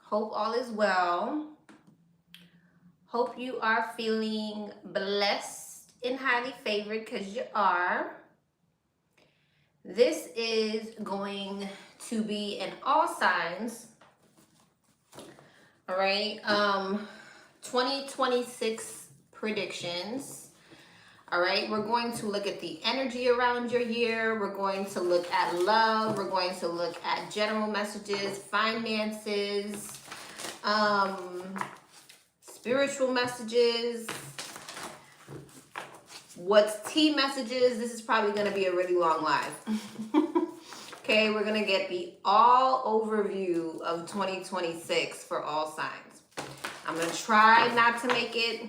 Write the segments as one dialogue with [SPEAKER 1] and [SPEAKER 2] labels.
[SPEAKER 1] Hope all is well. Hope you are feeling blessed and highly favored because you are. This is going to be in all signs. All right. 2026 predictions. All right, we're going to look at the energy around your year. We're going to look at love. We're going to look at general messages, finances, spiritual messages, what's tea messages. This is probably going to be a really long live. Okay, we're going to get the all overview of 2026 for all signs. I'm going to try not to make it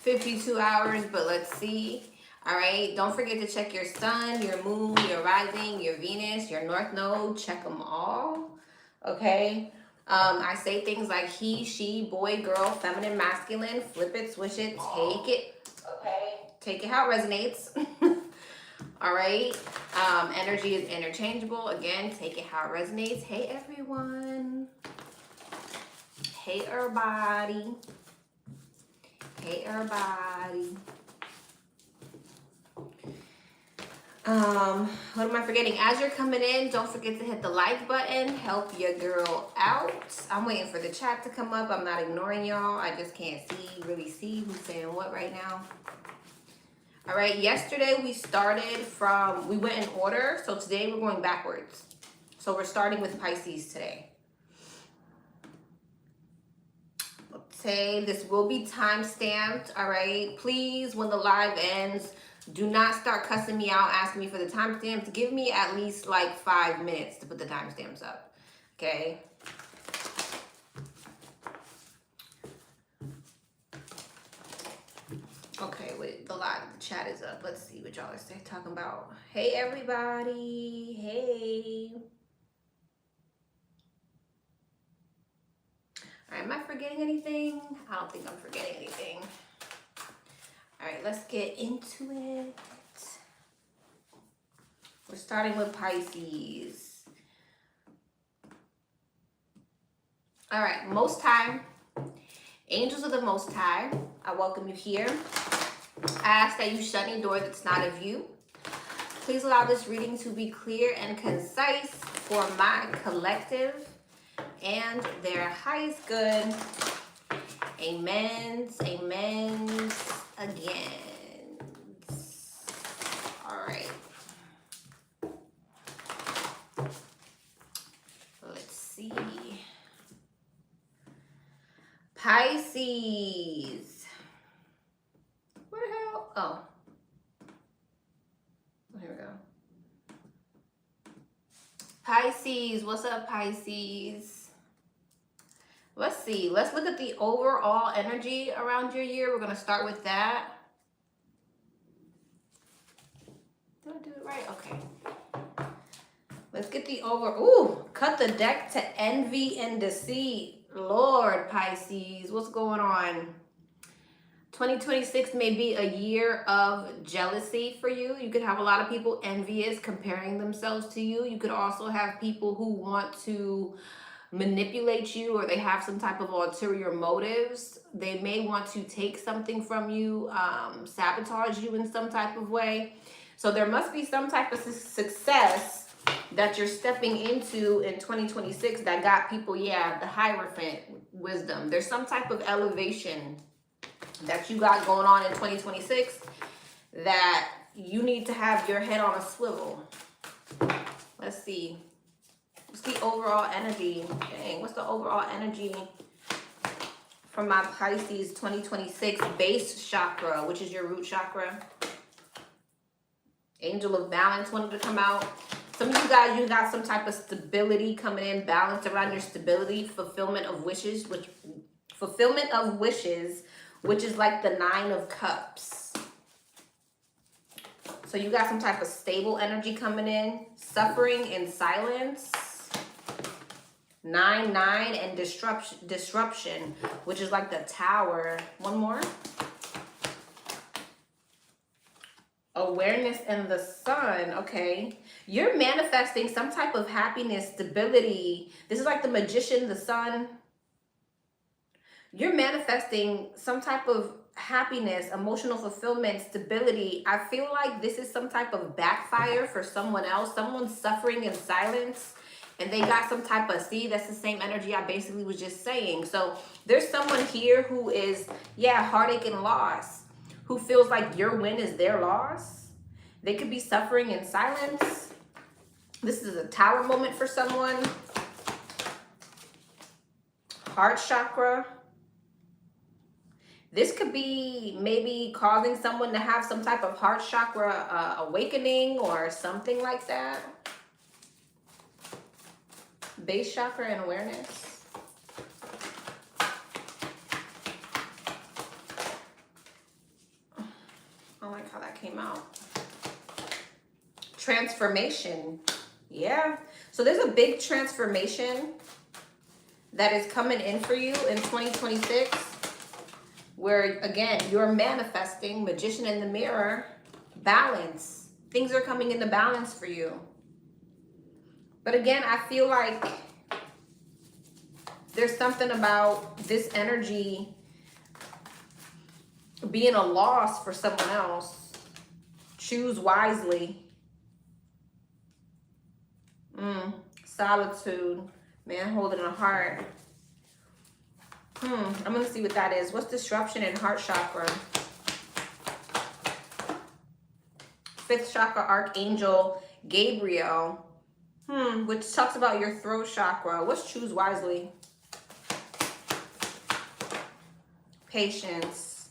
[SPEAKER 1] 52 hours, but let's see. All right, don't forget to check your sun, your moon, your rising, your Venus, your north node. Check them all. Okay. I say things like he, she, boy, girl, feminine, masculine. Flip it, switch it, take it. Okay. Take it how it resonates. All right. Energy is interchangeable. Again, take it how it resonates. Hey, everyone. Hey, everybody. Hey, everybody. What am I forgetting? As you're coming in, don't forget to hit the like button. Help your girl out. I'm waiting for the chat to come up. I'm not ignoring y'all. I just can't really see who's saying what right now. All right, yesterday we went in order. So today we're going backwards. So we're starting with Pisces today. Say this will be time stamped. All right, please, when the live ends, do not start cussing me out, asking me for the timestamps. Give me at least like 5 minutes to put the timestamps up. Okay. Okay, wait, the chat is up. Let's see what y'all are talking about. Hey, everybody. Hey. All right, am I forgetting anything? I don't think I'm forgetting anything. All right, let's get into it. We're starting with Pisces. All right, Most High, angels of the Most High, I welcome you here. I ask that you shut any door that's not of you. Please allow this reading to be clear and concise for my collective and their highest good. Amens, amens, again. All right. Let's see. Pisces. Where the hell? Oh. Here we go. Pisces, what's up, Pisces? Let's see. Let's look at the overall energy around your year. We're going to start with that. Did I do it right? Okay. Let's get the Ooh, cut the deck to envy and deceit. Lord, Pisces, what's going on? 2026 may be a year of jealousy for you. You could have a lot of people envious, comparing themselves to you. You could also have people who want to manipulate you, or they have some type of ulterior motives. They may want to take something from you, sabotage you in some type of way. So there must be some type of success that you're stepping into in 2026 that got people, the Hierophant wisdom. There's some type of elevation that you got going on in 2026 that you need to have your head on a swivel. Let's see. What's the overall energy? Dang, what's the overall energy for my Pisces 2026 base chakra, which is your root chakra? Angel of Balance wanted to come out. Some of you guys, you got some type of stability coming in, balance around your stability, fulfillment of wishes, which is like the 9 of Cups. So you got some type of stable energy coming in, suffering in silence. 9, 9, and disruption, which is like the Tower. One more. Awareness and the sun. Okay. You're manifesting some type of happiness, stability. This is like the magician, the sun. You're manifesting some type of happiness, emotional fulfillment, stability. I feel like this is some type of backfire for someone else. Someone's suffering in silence and they got some type of, see, that's the same energy I basically was just saying. So there's someone here who is, yeah, heartache and loss, who feels like your win is their loss. They could be suffering in silence. This is a tower moment for someone. Heart chakra. This could be maybe causing someone to have some type of heart chakra awakening or something like that. Base chakra and awareness. I like how that came out. Transformation. Yeah. So there's a big transformation that is coming in for you in 2026. Where, again, you're manifesting, magician in the mirror, balance. Things are coming into balance for you. But again, I feel like there's something about this energy being a loss for someone else. Choose wisely. Solitude. Man holding a heart. I'm going to see what that is. What's disruption in heart chakra? Fifth chakra, Archangel Gabriel. Which talks about your throat chakra. What's choose wisely? Patience.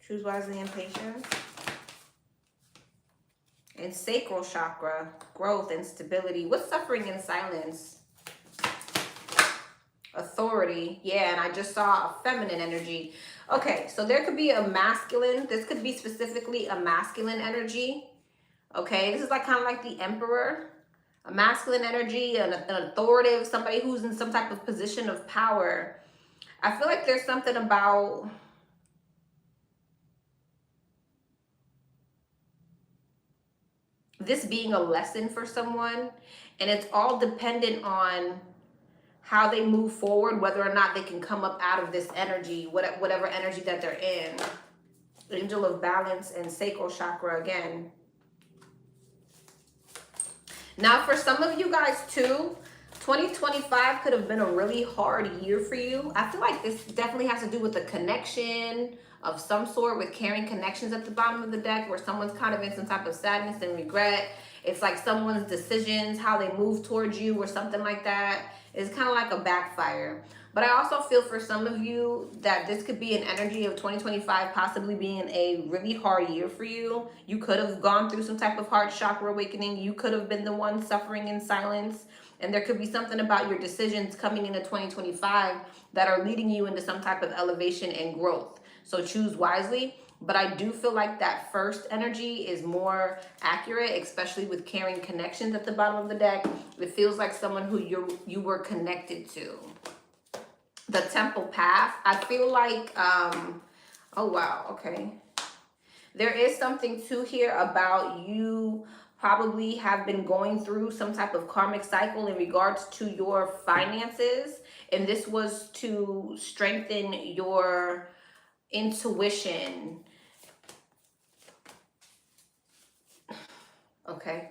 [SPEAKER 1] Choose wisely and patience. And sacral chakra, growth and stability. What's suffering in silence? Authority. Yeah, and I just saw a feminine energy. Okay, so there could be a masculine. This could be specifically a masculine energy. Okay, this is like kind of like the emperor. A masculine energy, an authoritative, somebody who's in some type of position of power. I feel like there's something about this being a lesson for someone, and it's all dependent on how they move forward, whether or not they can come up out of this energy, whatever energy that they're in. Angel of balance and sacral chakra again. Now, for some of you guys too, 2025 could have been a really hard year for you. I feel like this definitely has to do with a connection of some sort, with carrying connections at the bottom of the deck, where someone's kind of in some type of sadness and regret. It's like someone's decisions, how they move towards you or something like that. It's kind of like a backfire. But I also feel for some of you that this could be an energy of 2025 possibly being a really hard year for you. You could have gone through some type of heart chakra awakening. You could have been the one suffering in silence. And there could be something about your decisions coming into 2025 that are leading you into some type of elevation and growth. So choose wisely. But I do feel like that first energy is more accurate, especially with carrying connections at the bottom of the deck. It feels like someone who you were connected to. The temple path, I feel like, oh wow, okay. There is something too here about you probably have been going through some type of karmic cycle in regards to your finances. And this was to strengthen your intuition. Okay.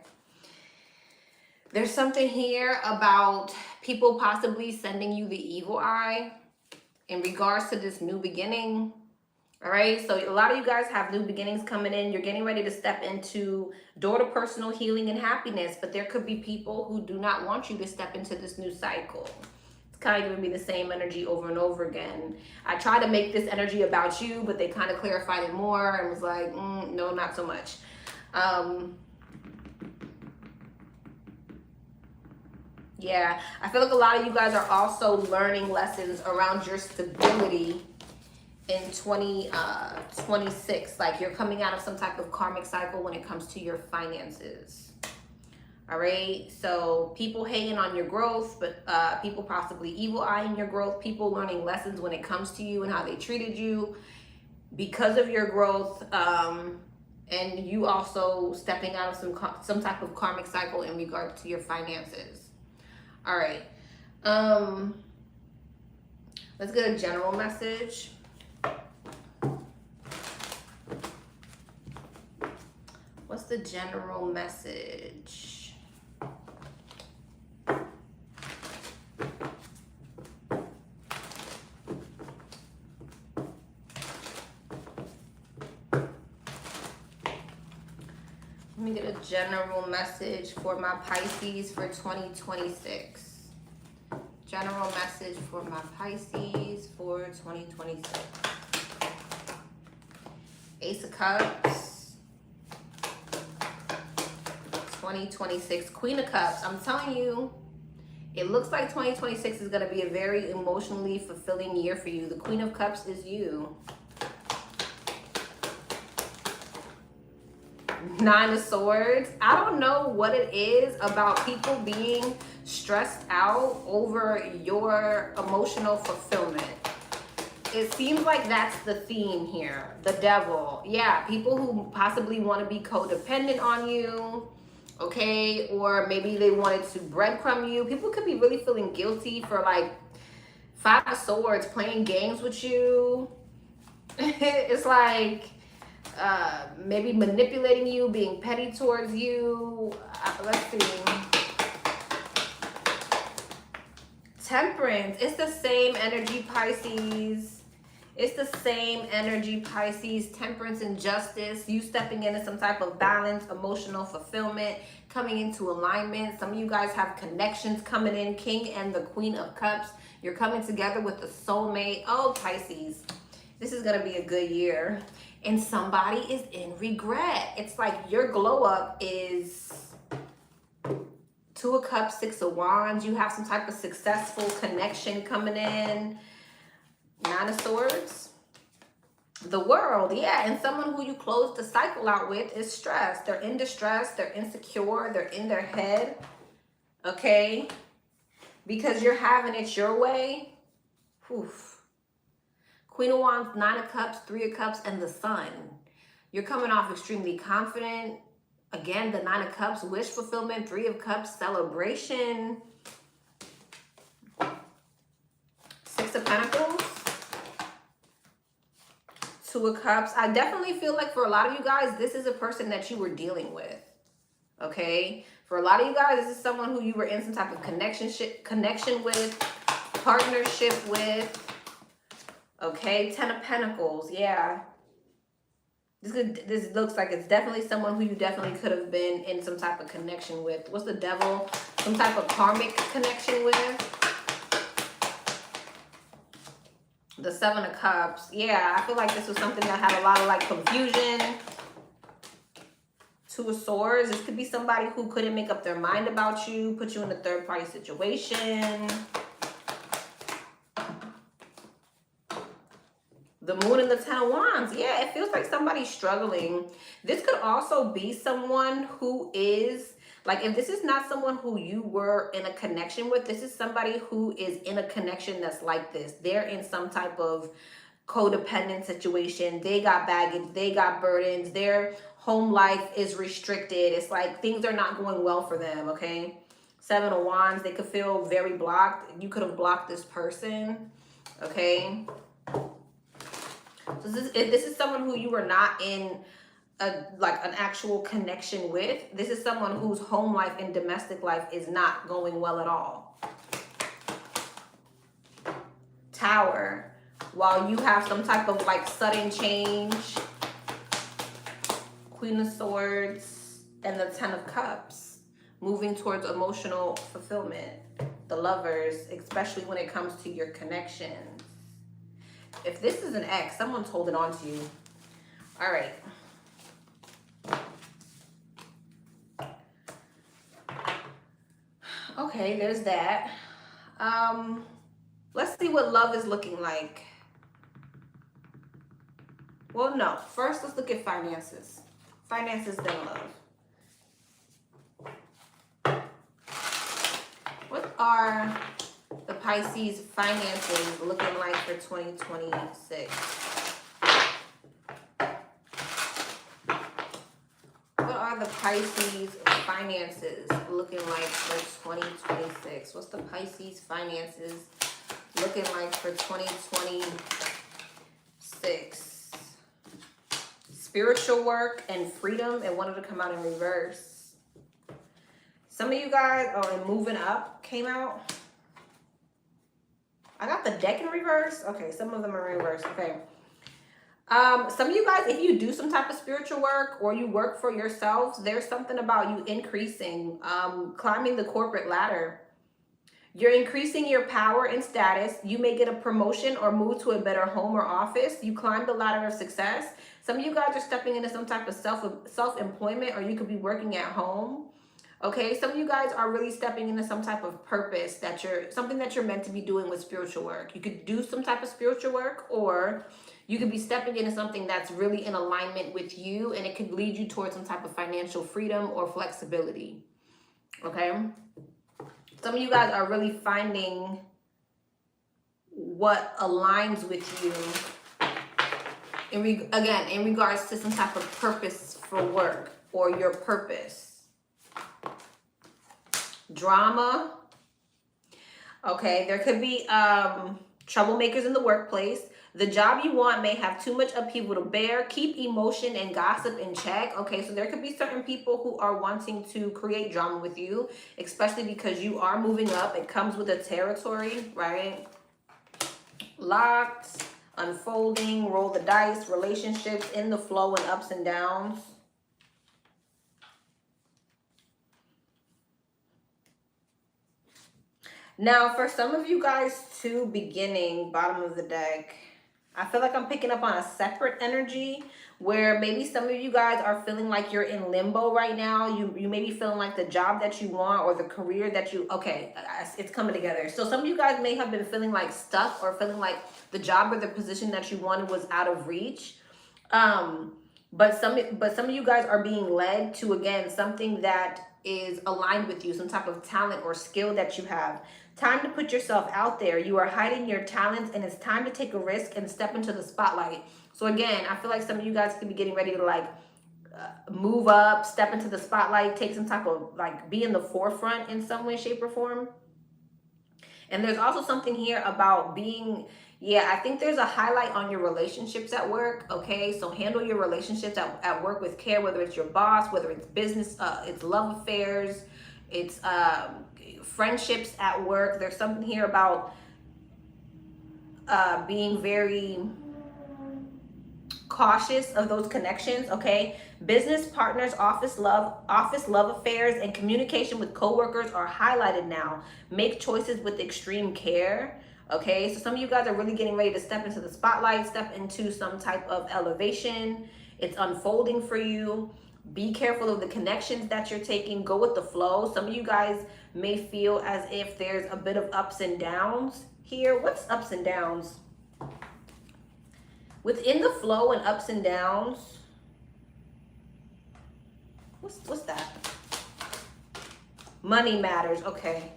[SPEAKER 1] There's something here about people possibly sending you the evil eye in regards to this new beginning. All right. So a lot of you guys have new beginnings coming in. You're getting ready to step into door to personal healing and happiness. But there could be people who do not want you to step into this new cycle. It's kind of giving me the same energy over and over again. I tried to make this energy about you, but they kind of clarified it more and was like, no, not so much. Yeah, I feel like a lot of you guys are also learning lessons around your stability in 2026. Like you're coming out of some type of karmic cycle when it comes to your finances. All right, so people hating on your growth, but people possibly evil eyeing your growth, people learning lessons when it comes to you and how they treated you. because of your growth, and you also stepping out of some type of karmic cycle in regard to your finances. All right. Let's get a general message. What's the general message? Let me get a general message for my Pisces for 2026. General message for my Pisces for 2026. Ace of Cups. 2026. Queen of Cups. I'm telling you, it looks like 2026 is going to be a very emotionally fulfilling year for you. The Queen of Cups is you. Nine of Swords. I don't know what it is about people being stressed out over your emotional fulfillment. It seems like that's the theme here. The Devil. Yeah, people who possibly want to be codependent on you, okay? Or maybe they wanted to breadcrumb you. People could be really feeling guilty for like Five of Swords, playing games with you. It's like maybe manipulating you, being petty towards you. Let's see. Temperance. It's the same energy, Pisces. It's the same energy, Pisces. Temperance and justice. You stepping into some type of balance, emotional fulfillment, coming into alignment. Some of you guys have connections coming in. King and the Queen of Cups. You're coming together with the soulmate. Oh, Pisces. This is going to be a good year. And somebody is in regret. It's like your glow up is Two of Cups, Six of Wands. You have some type of successful connection coming in. Nine of Swords. The World, yeah. And someone who you closed the cycle out with is stressed. They're in distress. They're insecure. They're in their head. Okay? Because you're having it your way. Oof. Queen of Wands, Nine of Cups, Three of Cups, and the Sun. You're coming off extremely confident. Again, the Nine of Cups, wish fulfillment. Three of Cups, celebration. Six of Pentacles. Two of Cups. I definitely feel like for a lot of you guys, this is a person that you were dealing with. Okay? For a lot of you guys, this is someone who you were in some type of connection with, partnership with. Okay, Ten of Pentacles, yeah. This looks like it's definitely someone who you definitely could have been in some type of connection with. What's the Devil? Some type of karmic connection with. The Seven of Cups, yeah. I feel like this was something that had a lot of like confusion. Two of Swords. This could be somebody who couldn't make up their mind about you, put you in a third-party situation. The Moon and the Ten of Wands. Yeah, it feels like somebody's struggling. This could also be someone who is, like, if this is not someone who you were in a connection with, this is somebody who is in a connection that's like this. They're in some type of codependent situation. They got baggage. They got burdens. Their home life is restricted. It's like things are not going well for them, okay? Seven of Wands. They could feel very blocked. You could have blocked this person, okay? So this is someone who you were not in like an actual connection with. This is someone whose home life and domestic life is not going well at all. Tower. While you have some type of like sudden change. Queen of Swords and the Ten of Cups. Moving towards emotional fulfillment. The Lovers, especially when it comes to your connections. If this is an ex, someone's holding on to you. All right. Okay, there's that. Let's see what love is looking like. Well, no. First, let's look at finances. Finances, then love. What are the Pisces finances looking like for 2026? Pisces finances looking like for 2026? What's the Pisces finances looking like for 2026? Spiritual work and freedom. It wanted to come out in reverse. Some of you guys, and moving up came out. I got the deck in reverse. Okay, some of them are in reverse. Okay. Some of you guys, if you do some type of spiritual work or you work for yourselves, there's something about you increasing, climbing the corporate ladder. You're increasing your power and status. You may get a promotion or move to a better home or office. You climb the ladder of success. Some of you guys are stepping into some type of self-employment, or you could be working at home. Okay, some of you guys are really stepping into some type of purpose something that you're meant to be doing with spiritual work. You could do some type of spiritual work, or you could be stepping into something that's really in alignment with you, and it could lead you towards some type of financial freedom or flexibility. Okay, some of you guys are really finding what aligns with you in regards to some type of purpose for work or your purpose. Drama. Okay, there could be troublemakers in the workplace. The job you want may have too much upheaval to bear. Keep emotion and gossip in check. Okay, so there could be certain people who are wanting to create drama with you, especially because you are moving up. It comes with a territory, right? Locked, unfolding, roll the dice, relationships in the flow and ups and downs. Now, for some of you guys too, beginning, bottom of the deck, I feel like I'm picking up on a separate energy where maybe some of you guys are feeling like you're in limbo right now. You may be feeling like the job that you want or the career that you, okay, it's coming together. So some of you guys may have been feeling like stuck or feeling like the job or the position that you wanted was out of reach. But some of you guys are being led to, again, something that is aligned with you, some type of talent or skill that you have. Time to put yourself out there. You are hiding your talents, and it's time to take a risk and step into the spotlight. So again, I feel like some of you guys could be getting ready to like move up, step into the spotlight, take some type of like be in the forefront in some way, shape, or form. And there's also something here about being, I think there's a highlight on your relationships at work. Okay, so handle your relationships at work with care, whether it's your boss, whether it's business, it's love affairs, it's friendships at work. There's something here about being very cautious of those connections. Okay, business partners, office love affairs, and communication with coworkers are highlighted now. Make choices with extreme care. Okay, so some of you guys are really getting ready to step into the spotlight, step into some type of elevation. It's unfolding for you. Be careful of the connections that you're taking. Go with the flow. Some of you guys may feel as if there's a bit of ups and downs here. What's ups and downs? Within the flow and ups and downs, what's that? Money matters. Okay.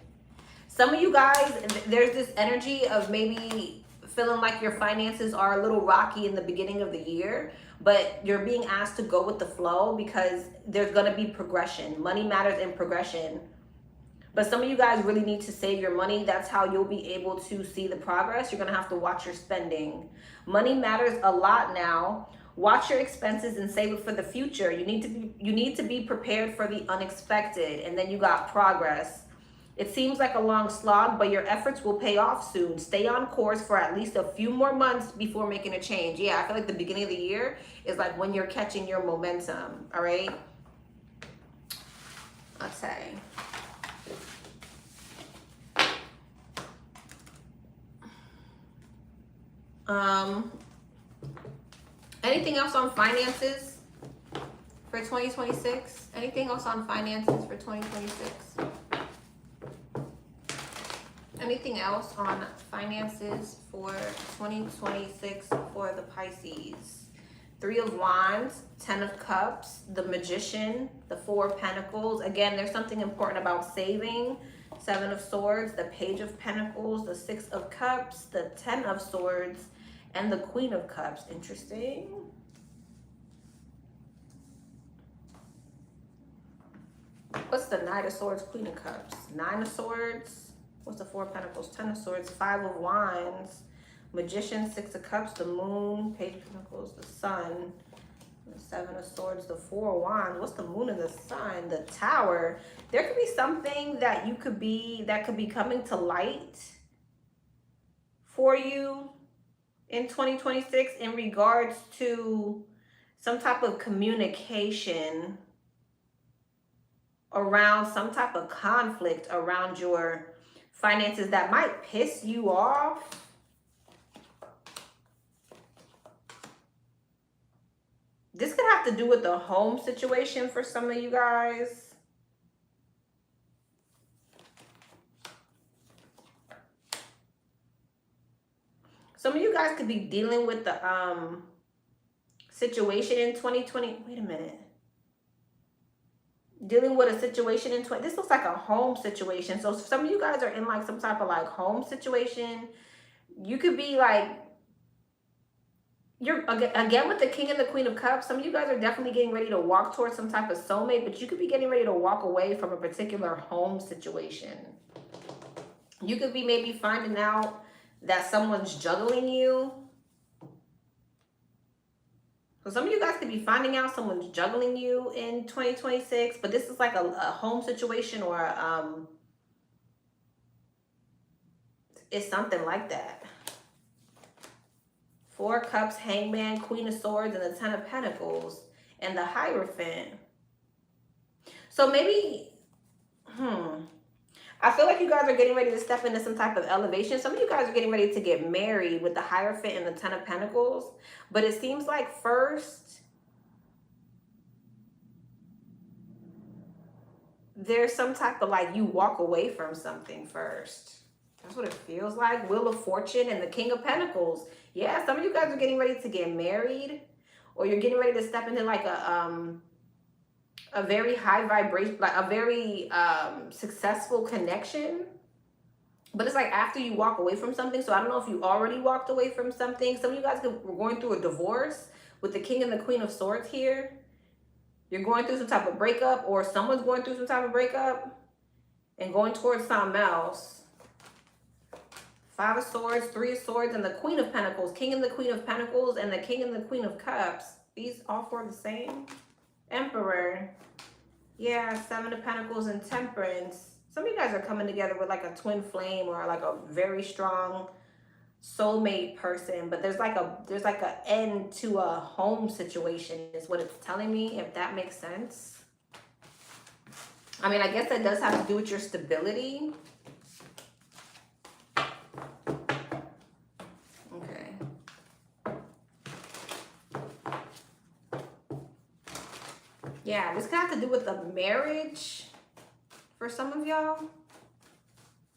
[SPEAKER 1] Some of you guys, there's this energy of maybe feeling like your finances are a little rocky in the beginning of the year, but you're being asked to go with the flow because there's going to be progression. Money matters in progression. But some of you guys really need to save your money. That's how you'll be able to see the progress. You're going to have to watch your spending. Money matters a lot now. Watch your expenses and save it for the future. You need to be prepared for the unexpected. And then you got progress. It seems like a long slog, but your efforts will pay off soon. Stay on course for at least a few more months before making a change. I feel like the beginning of the year is like when you're catching your momentum. All right. Let's say. Anything else on finances for 2026? Anything else on finances for 2026? Anything else on finances for 2026 for the Pisces? 3 of Wands, 10 of Cups, the Magician, the 4 of Pentacles. Again, there's something important about saving. 7 of Swords, the Page of Pentacles, the 6 of Cups, the 10 of Swords, and the Queen of Cups. Interesting. What's the Knight of Swords, Queen of Cups? Nine of Swords. What's the Four of Pentacles? Ten of Swords, Five of Wands, Magician, Six of Cups, the Moon, Page of Pentacles, the Sun, the Seven of Swords, the Four of Wands. What's the Moon and the Sun? The Tower. There could be something that could be coming to light for you in 2026 in regards to some type of communication around some type of conflict around your finances that might piss you off. This could have to do with the home situation for some of you guys. Some of you guys could be dealing with the situation in 2020. Wait a minute. Dealing with a situation in this looks like a home situation. So some of you guys are in like some type of like home situation. You could be like, you're again with the King and the Queen of Cups. Some of you guys are definitely getting ready to walk towards some type of soulmate, but you could be getting ready to walk away from a particular home situation. You could be maybe finding out that someone's juggling you. So some of you guys could be finding out someone's juggling you in 2026, but this is like a home situation or it's something like that. Four of Cups, Hangman, Queen of Swords, and the Ten of Pentacles, and the Hierophant. So maybe, I feel like you guys are getting ready to step into some type of elevation. Some of you guys are getting ready to get married with the Hierophant and the Ten of Pentacles. But it seems like first, there's some type of like you walk away from something first. That's what it feels like. Wheel of Fortune and the King of Pentacles. Yeah, some of you guys are getting ready to get married, or you're getting ready to step into like a very high vibration, like a very successful connection. But it's like after you walk away from something. So I don't know if you already walked away from something. Some of you guys were going through a divorce with the King and the Queen of Swords here. You're going through some type of breakup, or someone's going through some type of breakup and going towards something else. Five of Swords, Three of Swords, and the Queen of Pentacles. King and the Queen of Pentacles and the King and the Queen of Cups. These all four the same. Emperor. Yeah, Seven of Pentacles and Temperance. Some of you guys are coming together with like a twin flame or like a very strong soulmate person, but there's like a end to a home situation is what it's telling me, if that makes sense. I mean, I guess that does have to do with your stability. Okay. Yeah, this could have to do with the marriage for some of y'all.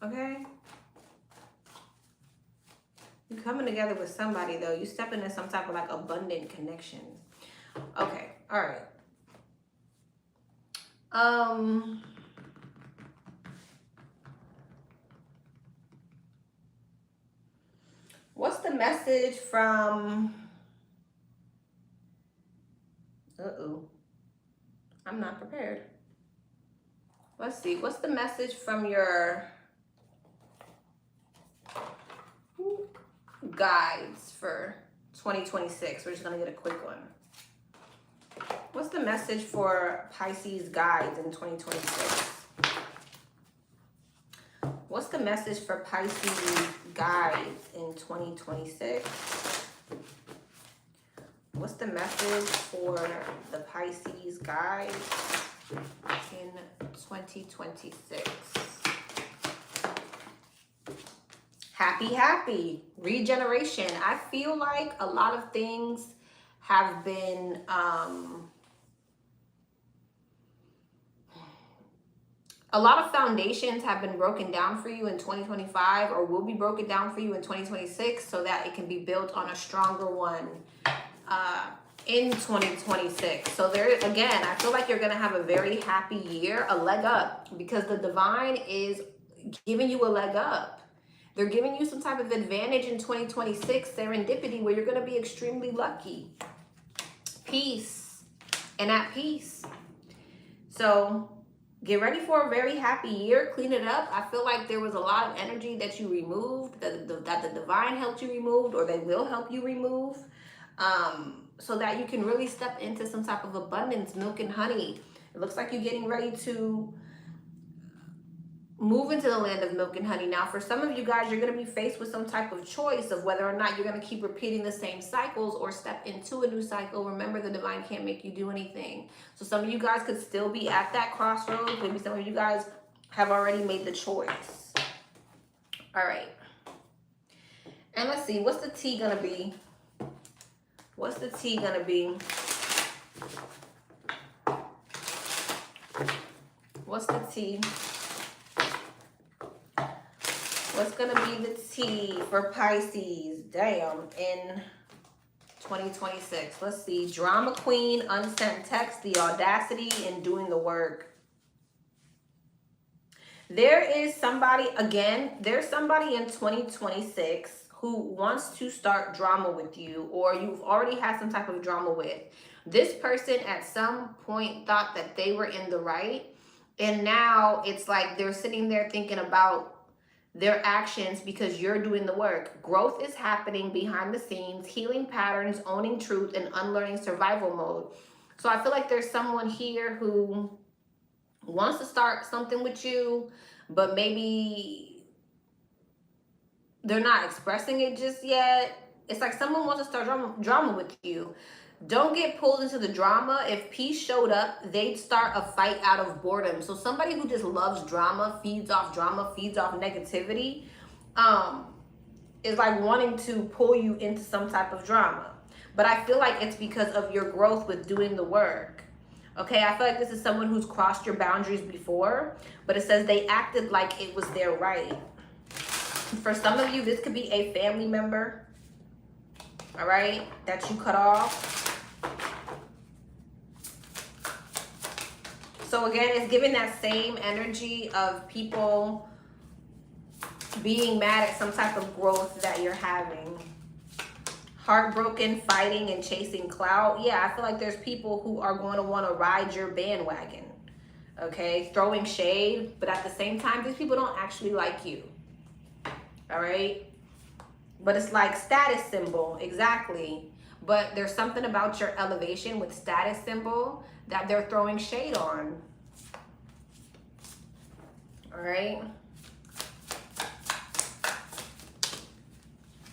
[SPEAKER 1] Okay. You're coming together with somebody though. You step into some type of like abundant connection. Okay. All right. What's the message from... Uh-oh. I'm not prepared. Let's see. What's the message from your guides for 2026? We're just going to get a quick one. What's the message for Pisces guides in 2026? What's the message for Pisces guides in 2026? What's the message for the Pisces guides in 2026? Happy, regeneration. I feel like a lot of things have been, a lot of foundations have been broken down for you in 2025 or will be broken down for you in 2026 so that it can be built on a stronger one in 2026. So there, again, I feel like you're going to have a very happy year, a leg up, because the divine is giving you a leg up. They're giving you some type of advantage in 2026, serendipity, where you're going to be extremely lucky. Peace and at peace. So Get ready for a very happy year. Clean it up. I feel like there was a lot of energy that you removed, that the divine helped you remove, or they will help you remove, so that you can really step into some type of abundance, milk and honey. It looks like you're getting ready to move into the land of milk and honey. Now, for some of you guys, you're going to be faced with some type of choice of whether or not you're going to keep repeating the same cycles or step into a new cycle. Remember, the divine can't make you do anything. So some of you guys could still be at that crossroads. Maybe some of you guys have already made the choice. All right. And let's see, what's the tea going to be? What's the tea going to be? What's the tea? What's going to be the tea for Pisces? Damn, in 2026. Let's see. Drama queen, unsent text, the audacity, and doing the work. There is somebody, again, there's somebody in 2026 who wants to start drama with you, or you've already had some type of drama with. This person at some point thought that they were in the right, and now it's like they're sitting there thinking about their actions because you're doing the work. Growth is happening behind the scenes, healing patterns, owning truth, and unlearning survival mode. So I feel like there's someone here who wants to start something with you, but maybe they're not expressing it just yet. It's like someone wants to start drama with you. Don't get pulled into the drama. If peace showed up, they'd start a fight out of boredom. So somebody who just loves drama, feeds off negativity, is like wanting to pull you into some type of drama. But I feel like it's because of your growth with doing the work. Okay, I feel like this is someone who's crossed your boundaries before, but it says they acted like it was their right. For some of you, this could be a family member, all right, that you cut off. So again, it's giving that same energy of people being mad at some type of growth that you're having. Heartbroken, fighting, and chasing clout. Yeah, I feel like there's people who are going to want to ride your bandwagon. Okay, throwing shade, but at the same time, these people don't actually like you. All right? But it's like status symbol, exactly. But there's something about your elevation with status symbol that they're throwing shade on. All right.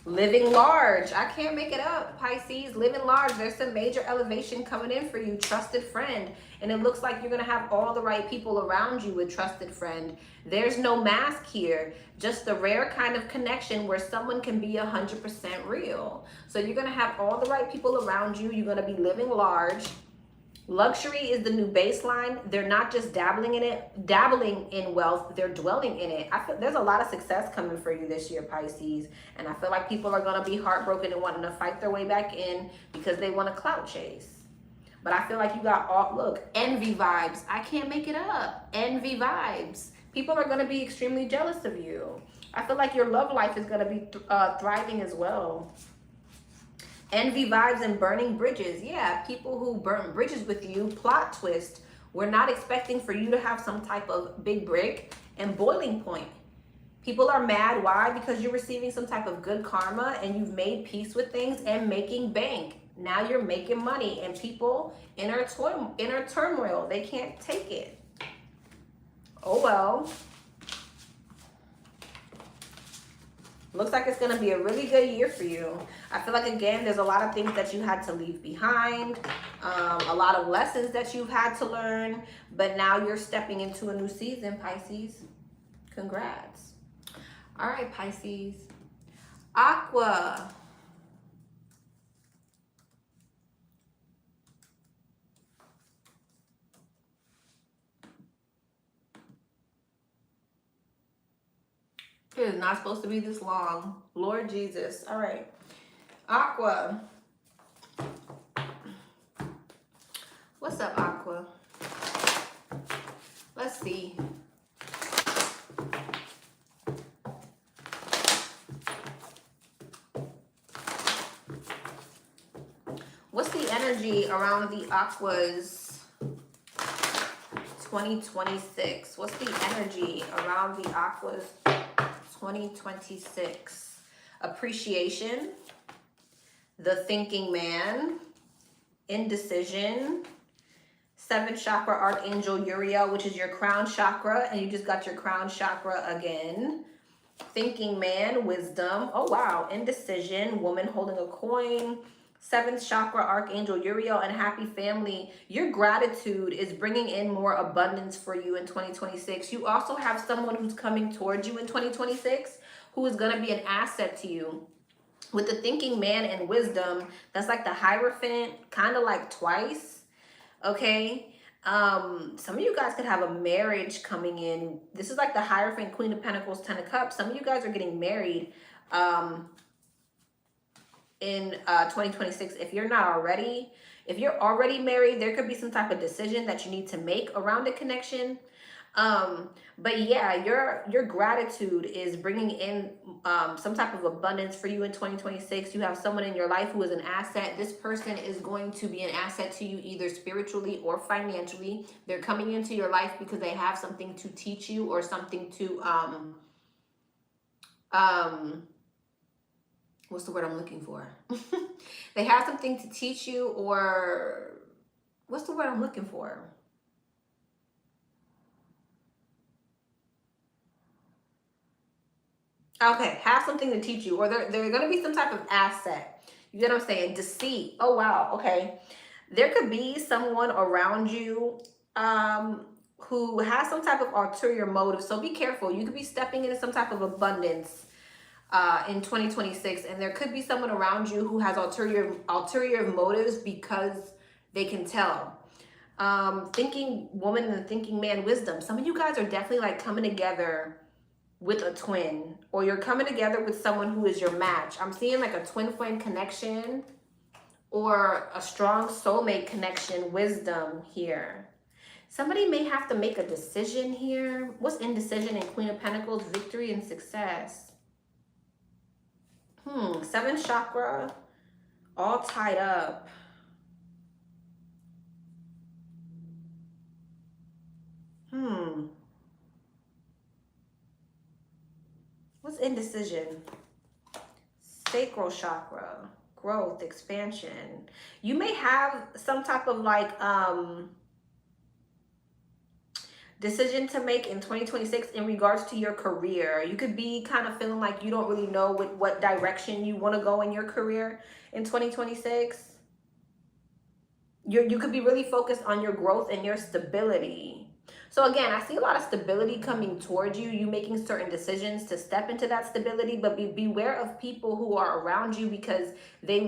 [SPEAKER 1] Living large. I can't make it up, Pisces. Living large. There's some major elevation coming in for you. Trusted friend. And it looks like you're going to have all the right people around you with trusted friend. There's no mask here. Just the rare kind of connection where someone can be 100% real. So you're going to have all the right people around you. You're going to be living large. Luxury is the new baseline. They're not just dabbling in wealth, they're dwelling in it. I feel there's a lot of success coming for you this year, Pisces. And I feel like people are going to be heartbroken and wanting to fight their way back in because they want to clout chase. But I feel like you got all, look, envy vibes. I can't make it up. Envy vibes. People are going to be extremely jealous of you. I feel like your love life is going to be thriving as well. Envy vibes and burning bridges. Yeah, people who burn bridges with you. Plot twist. We're not expecting for you to have some type of big break. And boiling point. People are mad. Why? Because you're receiving some type of good karma and you've made peace with things and making bank. Now you're making money and people inner turmoil. They can't take it. Oh well. Looks like it's going to be a really good year for you. I feel like, again, there's a lot of things that you had to leave behind, a lot of lessons that you've had to learn, but now you're stepping into a new season, Pisces. Congrats. All right, Pisces. Aqua. It is not supposed to be this long. Lord Jesus. All right. Aqua. What's up, Aqua? Let's see. What's the energy around the Aquas 2026. What's the energy around the Aquas 2026? Appreciation, the thinking man, indecision, 7th chakra Archangel Uriel, which is your crown chakra, and you just got your crown chakra again. Thinking man, wisdom. Oh wow, indecision, woman holding a coin. 7th chakra Archangel Uriel, and happy family. Your gratitude is bringing in more abundance for you in 2026. You also have someone who's coming towards you in 2026 who is going to be an asset to you. With the thinking man and wisdom, that's like the Hierophant, kind of like twice. Okay. Some of you guys could have a marriage coming in. This is like the Hierophant, Queen of Pentacles, 10 of Cups. Some of you guys are getting married in 2026. If you're not already, if you're already married, there could be some type of decision that you need to make around a connection. But yeah, your gratitude is bringing in some type of abundance for you in 2026. You have someone in your life who is an asset. This person is going to be an asset to you either spiritually or financially. They're coming into your life because they have something to teach you or something to what's the word I'm looking for? They have something to teach you, or what's the word I'm looking for? Okay, have something to teach you, or they're going to be some type of asset. You get what I'm saying? Deceit. Oh, wow. Okay. There could be someone around you who has some type of ulterior motive. So be careful. You could be stepping into some type of abundance in 2026. And there could be someone around you who has ulterior motives because they can tell. Thinking woman and thinking man, wisdom. Some of you guys are definitely like coming together with a twin, or you're coming together with someone who is your match. I'm seeing like a twin flame connection or a strong soulmate connection, wisdom here. Somebody may have to make a decision here. What's indecision in Queen of Pentacles? Victory and success. 7th chakra, all tied up. What's indecision? Sacral chakra, growth, expansion. You may have some type of like decision to make in 2026 in regards to your career. You could be kind of feeling like you don't really know what direction you want to go in your career in 2026. You could be really focused on your growth and your stability. So again, I see a lot of stability coming towards you. You making certain decisions to step into that stability, but beware of people who are around you because they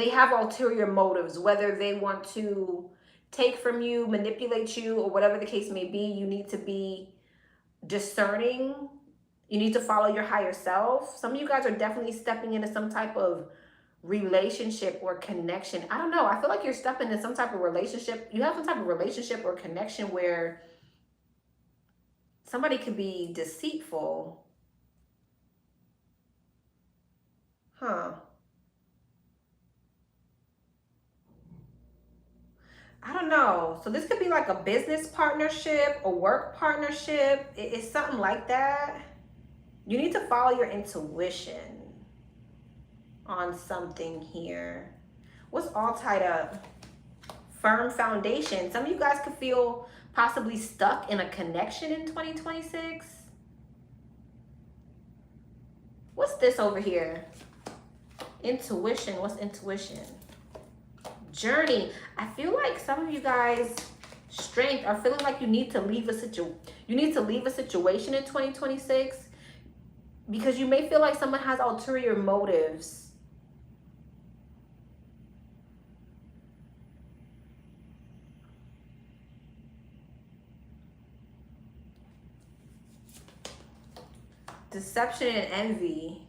[SPEAKER 1] have ulterior motives, whether they want to take from you, manipulate you, or whatever the case may be. You need to be discerning. You need to follow your higher self. Some of you guys are definitely stepping into some type of relationship or connection. I don't know. I feel like you're stepping in some type of relationship. You have some type of relationship or connection where somebody could be deceitful. I don't know. So this could be like a business partnership, a work partnership. It's something like that. You need to follow your intuition on something here. What's all tied up? Firm foundation. Some of you guys could feel possibly stuck in a connection in 2026. What's this over here? Intuition. What's intuition? Journey. I feel like some of you guys, strength, are feeling like you need to leave a situation in 2026 because you may feel like someone has ulterior motives. Deception and envy.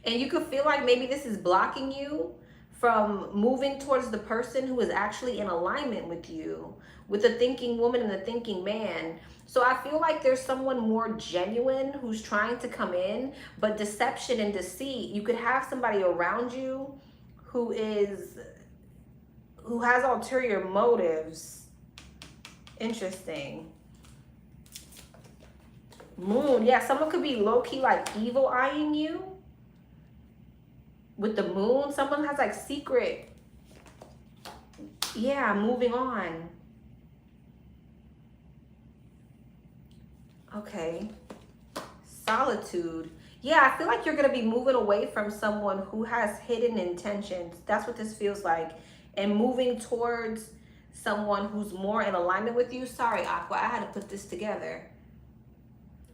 [SPEAKER 1] And you could feel like maybe this is blocking you from moving towards the person who is actually in alignment with you, with the thinking woman and the thinking man. So I feel like there's someone more genuine who's trying to come in, but deception and deceit, you could have somebody around you who has ulterior motives. Interesting. Moon. Yeah, someone could be low-key like evil eyeing you. With the moon, someone has like secret. Yeah, moving on. Okay. Solitude. Yeah, I feel like you're going to be moving away from someone who has hidden intentions. That's what this feels like. And moving towards someone who's more in alignment with you. Sorry, Aqua, I had to put this together.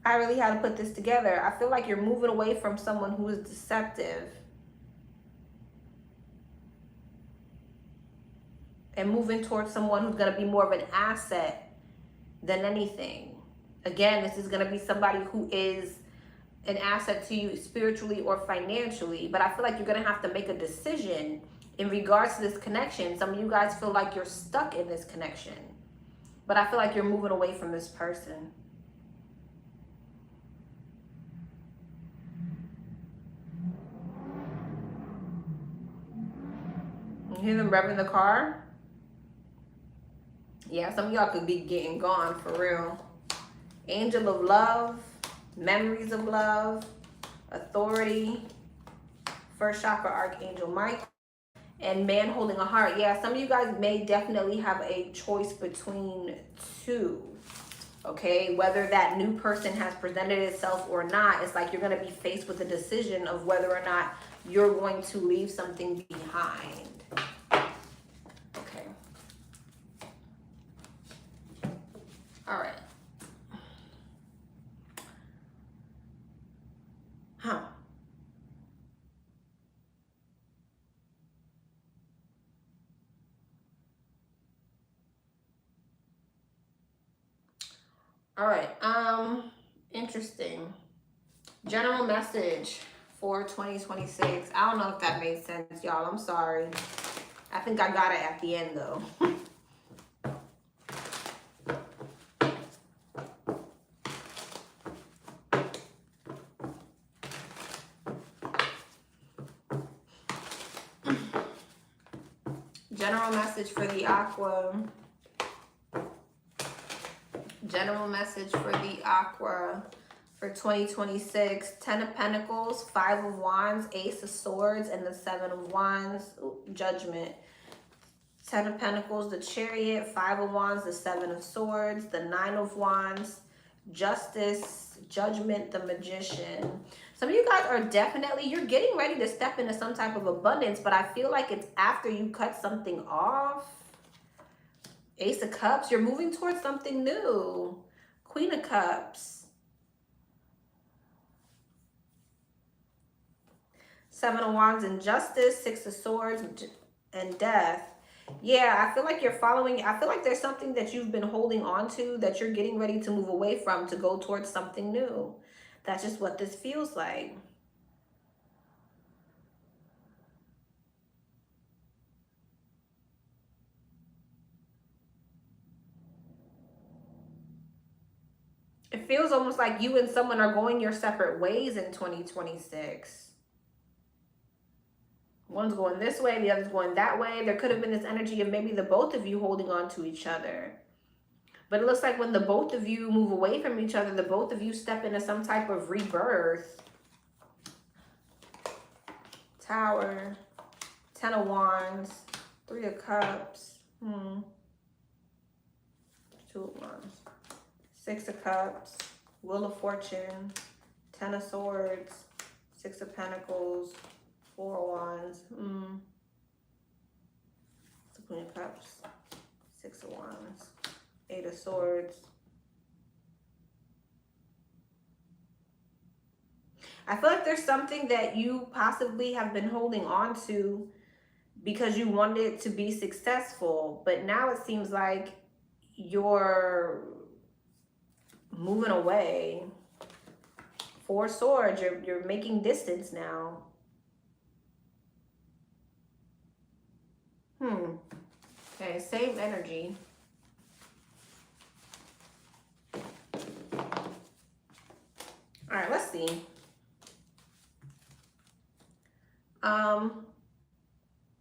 [SPEAKER 1] I really had to put this together. I feel like you're moving away from someone who is deceptive. And moving towards someone who's going to be more of an asset than anything. Again, this is going to be somebody who is an asset to you spiritually or financially, but I feel like you're going to have to make a decision in regards to this connection. Some of you guys feel like you're stuck in this connection, but I feel like you're moving away from this person. You hear them revving the car? Yeah, some of y'all could be getting gone for real. Angel of love, memories of love, authority, first chakra archangel Mike, and man holding a heart. Yeah, some of you guys may definitely have a choice between two. Okay, whether that new person has presented itself or not, it's like you're going to be faced with a decision of whether or not you're going to leave something behind. Okay. All right. Huh. All right. Interesting. General message for 2026. I don't know if that made sense, y'all. I'm sorry. I think I got it at the end, though. General message for the Aqua. General message for the Aqua for 2026. 10 of Pentacles, 5 of Wands, Ace of Swords, and the 7 of Wands. Ooh, Judgment. 10 of Pentacles, the Chariot, 5 of Wands, the 7 of Swords, the 9 of Wands, Justice, Judgment, the Magician. Some of you guys are definitely, you're getting ready to step into some type of abundance, but I feel like it's after you cut something off. Ace of Cups, you're moving towards something new. Queen of Cups. 7 of Wands and Justice, 6 of Swords and Death. Yeah, I feel like you're following, I feel like there's something that you've been holding on to that you're getting ready to move away from to go towards something new. That's just what this feels like. It feels almost like you and someone are going your separate ways in 2026. One's going this way, the other's going that way. There could have been this energy of maybe the both of you holding on to each other. But it looks like when the both of you move away from each other, the both of you step into some type of rebirth. Tower, 10 of Wands, 3 of Cups, 2 of Wands, 6 of Cups, Wheel of Fortune, 10 of Swords, 6 of Pentacles, 4 of Wands, Queen of Cups, 6 of Wands, 8 of Swords. I feel like there's something that you possibly have been holding on to because you wanted it to be successful, but now it seems like you're moving away. 4 Swords, you're making distance now. Okay, same energy. All right, let's see.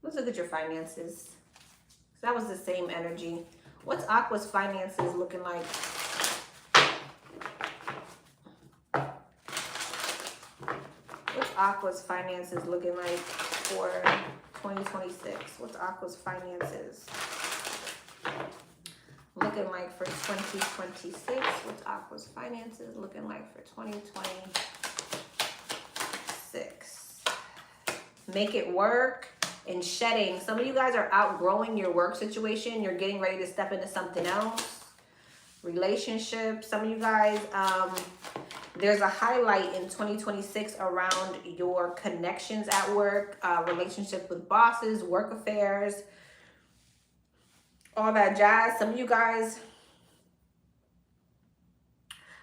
[SPEAKER 1] Let's look at your finances. That was the same energy. What's Aqua's finances looking like? What's Aqua's finances looking like for 2026? What's Aqua's finances looking like for 2026? What's Aqua's finances looking like for 2026? Make it work and shedding. Some of you guys are outgrowing your work situation. You're getting ready to step into something else. Relationships. Some of you guys, there's a highlight in 2026 around your connections at work, relationships with bosses, work affairs, all that jazz. Some of you guys,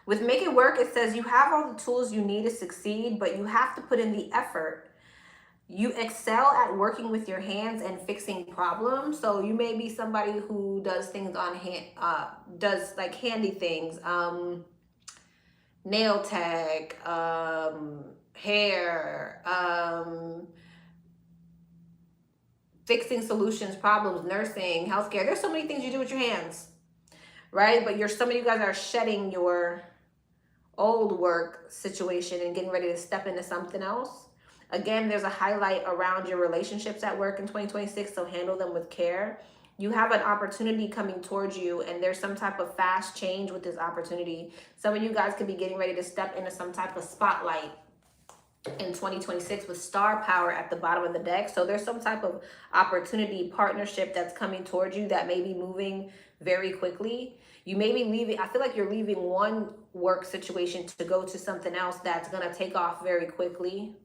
[SPEAKER 1] with Make It Work, it says you have all the tools you need to succeed, but you have to put in the effort. You excel at working with your hands and fixing problems. So you may be somebody who does things on hand, does like handy things, nail tech, hair, fixing solutions, problems, nursing, healthcare. There's so many things you do with your hands, right? But some of you guys are shedding your old work situation and getting ready to step into something else. Again, there's a highlight around your relationships at work in 2026, so handle them with care. You have an opportunity coming towards you, and there's some type of fast change with this opportunity. Some of you guys could be getting ready to step into some type of spotlight in 2026 with star power at the bottom of the deck. So there's some type of opportunity, partnership that's coming towards you that may be moving very quickly. You may be leaving, I feel like you're leaving one work situation to go to something else that's going to take off very quickly.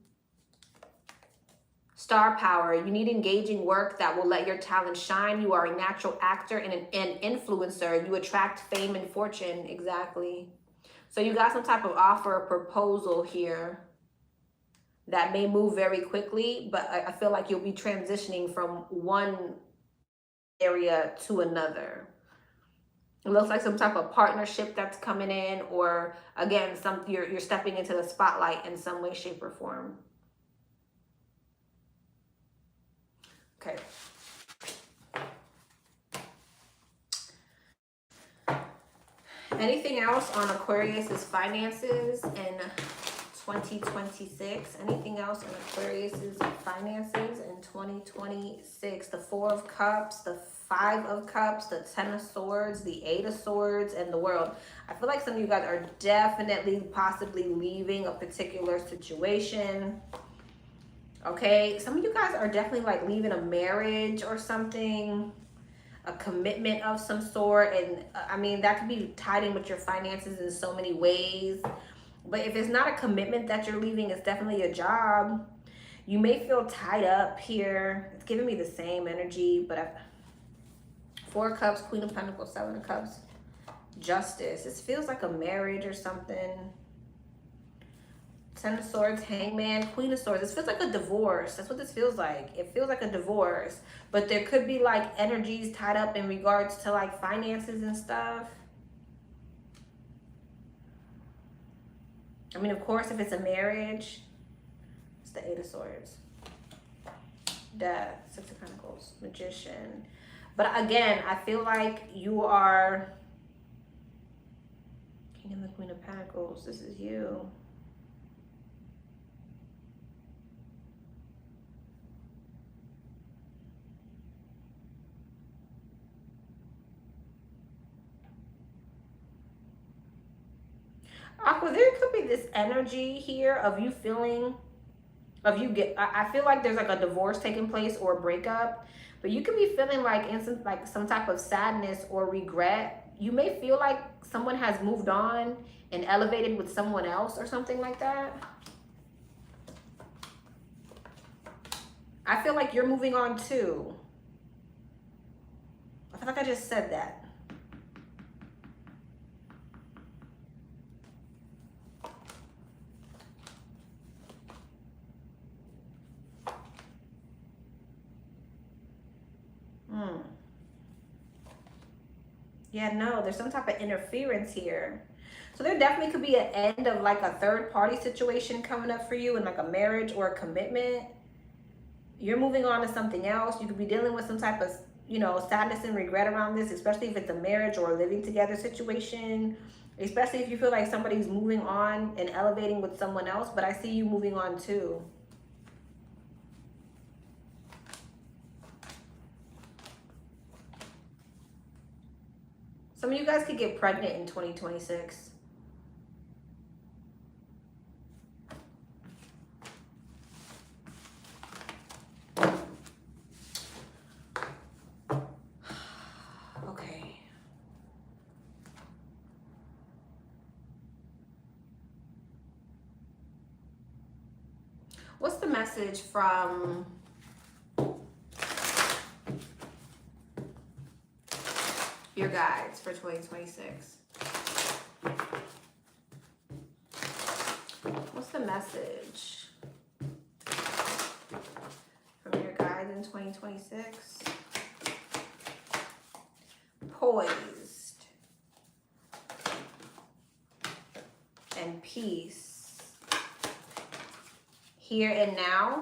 [SPEAKER 1] Star power, you need engaging work that will let your talent shine. You are a natural actor and an influencer. You attract fame and fortune. Exactly. So you got some type of offer, proposal here that may move very quickly, but I feel like you'll be transitioning from one area to another. It looks like some type of partnership that's coming in, or again, you're stepping into the spotlight in some way, shape, or form. Okay. Anything else on Aquarius's finances in 2026? Anything else on Aquarius's finances in 2026? The 4 of Cups, the 5 of Cups, the 10 of Swords, the 8 of Swords, and the World. I feel like some of you guys are definitely possibly leaving a particular situation. Okay, some of you guys are definitely like leaving a marriage or something, a commitment of some sort. And I mean, that could be tied in with your finances in so many ways. But if it's not a commitment that you're leaving, it's definitely a job. You may feel tied up here. It's giving me the same energy, but 4 of Cups, Queen of Pentacles, 7 of Cups, Justice. This feels like a marriage or something. 10 of Swords, Hangman, Queen of Swords. This feels like a divorce. That's what this feels like. It feels like a divorce. But there could be like energies tied up in regards to like finances and stuff. I mean, of course, if it's a marriage, it's the 8 of Swords. Death, 6 of Pentacles, Magician. But again, I feel like you are King and the Queen of Pentacles. This is you. Aqua, there could be this energy here of you feeling, I feel like there's like a divorce taking place or a breakup, but you could be feeling like some type of sadness or regret. You may feel like someone has moved on and elevated with someone else or something like that. I feel like you're moving on too. I feel like I just said that. Yeah, no, there's some type of interference here. So there definitely could be an end of like a third party situation coming up for you in like a marriage or a commitment. You're moving on to something else. You could be dealing with some type of you know, sadness and regret around this, especially if it's a marriage or a living together situation, especially if you feel like somebody's moving on and elevating with someone else. But I see you moving on too. Some of you guys could get pregnant in 2026. Okay. What's the message from your guides for 2026? What's the message from your guides in 2026? Poised and peace. Here and now.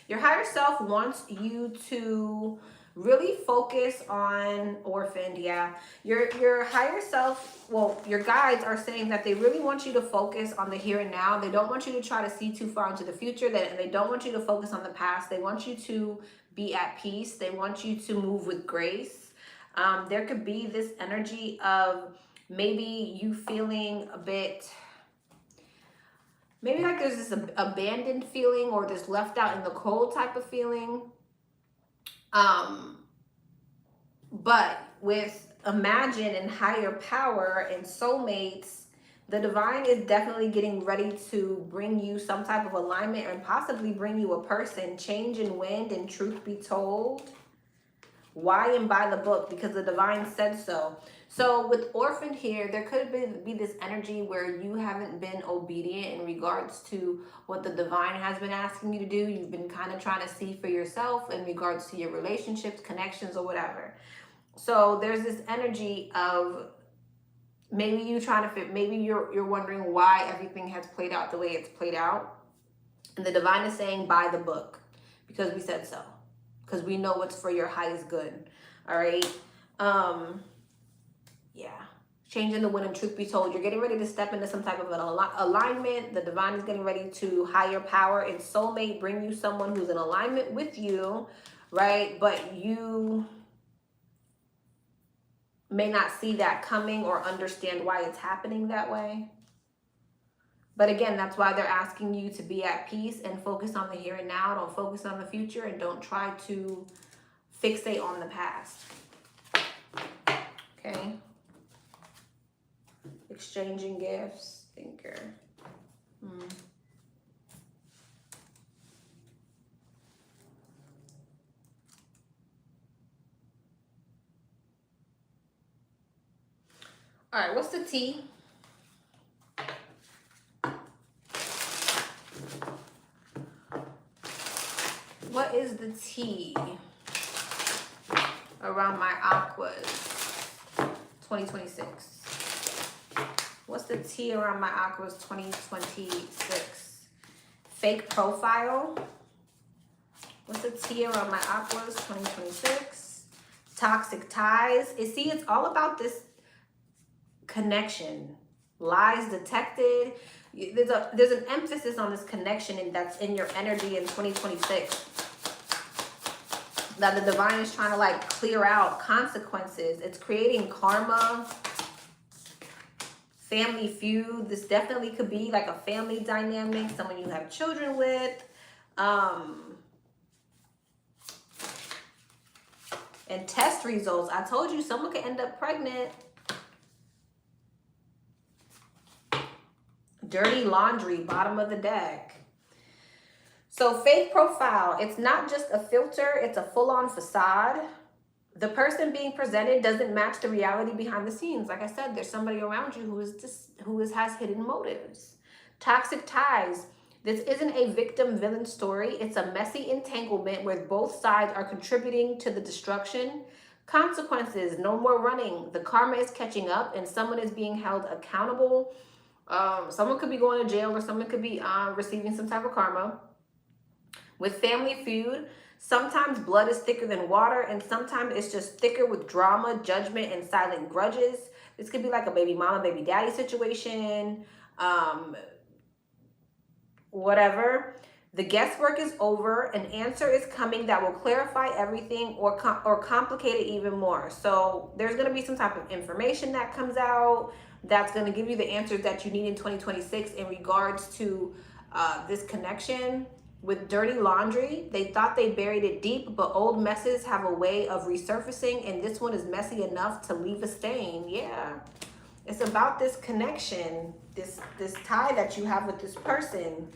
[SPEAKER 1] Your higher self wants you to really focus on orphaned. Yeah, your higher self, well, your guides are saying that they really want you to focus on the here and now. They don't want you to try to see too far into the future. They don't want you to focus on the past. They want you to be at peace. They want you to move with grace. There could be this energy of maybe you feeling a bit, maybe like there's this abandoned feeling or this left out in the cold type of feeling. But with Imagine and higher power and soulmates, the divine is definitely getting ready to bring you some type of alignment and possibly bring you a person. Change in wind and truth be told. Why and by the book? Because the divine said so. So with orphaned here, there could be this energy where you haven't been obedient in regards to what the divine has been asking you to do. You've been kind of trying to see for yourself in regards to your relationships, connections, or whatever. So there's this energy of maybe you trying to fit, maybe you're wondering why everything has played out the way it's played out. And the divine is saying, buy the book, because we said so. Because we know what's for your highest good. All right. Yeah. Changing the wind and truth be told, you're getting ready to step into some type of an alignment. The divine is getting ready to higher power and soulmate bring you someone who's in alignment with you, right? But you may not see that coming or understand why it's happening that way. But again, that's why they're asking you to be at peace and focus on the here and now. Don't focus on the future and don't try to fixate on the past. Okay. Exchanging gifts. Thinker. All right, what's the T? What is the T around my aquas 2026? What's the T around my aquas 2026? Fake profile. What's the T around my aquas 2026? Toxic ties. See, it's all about this connection. Lies detected. There's an emphasis on this connection, and that's in your energy in 2026. That the divine is trying to like clear out consequences. It's creating karma, family feud. This definitely could be like a family dynamic, someone you have children with. And test results. I told you someone could end up pregnant. Dirty laundry, bottom of the deck. So fake profile, it's not just a filter, it's a full-on facade. The person being presented doesn't match the reality behind the scenes. Like I said, there's somebody around you who has hidden motives. Toxic ties. This isn't a victim-villain story. It's a messy entanglement where both sides are contributing to the destruction. Consequences, no more running. The karma is catching up and someone is being held accountable. Someone could be going to jail or someone could be receiving some type of karma. With Family Feud, sometimes blood is thicker than water, and sometimes it's just thicker with drama, judgment, and silent grudges. This could be like a baby mama, baby daddy situation, whatever. The guesswork is over. An answer is coming that will clarify everything or complicate it even more. So there's going to be some type of information that comes out that's going to give you the answers that you need in 2026 in regards to this connection. With Dirty Laundry, they thought they buried it deep, but old messes have a way of resurfacing, and this one is messy enough to leave a stain. Yeah. It's about this connection, this tie that you have with this person.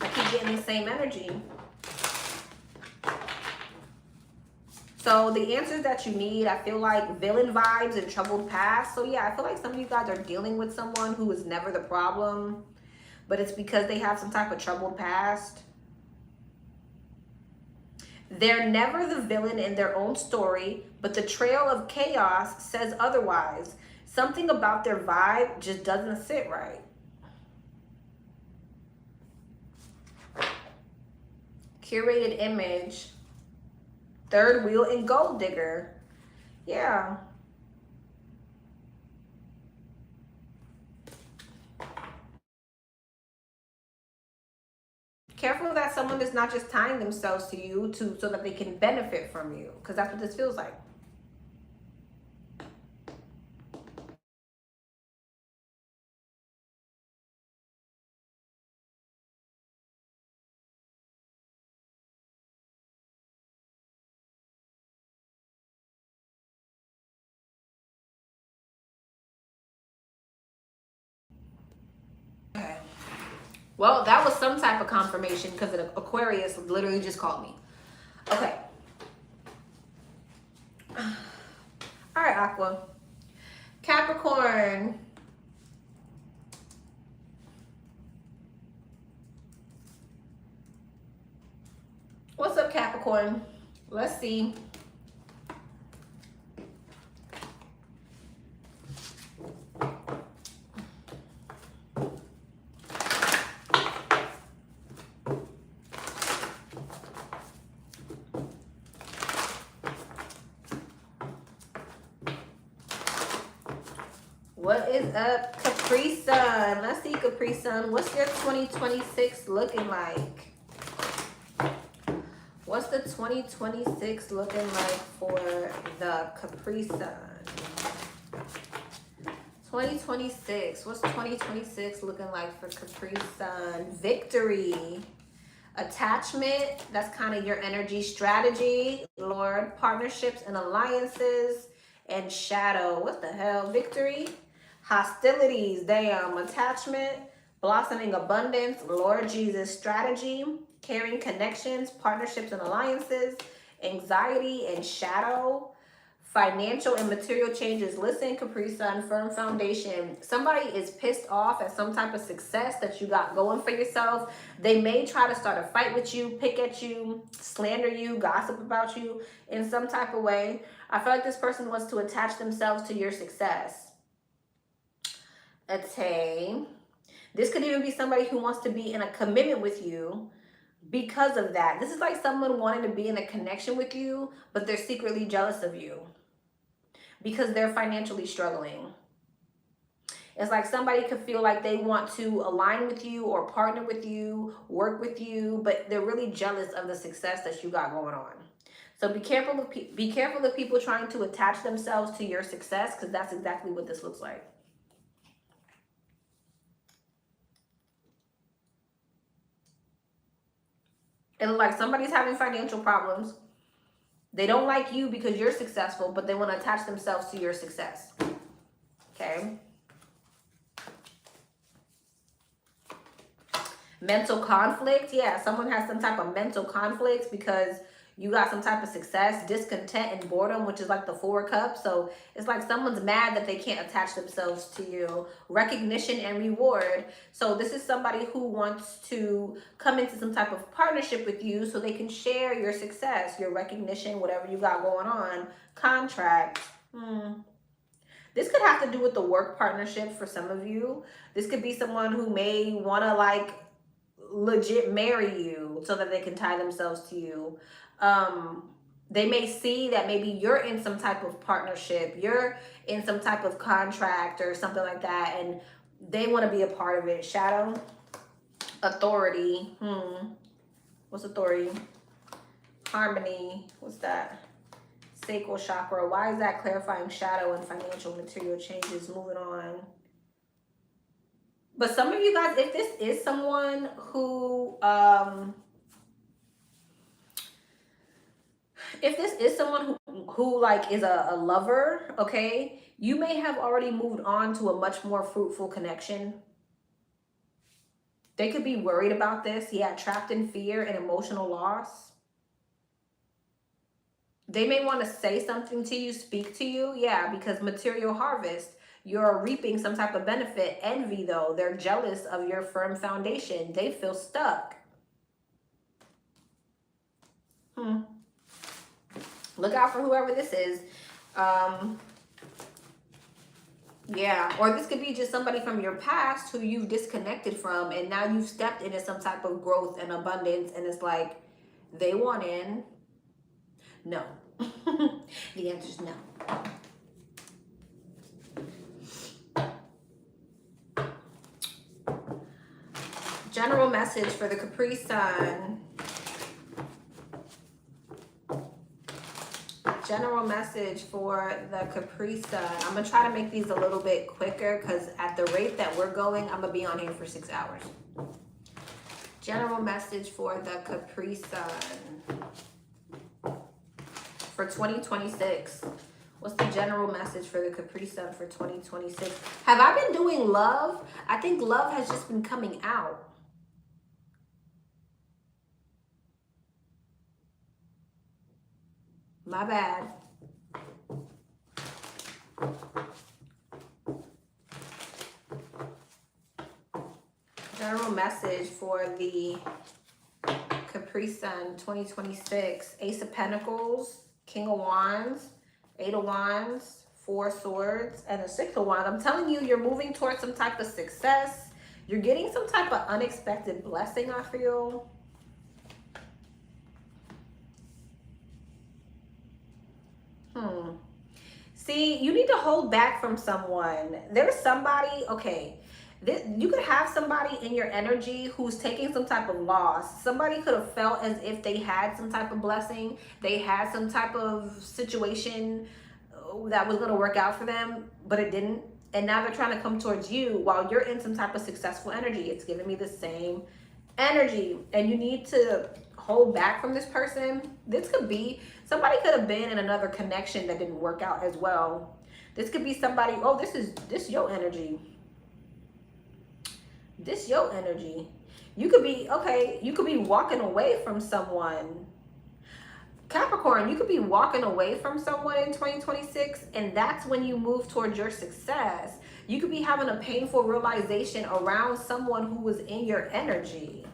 [SPEAKER 1] I keep getting the same energy. So the answers that you need, I feel like villain vibes and troubled past. So yeah, I feel like some of you guys are dealing with someone who is never the problem, but it's because they have some type of troubled past. They're never the villain in their own story, but the trail of chaos says otherwise. Something about their vibe just doesn't sit right. Curated image, third wheel, and gold digger. Yeah. Careful that someone is not just tying themselves to you so that they can benefit from you, because that's what this feels like. Okay. Well, that was some type of confirmation because an Aquarius literally just called me. Okay. All right, Aqua. Capricorn. What's up, Capricorn? Let's see. What is up, Capri Sun? Let's see, Capri Sun. What's your 2026 looking like? What's the 2026 looking like for the Capri Sun? 2026. What's 2026 looking like for Capri Sun? Victory. Attachment. That's kind of your energy. Strategy. Lord. Partnerships and alliances. And shadow. What the hell? Victory. Hostilities. Damn. Attachment. Blossoming abundance. Lord Jesus. Strategy. Caring connections. Partnerships and alliances. Anxiety and shadow. Financial and material changes. Listen, Capri Sun, firm foundation. Somebody is pissed off at some type of success that you got going for yourself. They may try to start a fight with you, pick at you, slander you, gossip about you in some type of way. I feel like this person wants to attach themselves to your success. This could even be somebody who wants to be in a commitment with you because of that. This is like someone wanting to be in a connection with you, but they're secretly jealous of you because they're financially struggling. It's like somebody could feel like they want to align with you or partner with you, work with you, but they're really jealous of the success that you got going on. So be careful of people trying to attach themselves to your success, because that's exactly what this looks like. And like somebody's having financial problems. They don't like you because you're successful, but they want to attach themselves to your success. Okay. Mental conflict. Yeah, someone has some type of mental conflict because you got some type of success, discontent, and boredom, which is like the 4 cups. So it's like someone's mad that they can't attach themselves to you. Recognition and reward. So this is somebody who wants to come into some type of partnership with you so they can share your success, your recognition, whatever you got going on. Contract. This could have to do with the work partnership for some of you. This could be someone who may want to like legit marry you so that they can tie themselves to you. They may see that maybe you're in some type of partnership, you're in some type of contract or something like that, and they want to be a part of it. Shadow, authority. What's authority? Harmony. What's that? Sacral chakra. Why is that? Clarifying shadow and financial material changes. Moving on. But some of you guys, if this is someone who like is a lover, okay, you may have already moved on to a much more fruitful connection. They could be worried about this. Yeah, trapped in fear and emotional loss. They may want to say something to you, speak to you. Yeah, because material harvest, you're reaping some type of benefit. Envy, though, they're jealous of your firm foundation. They feel stuck. Look out for whoever this is. Yeah, or this could be just somebody from your past who you've disconnected from, and now you've stepped into some type of growth and abundance, and it's like they want in. No. The answer is no. General message for the Capri Sun. General message for the Capri Sun. I'm going to try to make these a little bit quicker because at the rate that we're going, I'm going to be on here for 6 hours. General message for the Capri Sun for 2026. What's the general message for the Capri Sun for 2026? Have I been doing love? I think love has just been coming out. My bad. General message for the Capri Sun 2026. Ace of Pentacles, King of Wands, 8 of Wands, 4 of Swords, and a 6 of Wands. I'm telling you, you're moving towards some type of success. You're getting some type of unexpected blessing, I feel. See, you need to hold back from someone. There's somebody, okay, you could have somebody in your energy who's taking some type of loss. Somebody could have felt as if they had some type of blessing. They had some type of situation that was going to work out for them, but it didn't. And now they're trying to come towards you while you're in some type of successful energy. It's giving me the same energy. And you need to hold back from this person. This could be, somebody could have been in another connection that didn't work out as well. This could be somebody, oh, this your energy. This your energy. You could be, okay, you could be walking away from someone. Capricorn, you could be walking away from someone in 2026, and that's when you move towards your success. You could be having a painful realization around someone who was in your energy.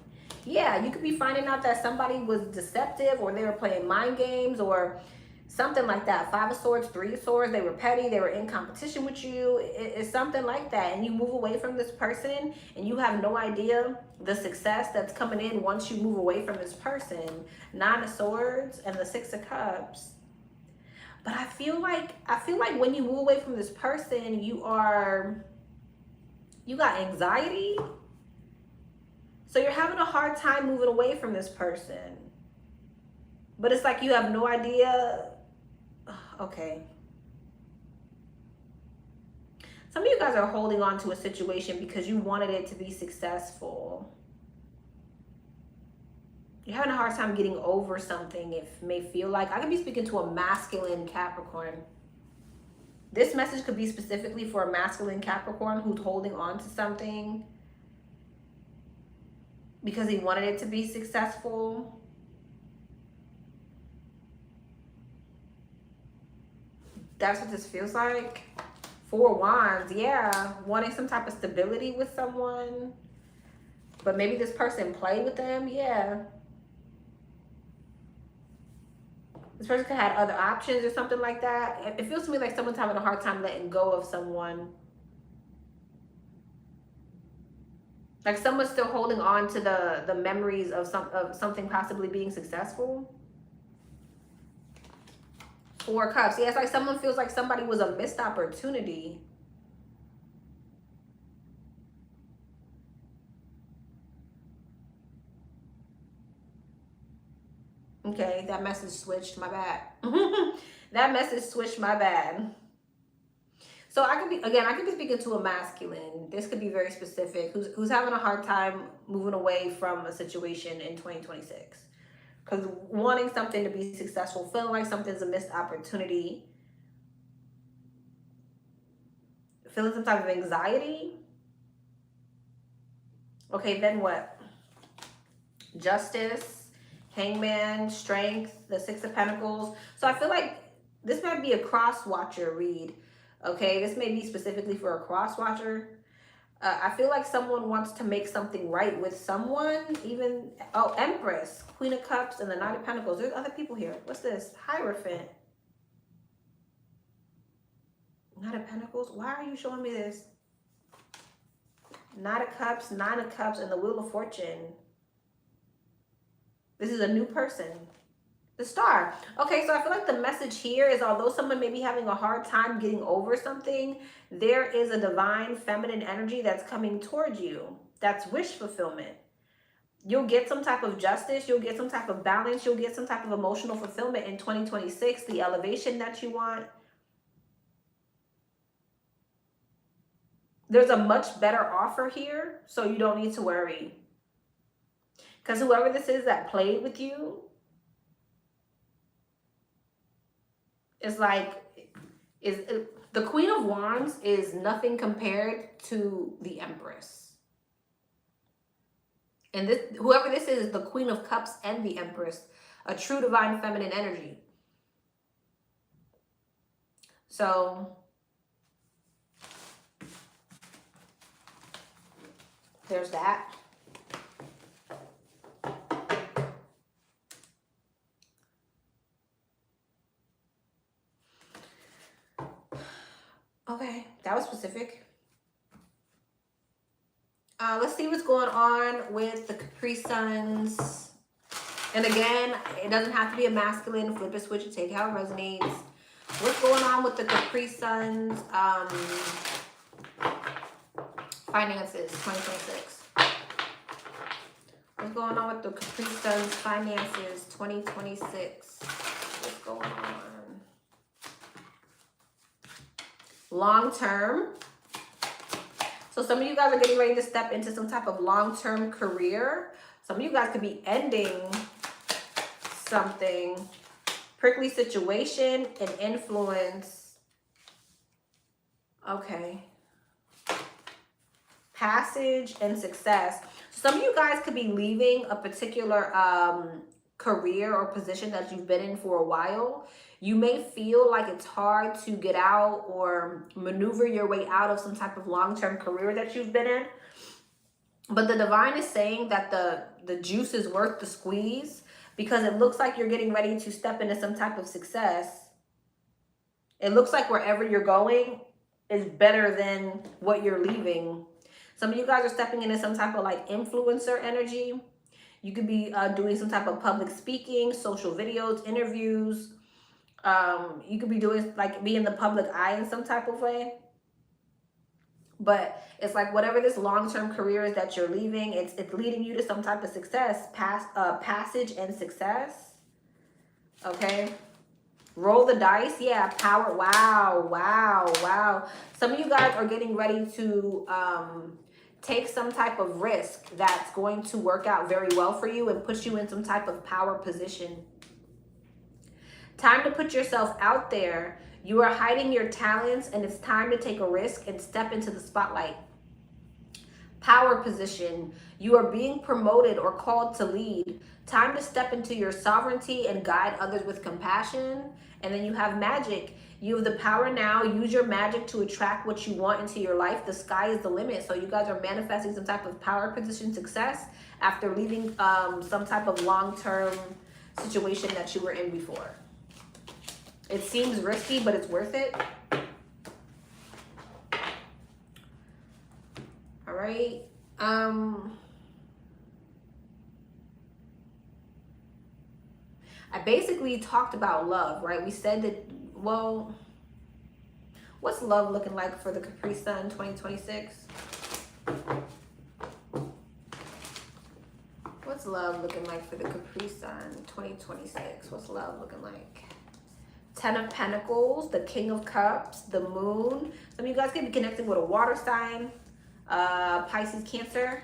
[SPEAKER 1] Yeah, you could be finding out that somebody was deceptive, or they were playing mind games, or something like that. 5 of Swords, 3 of Swords, they were petty, they were in competition with you. It's something like that. And you move away from this person, and you have no idea the success that's coming in once you move away from this person. 9 of Swords and the 6 of Cups. But I feel like when you move away from this person, you got anxiety. So you're having a hard time moving away from this person. But it's like you have no idea. Okay. Some of you guys are holding on to a situation because you wanted it to be successful. You're having a hard time getting over something. It may feel like, I could be speaking to a masculine Capricorn. This message could be specifically for a masculine Capricorn who's holding on to something because he wanted it to be successful. That's what this feels like. 4 of Wands, yeah. Wanting some type of stability with someone. But maybe this person played with them, yeah. This person could have had other options or something like that. It feels to me like someone's having a hard time letting go of someone. Like someone's still holding on to the memories of something possibly being successful. 4 Cups. Yeah, it's like someone feels like somebody was a missed opportunity. Okay, that message switched, my bad. That message switched, my bad. So I could be speaking to a masculine. This could be very specific. Who's having a hard time moving away from a situation in 2026. Because wanting something to be successful, feeling like something's a missed opportunity, feeling some type of anxiety. Okay, then what? Justice, Hangman, Strength, the 6 of Pentacles. So I feel like this might be a cross-watcher read. Okay, this may be specifically for a cross-watcher. I feel like someone wants to make something right with someone. Even, oh, Empress, Queen of Cups, and the Knight of Pentacles. There's other people here. What's this? Hierophant. Knight of Pentacles. Why are you showing me this? Knight of Cups, 9 of Cups, and the Wheel of Fortune. This is a new person. The Star. Okay, so I feel like the message here is, although someone may be having a hard time getting over something, there is a divine feminine energy that's coming towards you. That's wish fulfillment. You'll get some type of justice. You'll get some type of balance. You'll get some type of emotional fulfillment in 2026, the elevation that you want. There's a much better offer here, so you don't need to worry. Because whoever this is that played with you, it's like, the Queen of Wands is nothing compared to the Empress. And this, whoever this is the Queen of Cups and the Empress, a true divine feminine energy. So there's that. Okay, that was specific. Let's see what's going on with the Capri Suns. And again, it doesn't have to be a masculine. Flip a switch and take how it resonates. What's going on with the Capri Suns finances 2026? What's going on with the Capri Suns finances 2026? What's going on? Long term. So some of you guys are getting ready to step into some type of long-term career. Some of you guys could be ending something. Prickly situation and influence. Okay. Passage and success. Some of you guys could be leaving a particular career or position that you've been in for a while. You may feel like it's hard to get out or maneuver your way out of some type of long-term career that you've been in. But the divine is saying that the juice is worth the squeeze, because it looks like you're getting ready to step into some type of success. It looks like wherever you're going is better than what you're leaving. Some of you guys are stepping into some type of like influencer energy. You could be doing some type of public speaking, social videos, interviews. You could be doing like be in the public eye in some type of way. But it's like whatever this long-term career is that you're leaving, it's leading you to some type of success, passage and success. Okay. Roll the dice. Yeah, power. Wow, wow, wow. Some of you guys are getting ready to take some type of risk that's going to work out very well for you and put you in some type of power position. Time to put yourself out there. You are hiding your talents, and it's time to take a risk and step into the spotlight. Power position. You are being promoted or called to lead. Time to step into your sovereignty and guide others with compassion. And then you have magic. You have the power now. Use your magic to attract what you want into your life. The sky is the limit. So you guys are manifesting some type of power position success after leaving some type of long-term situation that you were in before. It seems risky, but it's worth it. All right. I basically talked about love, right? We said that, well, what's love looking like for the Capri Sun 2026? What's love looking like for the Capri Sun 2026? What's love looking like? 10 of Pentacles, the King of Cups, the Moon. Some of you guys can be connected with a water sign, Pisces, Cancer.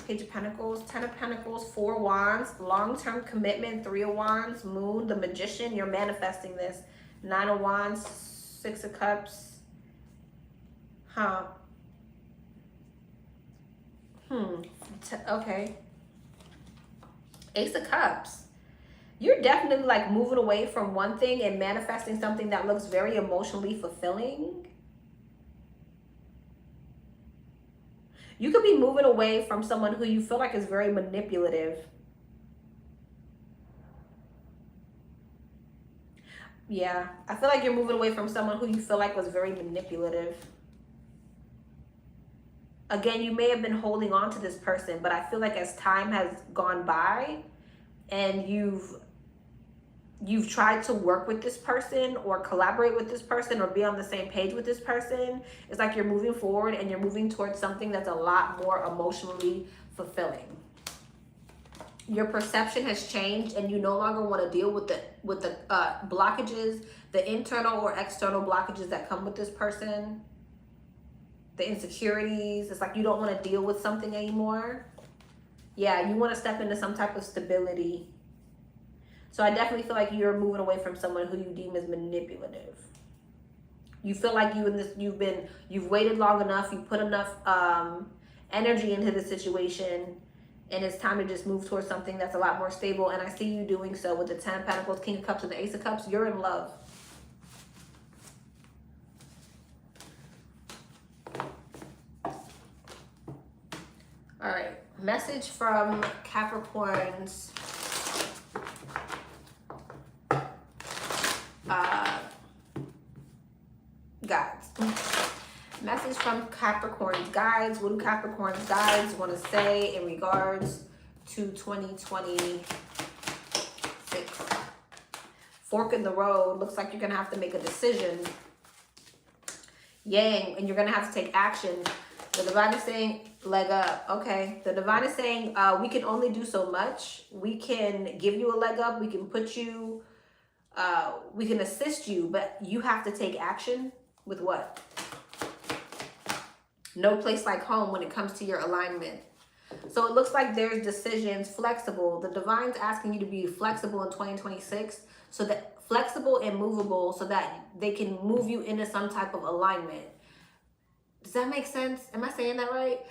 [SPEAKER 1] Page of Pentacles, 10 of Pentacles, 4 Wands, long-term commitment, 3 of Wands, Moon, the Magician. You're manifesting this. 9 of Wands, 6 of Cups. Okay. Ace of Cups. You're definitely like moving away from one thing and manifesting something that looks very emotionally fulfilling. You could be moving away from someone who you feel like is very manipulative. Yeah, I feel like you're moving away from someone who you feel like was very manipulative. Again, you may have been holding on to this person, but I feel like as time has gone by and you've tried to work with this person or collaborate with this person or be on the same page with this person, it's like you're moving forward and you're moving towards something that's a lot more emotionally fulfilling. Your perception has changed and you no longer want to deal with the blockages, the internal or external blockages that come with this person, the insecurities. It's like you don't want to deal with something anymore. Yeah, you want to step into some type of stability. So I definitely feel like you're moving away from someone who you deem as manipulative. You feel like you've waited long enough, you put enough energy into the situation, and it's time to just move towards something that's a lot more stable. And I see you doing so with the 10 of Pentacles, King of Cups, and the Ace of Cups. You're in love. All right, message from Capricorn's guides. Message from Capricorn's guides. What do Capricorn's guides want to say in regards to 2026? Fork in the road. Looks like you're going to have to make a decision. Yang, and you're going to have to take action. The divine is saying, leg up. Okay. The divine is saying, we can only do so much. We can give you a leg up. We can put you, we can assist you, but you have to take action with what? No place like home when it comes to your alignment. So it looks like there's decisions, flexible. The divine's asking you to be flexible in 2026, so that flexible and movable, so that they can move you into some type of alignment. Does that make sense? Am I saying that right?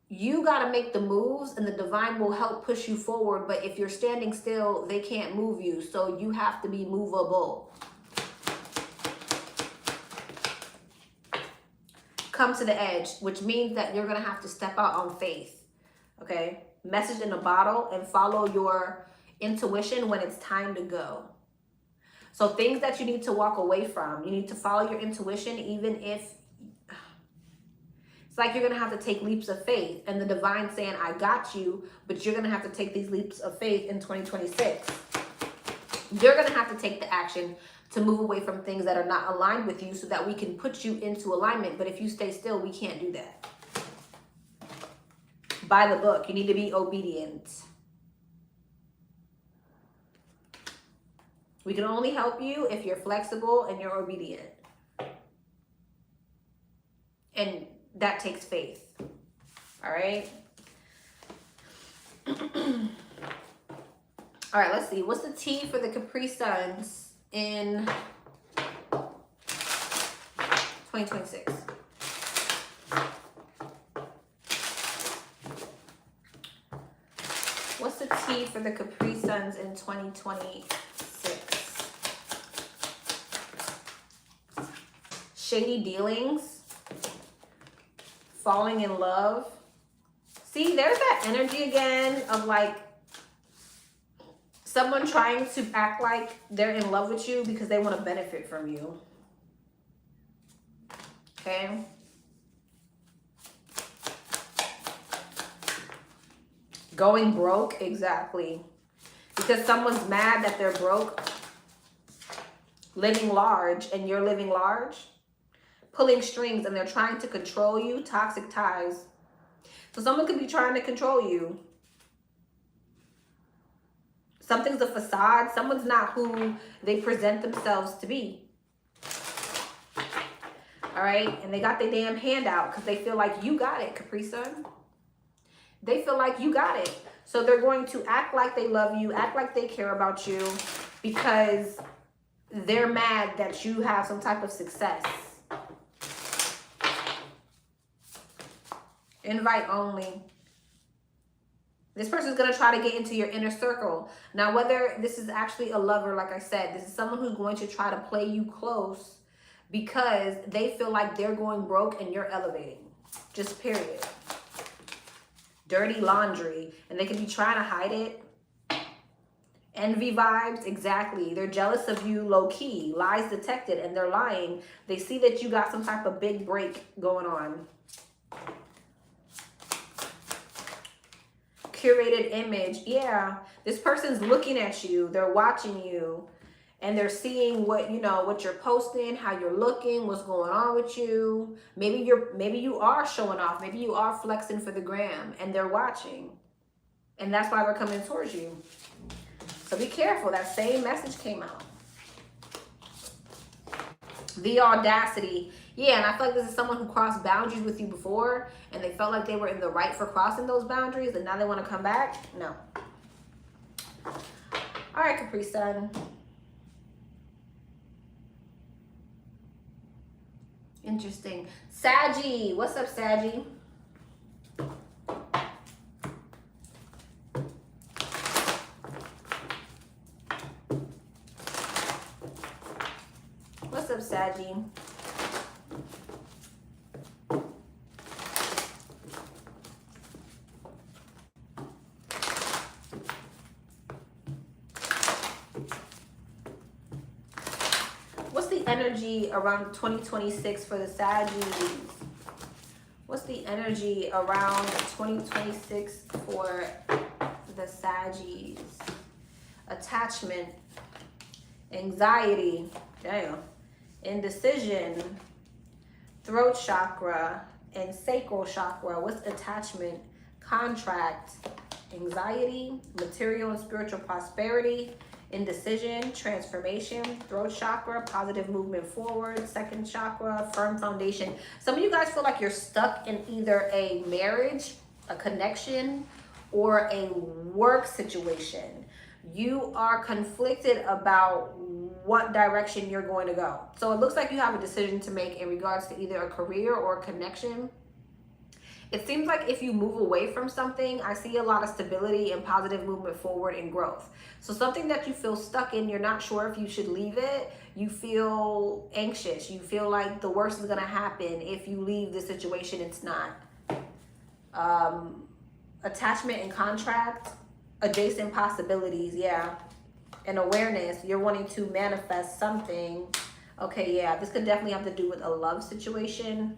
[SPEAKER 1] You got to make the moves and the divine will help push you forward. But if you're standing still, they can't move you. So you have to be movable. Come to the edge, which means that you're going to have to step out on faith. Okay? Message in a bottle and follow your intuition when it's time to go. So things that you need to walk away from, you need to follow your intuition, even if it's like you're going to have to take leaps of faith. And the divine saying, I got you, but you're going to have to take these leaps of faith in 2026. You're going to have to take the action to move away from things that are not aligned with you so that we can put you into alignment. But if you stay still, we can't do that. By the book, you need to be obedient. We can only help you if you're flexible and you're obedient. And that takes faith. All right. All right, let's see. What's the T for the Capri Suns in 2026? What's the T for the Capri Suns in 2026? Shady dealings. Falling in love. See, there's that energy again of like someone trying to act like they're in love with you because they want to benefit from you. Okay. Going broke, exactly. Because someone's mad that they're broke. Living large and you're living large. Pulling strings and they're trying to control you. Toxic ties. So someone could be trying to control you. Something's a facade. Someone's not who they present themselves to be. All right? And they got their damn hand out because they feel like you got it, Capri Sun. They feel like you got it. So they're going to act like they love you, act like they care about you because they're mad that you have some type of success. Invite only. This person's going to try to get into your inner circle. Now, whether this is actually a lover, like I said, this is someone who's going to try to play you close because they feel like they're going broke and you're elevating. Just period. Dirty laundry. And they could be trying to hide it. Envy vibes, exactly. They're jealous of you low-key. Lies detected and they're lying. They see that you got some type of big break going on. Curated image. Yeah, this person's looking at you. They're watching you. And they're seeing what, you know, what you're posting, how you're looking, what's going on with you. Maybe you are showing off. Maybe you are flexing for the gram and they're watching. And that's why they're coming towards you. So be careful. That same message came out. The audacity. Yeah, and I feel like this is someone who crossed boundaries with you before and they felt like they were in the right for crossing those boundaries and now they want to come back. No. All right, Capri Sun. Interesting. Saggy. What's up, Saggy? What's up, Saggy? What's the energy around 2026 for the Saggies? What's the energy around 2026 for the Saggies? Attachment, anxiety, damn, indecision, throat chakra, and sacral chakra. What's attachment? Contract, anxiety, material and spiritual prosperity, indecision, transformation, throat chakra, positive movement forward, second chakra, firm foundation. Some of you guys feel like you're stuck in either a marriage, a connection, or a work situation. You are conflicted about what direction you're going to go. So it looks like you have a decision to make in regards to either a career or a connection. It seems like if you move away from something, I see a lot of stability and positive movement forward and growth. So something that you feel stuck in, you're not sure if you should leave it. You feel anxious. You feel like the worst is going to happen if you leave the situation. It's not. Attachment and contract, adjacent possibilities. Yeah. And awareness. You're wanting to manifest something. Okay, yeah. This could definitely have to do with a love situation.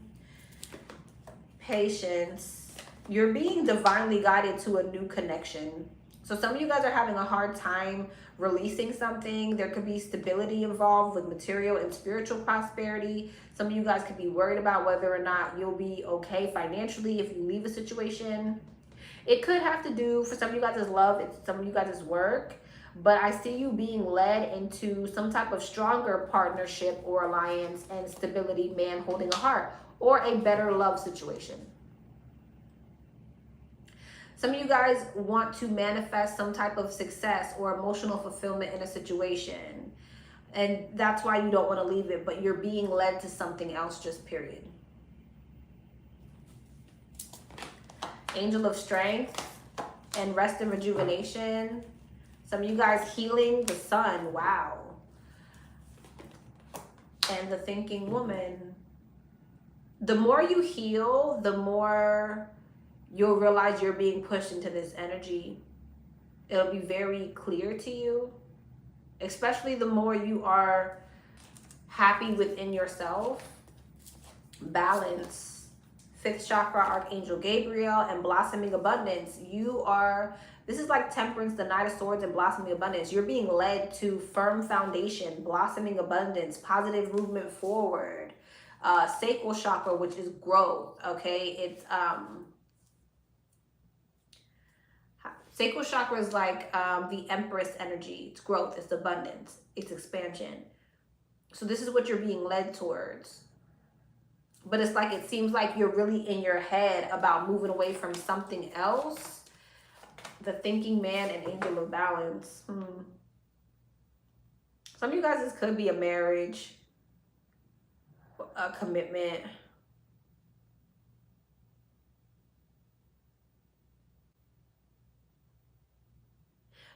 [SPEAKER 1] Patience. You're being divinely guided to a new connection. So some of you guys are having a hard time releasing something. There could be stability involved with material and spiritual prosperity. Some of you guys could be worried about whether or not you'll be okay financially if you leave a situation. It could have to do, for some of you guys, is love. It's some of you guys' work. But I see you being led into some type of stronger partnership or alliance and stability, man holding a heart, or a better love situation. Some of you guys want to manifest some type of success or emotional fulfillment in a situation. And that's why you don't want to leave it, but you're being led to something else, just period. Angel of strength and rest and rejuvenation. Some of you guys healing the sun. Wow. And the thinking woman. The more you heal, the more you'll realize you're being pushed into this energy. It'll be very clear to you, especially the more you are happy within yourself. Balance, 5th chakra, Archangel Gabriel, and blossoming abundance. This is like Temperance, the Knight of Swords, and blossoming abundance. You're being led to firm foundation, blossoming abundance, positive movement forward. Sacral chakra, which is growth, okay? It's sacral chakra is like the Empress energy. It's growth, it's abundance, it's expansion. So this is what you're being led towards. But it's like, it seems like you're really in your head about moving away from something else. The thinking man and angel of balance. Some of you guys, this could be a marriage, a commitment.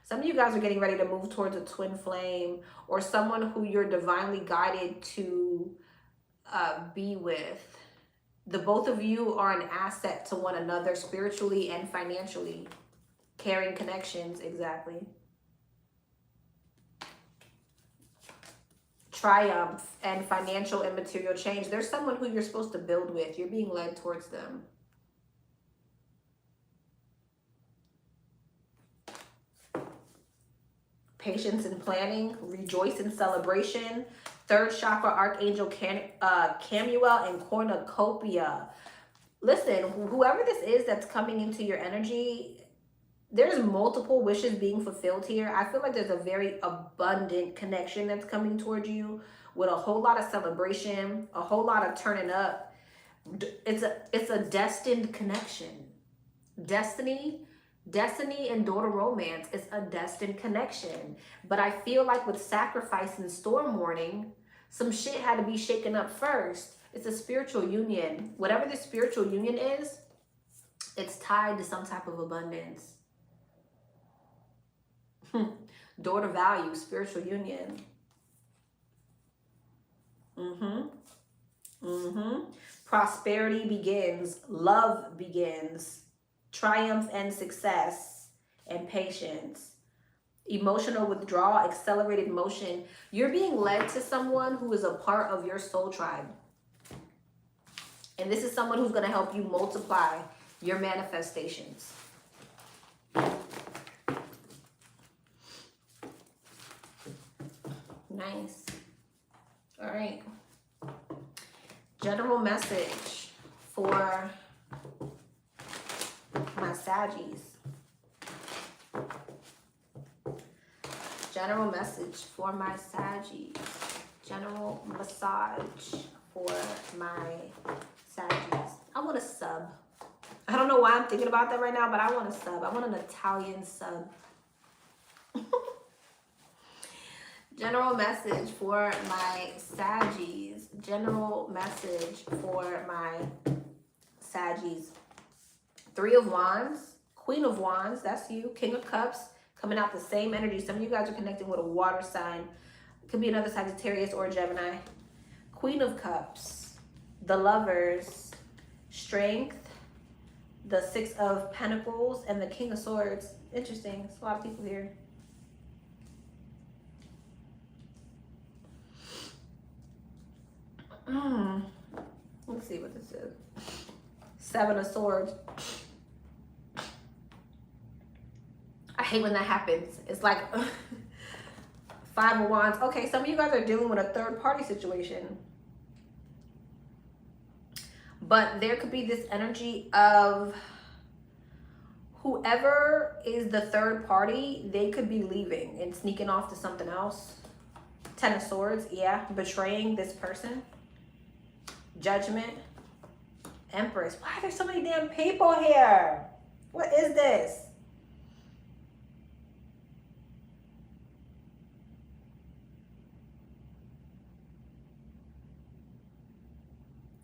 [SPEAKER 1] Some of you guys are getting ready to move towards a twin flame, or someone who you're divinely guided to be with. The both of you are an asset to one another spiritually and financially. Caring connections, exactly. Triumph and financial and material change. There's someone who you're supposed to build with. You're being led towards them. Patience and planning. Rejoice in celebration. 3rd chakra, Archangel Camuel and Cornucopia. Listen, whoever this is that's coming into your energy, there's multiple wishes being fulfilled here. I feel like there's a very abundant connection that's coming towards you with a whole lot of celebration, a whole lot of turning up. It's a destined connection. Destiny and daughter romance is a destined connection. But I feel like with sacrifice and storm warning, some shit had to be shaken up first. It's a spiritual union. Whatever the spiritual union is, it's tied to some type of abundance. Daughter value, spiritual union. Prosperity begins. Love begins. Triumph and success and patience. Emotional withdrawal, accelerated motion. You're being led to someone who is a part of your soul tribe. And this is someone who's going to help you multiply your manifestations. Nice. All right. General message for my Saggies. General message for my Saggies. General massage for my Saggies. I want a sub. I don't know why I'm thinking about that right now, but I want a sub. I want an Italian sub. General message for my Saggies. General message for my Saggies. 3 of Wands. Queen of Wands. That's you. King of Cups. Coming out the same energy. Some of you guys are connecting with a water sign. Could be another Sagittarius or Gemini. Queen of Cups. The Lovers. Strength. The 6 of Pentacles. And the King of Swords. Interesting. There's a lot of people here. Let's see what this is. 7 of Swords. I hate when that happens. It's like 5 of Wands. Okay, some of you guys are dealing with a third party situation. But there could be this energy of whoever is the third party, they could be leaving and sneaking off to something else. 10 of Swords, yeah. Betraying this person. Judgment. Empress. Why are there so many damn people here? What is this?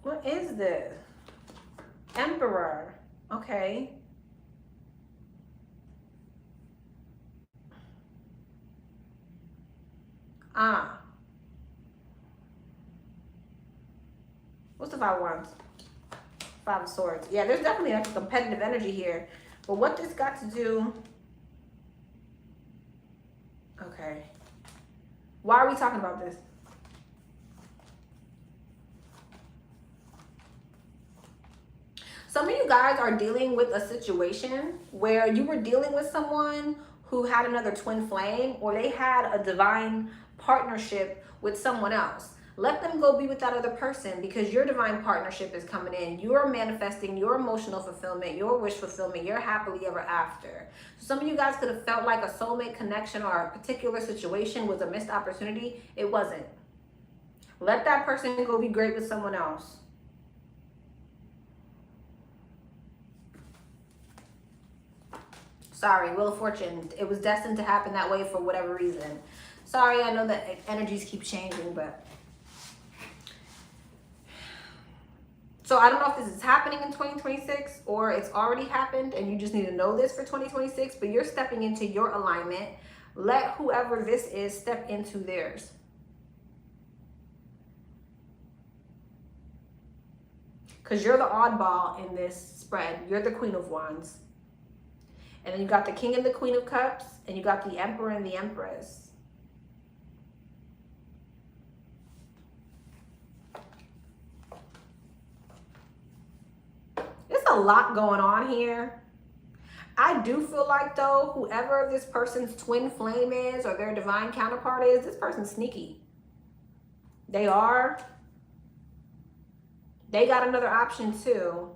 [SPEAKER 1] What is this? Emperor. Okay. What's the 5 of Wands? 5 of Swords. Yeah, there's definitely like a competitive energy here. But what this got to do... Okay. Why are we talking about this? Some of you guys are dealing with a situation where you were dealing with someone who had another twin flame, or they had a divine partnership with someone else. Let them go be with that other person, because your divine partnership is coming in. You're manifesting your emotional fulfillment, your wish fulfillment, your happily ever after. So some of you guys could have felt like a soulmate connection or a particular situation was a missed opportunity. It wasn't. Let that person go be great with someone else. Sorry, Wheel of Fortune. It was destined to happen that way for whatever reason. Sorry, I know that energies keep changing, but... So I don't know if this is happening in 2026 or it's already happened and you just need to know this for 2026, but you're stepping into your alignment. Let whoever this is step into theirs. Because you're the oddball in this spread. You're the Queen of Wands. And then you got the King and the Queen of Cups, and you got the Emperor and the Empress. There's a lot going on here. I do feel like, though, whoever this person's twin flame is or their divine counterpart is, this person's sneaky. They are. They got another option, too.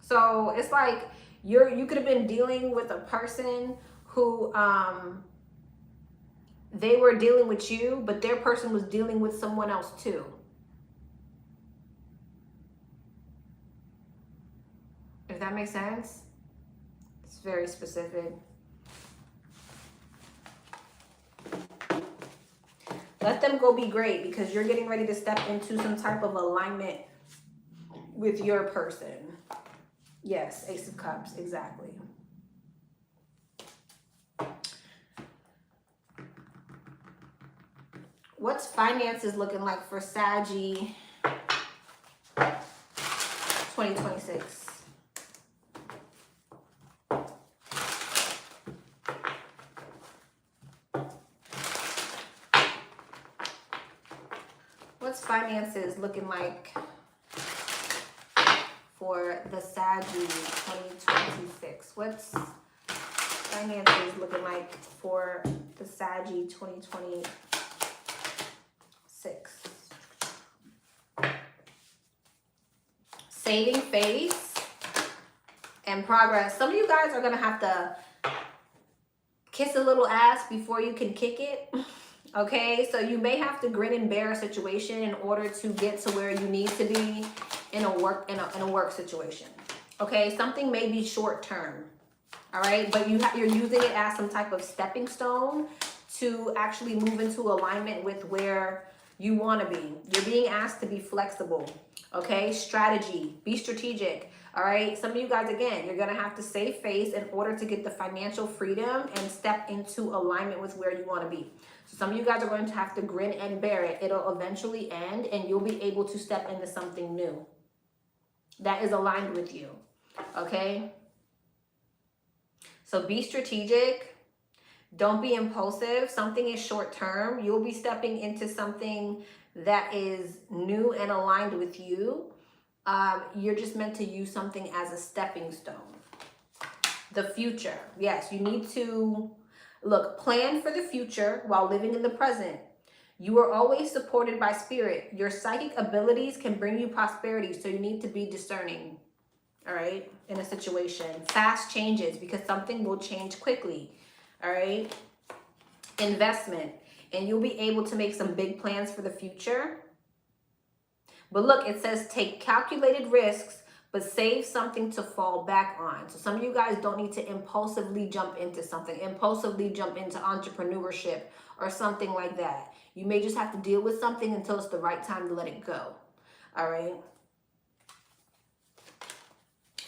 [SPEAKER 1] So it's like... You could have been dealing with a person who they were dealing with you, but their person was dealing with someone else too. If that makes sense, it's very specific. Let them go be great, because you're getting ready to step into some type of alignment with your person. Yes, Ace of Cups, exactly. What's finances looking like for Saggy 2026? What's finances looking like for the Saggy 2026? What's finances looking like for the Saggy 2026? Saving face and progress. Some of you guys are going to have to kiss a little ass before you can kick it. Okay, so you may have to grin and bear a situation in order to get to where you need to be in a work situation. Okay, something may be short term. All right, but you're using it as some type of stepping stone to actually move into alignment with where you want to be. You're being asked to be flexible. Okay, strategy, be strategic. All right, some of you guys, again, you're gonna have to save face in order to get the financial freedom and step into alignment with where you want to be. So some of you guys are going to have to grin and bear it. It'll eventually end and you'll be able to step into something new that is aligned with you. Okay, so be strategic. Don't be impulsive. Something is short term. You'll be stepping into something that is new and aligned with you. You're just meant to use something as a stepping stone. The future. Yes, you need to plan for the future while living in the present. You are always supported by spirit. Your psychic abilities can bring you prosperity, so you need to be discerning. All right, in a situation. Fast changes, because something will change quickly. All right. Investment. And you'll be able to make some big plans for the future. But look, it says take calculated risks, but save something to fall back on. So some of you guys don't need to impulsively jump into something, impulsively jump into entrepreneurship or something like that. You may just have to deal with something until it's the right time to let it go. All right.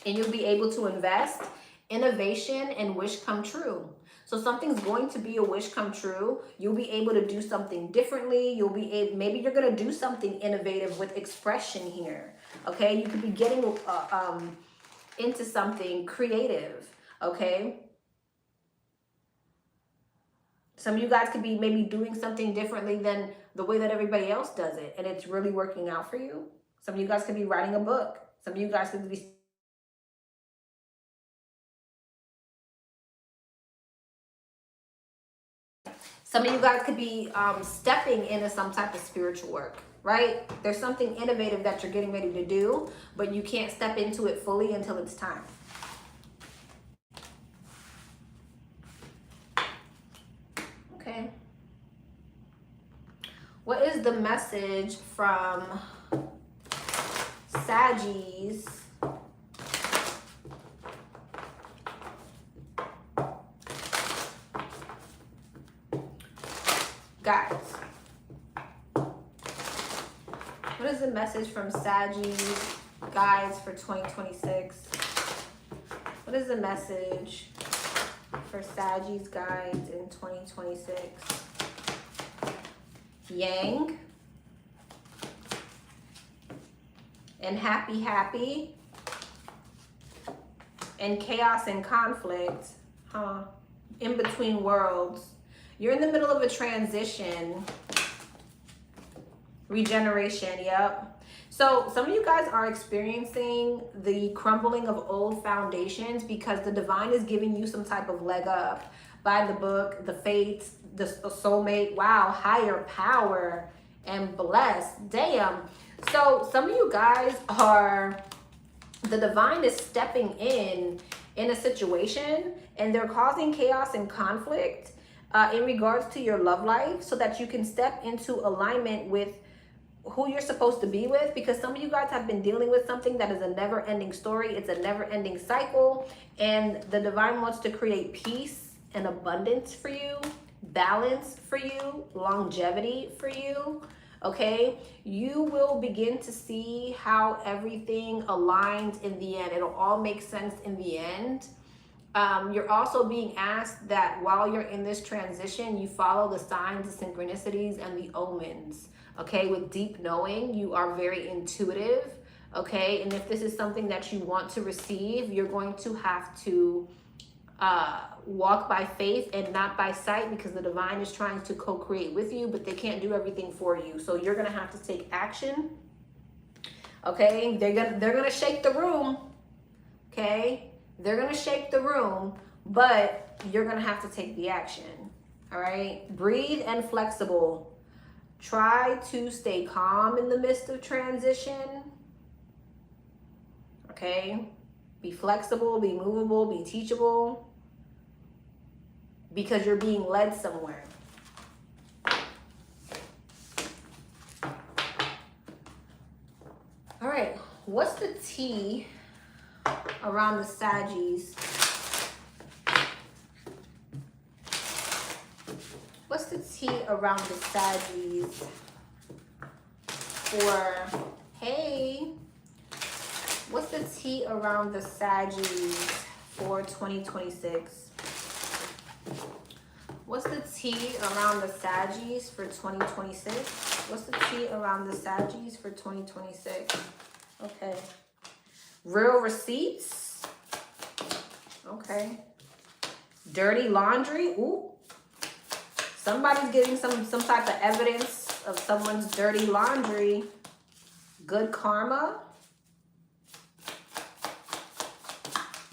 [SPEAKER 1] And you'll be able to invest, innovation, and wish come true. So something's going to be a wish come true. You'll be able to do something differently. You'll be able, maybe you're going to do something innovative with expression here. Okay, you could be getting into something creative. Okay, some of you guys could be maybe doing something differently than the way that everybody else does it, and it's really working out for you. Some of you guys could be writing a book. Some of you guys could be stepping into some type of spiritual work, right? There's something innovative that you're getting ready to do, but you can't step into it fully until it's time. Okay. What is the message from Saggies guys? What is the message from Saggies guides for 2026? What is the message for Saggies guides in 2026? Yang and happy and chaos and conflict, in between worlds. You're in the middle of a transition, regeneration. Yep. So some of you guys are experiencing the crumbling of old foundations because the divine is giving you some type of leg up. By the book, the fates, the soulmate, wow, higher power and blessed. Damn. So some of you guys the divine is stepping in a situation, and they're causing chaos and conflict in regards to your love life so that you can step into alignment with who you're supposed to be with, because some of you guys have been dealing with something that is a never-ending story. It's a never-ending cycle, and the divine wants to create peace and abundance for you, balance for you, longevity for you. Okay, you will begin to see how everything aligns in the end. It'll all make sense in the end. You're also being asked that while you're in this transition, you follow the signs, the synchronicities, and the omens. Okay, with deep knowing, you are very intuitive. Okay, and if this is something that you want to receive, you're going to have to walk by faith and not by sight, because the divine is trying to co-create with you, but they can't do everything for you. So you're gonna have to take action. Okay, they're gonna shake the room. Okay, they're gonna shake the room, but you're gonna have to take the action. All right, breathe and flexible. Try to stay calm in the midst of transition. Okay, be flexible, be movable, be teachable, because you're being led somewhere. All right, what's the T around the Saggies? What's the T around the Saggies for, hey, what's the T around the Saggies for 2026? What's the T around the Saggies for 2026? What's the T around the Saggies for 2026? Okay. Real receipts. Okay. Dirty laundry. Ooh. Somebody's getting some type of evidence of someone's dirty laundry. Good karma.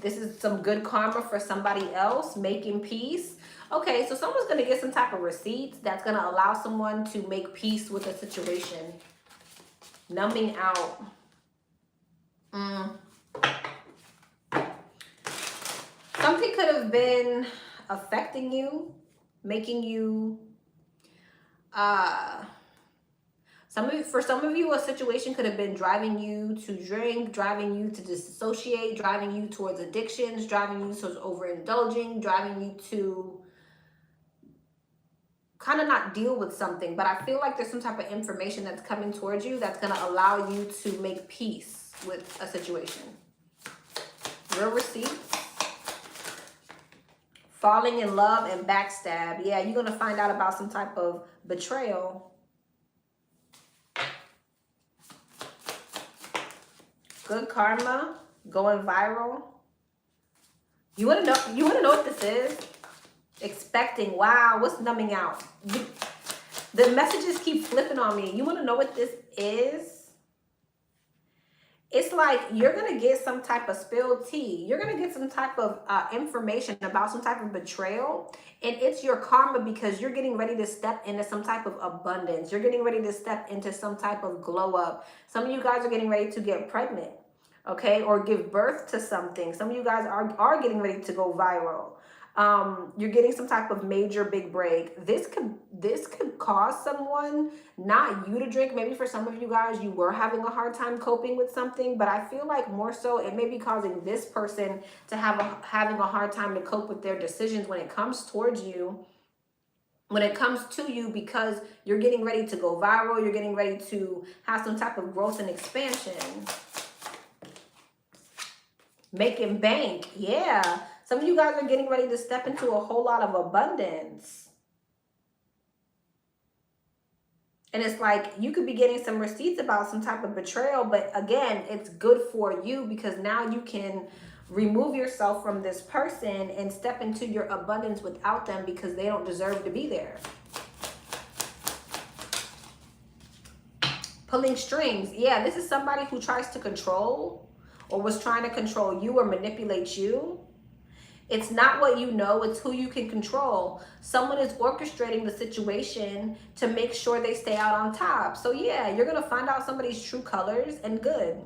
[SPEAKER 1] This is some good karma for somebody else, making peace. Okay, so someone's going to get some type of receipts that's going to allow someone to make peace with a situation. Numbing out. Something could have been affecting you, making you, for some of you, a situation could have been driving you to drink, driving you to disassociate, driving you towards addictions, driving you towards overindulging, driving you to kind of not deal with something. But I feel like there's some type of information that's coming towards you that's going to allow you to make peace with a situation. Real receipts. Falling in love and backstab. Yeah, you're going to find out about some type of betrayal. Good karma. Going viral. You want to know what this is? Expecting. Wow, what's numbing out? The messages keep flipping on me. You want to know what this is? it's like you're going to get some type of spilled tea. You're going to get some type of information about some type of betrayal. And it's your karma because you're getting ready to step into some type of abundance. You're getting ready to step into some type of glow up. Some of you guys are getting ready to get pregnant, okay, or give birth to something. Some of you guys are getting ready to go viral. You're getting some type of major big break. This could cause someone, not you to drink. Maybe for some of you guys, you were having a hard time coping with something, but I feel like more so it may be causing this person to having a hard time to cope with their decisions when it comes towards you, when it comes to you, because you're getting ready to go viral. You're getting ready to have some type of growth and expansion. Making bank. Yeah. Some of you guys are getting ready to step into a whole lot of abundance. And it's like you could be getting some receipts about some type of betrayal. But again, it's good for you because now you can remove yourself from this person and step into your abundance without them because they don't deserve to be there. Pulling strings. Yeah, this is somebody who tries to control or was trying to control you or manipulate you. It's not what you know, it's who you can control. Someone is orchestrating the situation to make sure they stay out on top. So yeah, you're going to find out somebody's true colors and good.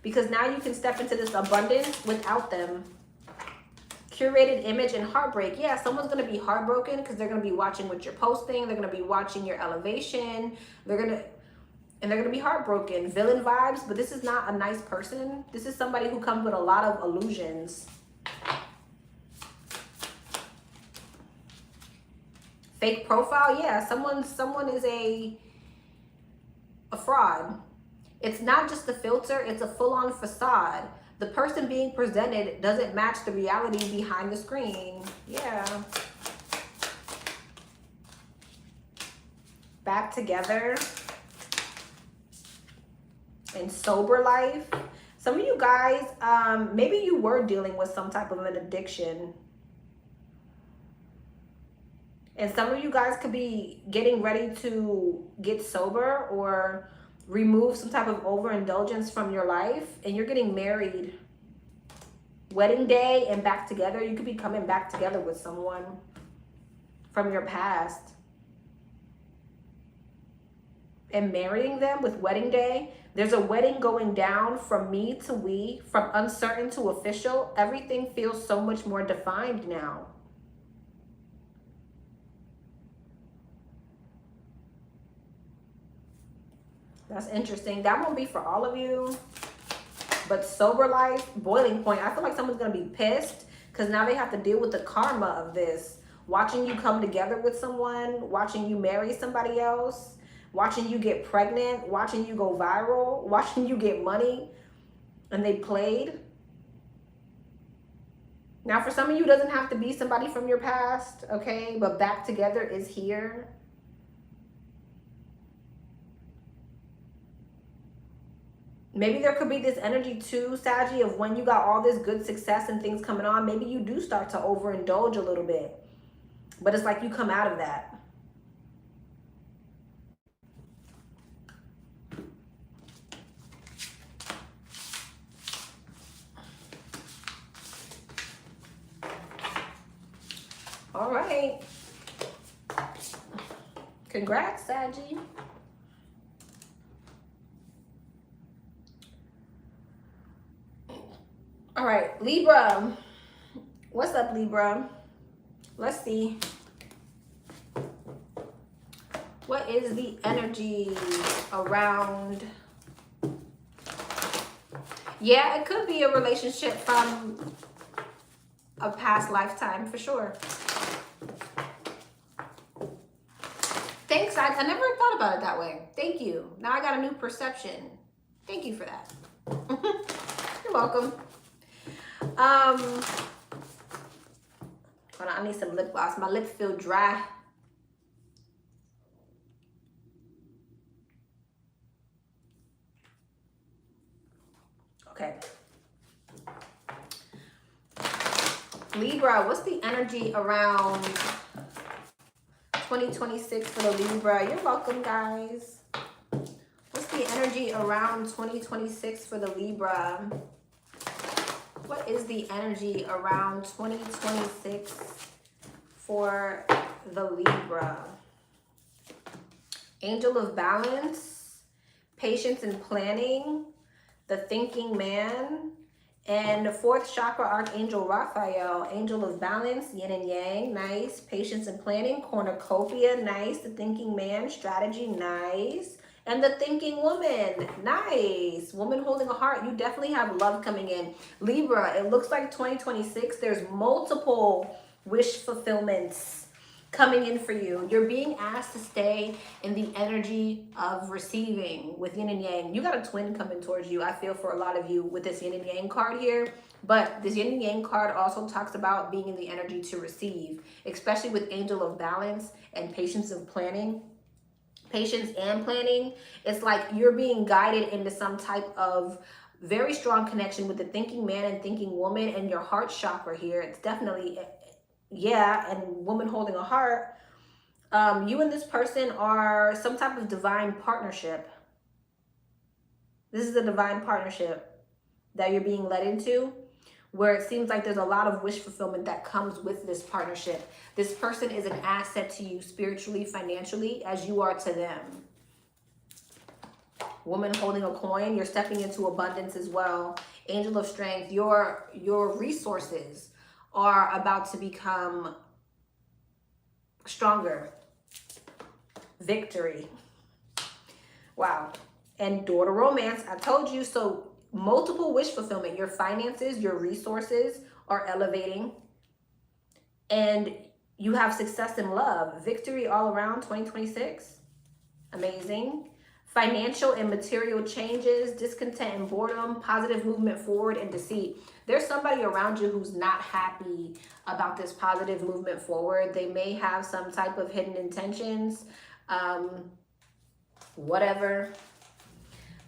[SPEAKER 1] Because now you can step into this abundance without them. Curated image and heartbreak. Yeah, someone's going to be heartbroken because they're going to be watching what you're posting. They're going to be watching your elevation. They're going to be heartbroken. Villain vibes, but this is not a nice person. This is somebody who comes with a lot of illusions. Fake profile, yeah, someone is a fraud. It's not just a filter, it's a full-on facade. The person being presented doesn't match the reality behind the screen. Yeah. Back together. In sober life. Some of you guys, maybe you were dealing with some type of an addiction. And some of you guys could be getting ready to get sober or remove some type of overindulgence from your life. And you're getting married. Wedding day and back together. You could be coming back together with someone from your past. And marrying them with wedding day. There's a wedding going down from me to we, from uncertain to official. Everything feels so much more defined now. That's interesting. That won't be for all of you. But sober life, boiling point. I feel like someone's going to be pissed because now they have to deal with the karma of this. Watching you come together with someone, watching you marry somebody else, watching you get pregnant, watching you go viral, watching you get money, and they played. Now, for some of you, it doesn't have to be somebody from your past, okay? But back together is here. Maybe there could be this energy too, Saggy, of when you got all this good success and things coming on, maybe you do start to overindulge a little bit. But it's like you come out of that. All right. Congrats, Saggy. All right, Libra. What's up, Libra? Let's see. What is the energy around? Yeah, it could be a relationship from a past lifetime for sure. Thanks, I never thought about it that way. Thank you. Now I got a new perception. Thank you for that. You're welcome. Hold on, I need some lip gloss. My lips feel dry. Okay. Libra, what's the energy around 2026 for the Libra? You're welcome, guys. What's the energy around 2026 for the Libra? What is the energy around 2026 for the Libra? Angel of Balance, Patience and Planning, the Thinking Man, and the 4th chakra Archangel Raphael. Angel of Balance, Yin and Yang, nice. Patience and Planning, Cornucopia, nice. The Thinking Man, Strategy, nice. And the Thinking Woman, nice. Woman holding a heart, you definitely have love coming in. Libra, it looks like 2026, there's multiple wish fulfillments coming in for you. You're being asked to stay in the energy of receiving with Yin and Yang. You got a twin coming towards you, I feel, for a lot of you with this Yin and Yang card here. But this Yin and Yang card also talks about being in the energy to receive, especially with Angel of Balance and Patience and Planning. Patience and planning, it's like you're being guided into some type of very strong connection with the Thinking Man and Thinking Woman and your heart chakra here. It's definitely, yeah, and woman holding a heart. You and this person are some type of divine partnership. This is a divine partnership that you're being led into, where it seems like there's a lot of wish fulfillment that comes with this partnership. This person is an asset to you spiritually, financially, as you are to them. Woman holding a coin, you're stepping into abundance as well. Angel of Strength, your resources are about to become stronger. Victory. Wow. And Door to Romance, I told you, so multiple wish fulfillment. Your finances, your resources are elevating. And you have success in love. Victory all around 2026. Amazing. Financial and material changes, discontent and boredom, positive movement forward, and deceit. There's somebody around you who's not happy about this positive movement forward. They may have some type of hidden intentions. Whatever.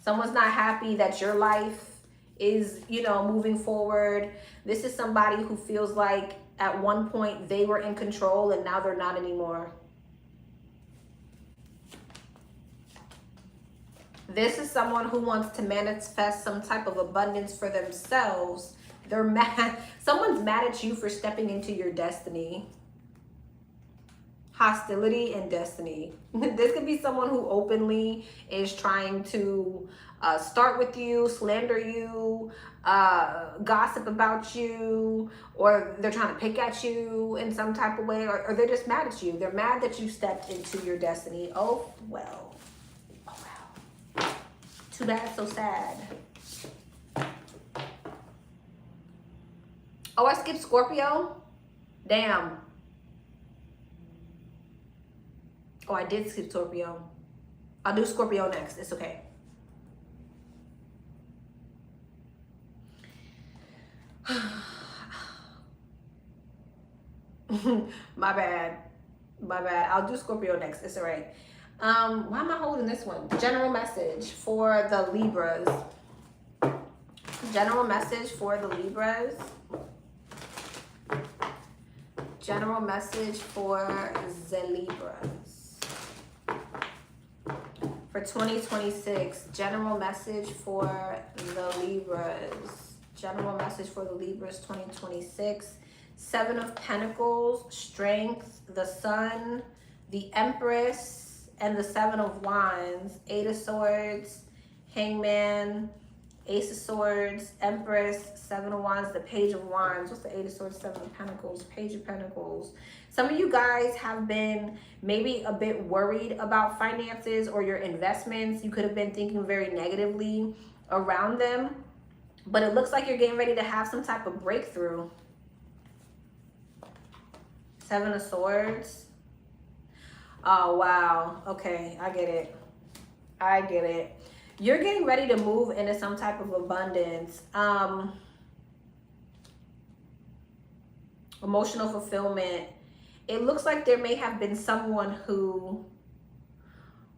[SPEAKER 1] Someone's not happy that your life is, you know, moving forward. This is somebody who feels like at one point they were in control and now they're not anymore. This is someone who wants to manifest some type of abundance for themselves. They're mad. Someone's mad at you for stepping into your destiny. Hostility and destiny. This could be someone who openly is trying to start with you, slander you, gossip about you, or they're trying to pick at you in some type of way, or they're just mad at you. They're mad that you stepped into your destiny. Oh, well. Oh, wow. Too bad, so sad. Oh, I skipped Scorpio? Damn. Oh, I did skip Scorpio. I'll do Scorpio next. It's okay. My bad. My bad. I'll do Scorpio next. It's all right. Why am I holding this one? General message for the Libras. General message for the Libras. General message for the Libras. For 2026, general message for the Libras. General message for the Libras 2026. 7 of Pentacles, Strength, the Sun, the Empress, and the 7 of Wands. 8 of Swords, Hangman, Ace of Swords, Empress, 7 of Wands, the Page of Wands. What's the 8 of Swords, 7 of Pentacles, Page of Pentacles? Some of you guys have been maybe a bit worried about finances or your investments. You could have been thinking very negatively around them. But it looks like you're getting ready to have some type of breakthrough. 7 of Swords. Oh, wow. Okay, I get it. I get it. You're getting ready to move into some type of abundance. Emotional fulfillment. It looks like there may have been someone who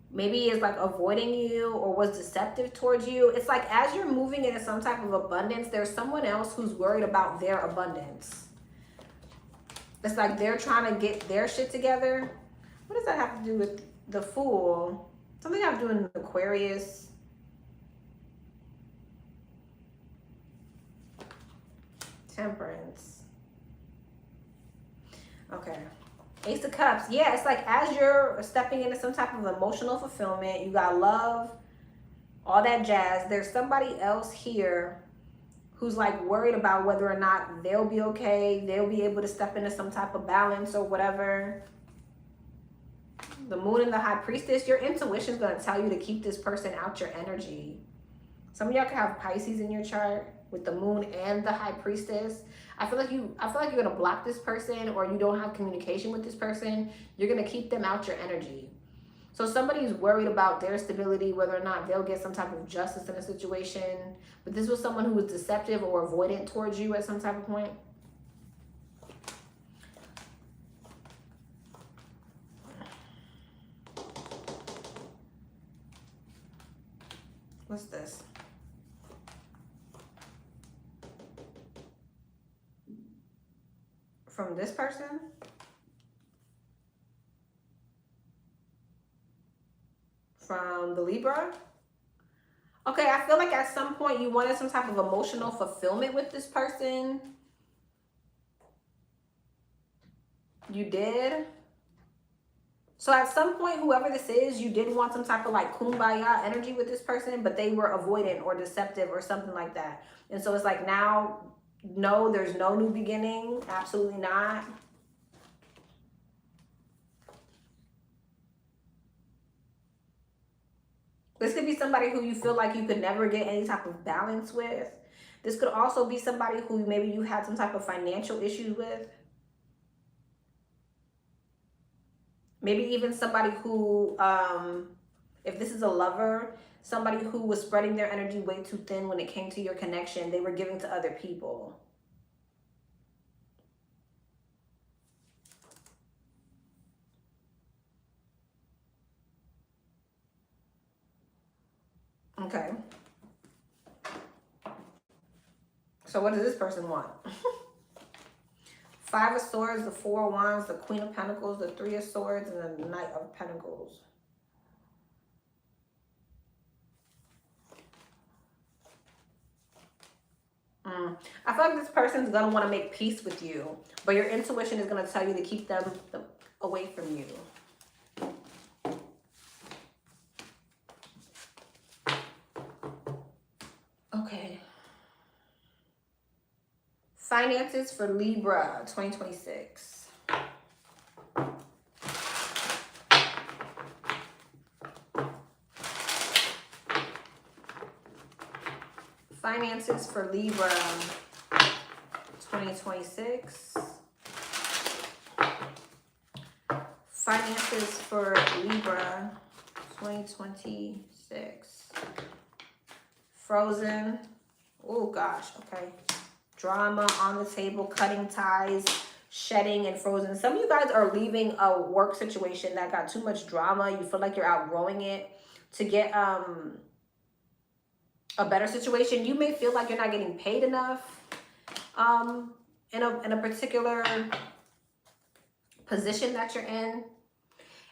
[SPEAKER 1] maybe is like avoiding you or was deceptive towards you. It's like as you're moving into some type of abundance, there's someone else who's worried about their abundance. It's like they're trying to get their shit together. What does that have to do with the Fool? Something I have to do in Aquarius. Temperance. Okay. Ace of Cups. Yeah, it's like as you're stepping into some type of emotional fulfillment, you got love, all that jazz. There's somebody else here who's like worried about whether or not they'll be okay. They'll be able to step into some type of balance or whatever. The Moon and the High Priestess. Your intuition is going to tell you to keep this person out your energy. Some of y'all can have Pisces in your chart with the Moon and the High Priestess. I feel like you're gonna block this person, or you don't have communication with this person. You're gonna keep them out your energy. So somebody's worried about their stability, whether or not they'll get some type of justice in a situation. But this was someone who was deceptive or avoidant towards you at some type of point. What's this? From this person? From the Libra? Okay, I feel like at some point you wanted some type of emotional fulfillment with this person. You did. So at some point, whoever this is, you did want some type of like kumbaya energy with this person, but they were avoidant or deceptive or something like that. And so it's like now, no, there's no new beginning. Absolutely not. This could be somebody who you feel like you could never get any type of balance with. This could also be somebody who maybe you had some type of financial issues with. Maybe even somebody who, if this is a lover, somebody who was spreading their energy way too thin when it came to your connection. They were giving to other people. Okay. So what does this person want? Five of Swords, the Four of Wands, the Queen of Pentacles, the Three of Swords, and the Knight of Pentacles. I feel like this person's going to want to make peace with you, but your intuition is going to tell you to keep them away from you. Okay. Finances for Libra 2026. Finances for Libra 2026. Finances for Libra 2026. Frozen. Oh gosh, okay. Drama on the table, cutting ties, shedding, and frozen. Some of you guys are leaving a work situation that got too much drama. You feel like you're outgrowing it to get a better situation. You may feel like you're not getting paid enough in a particular position that you're in.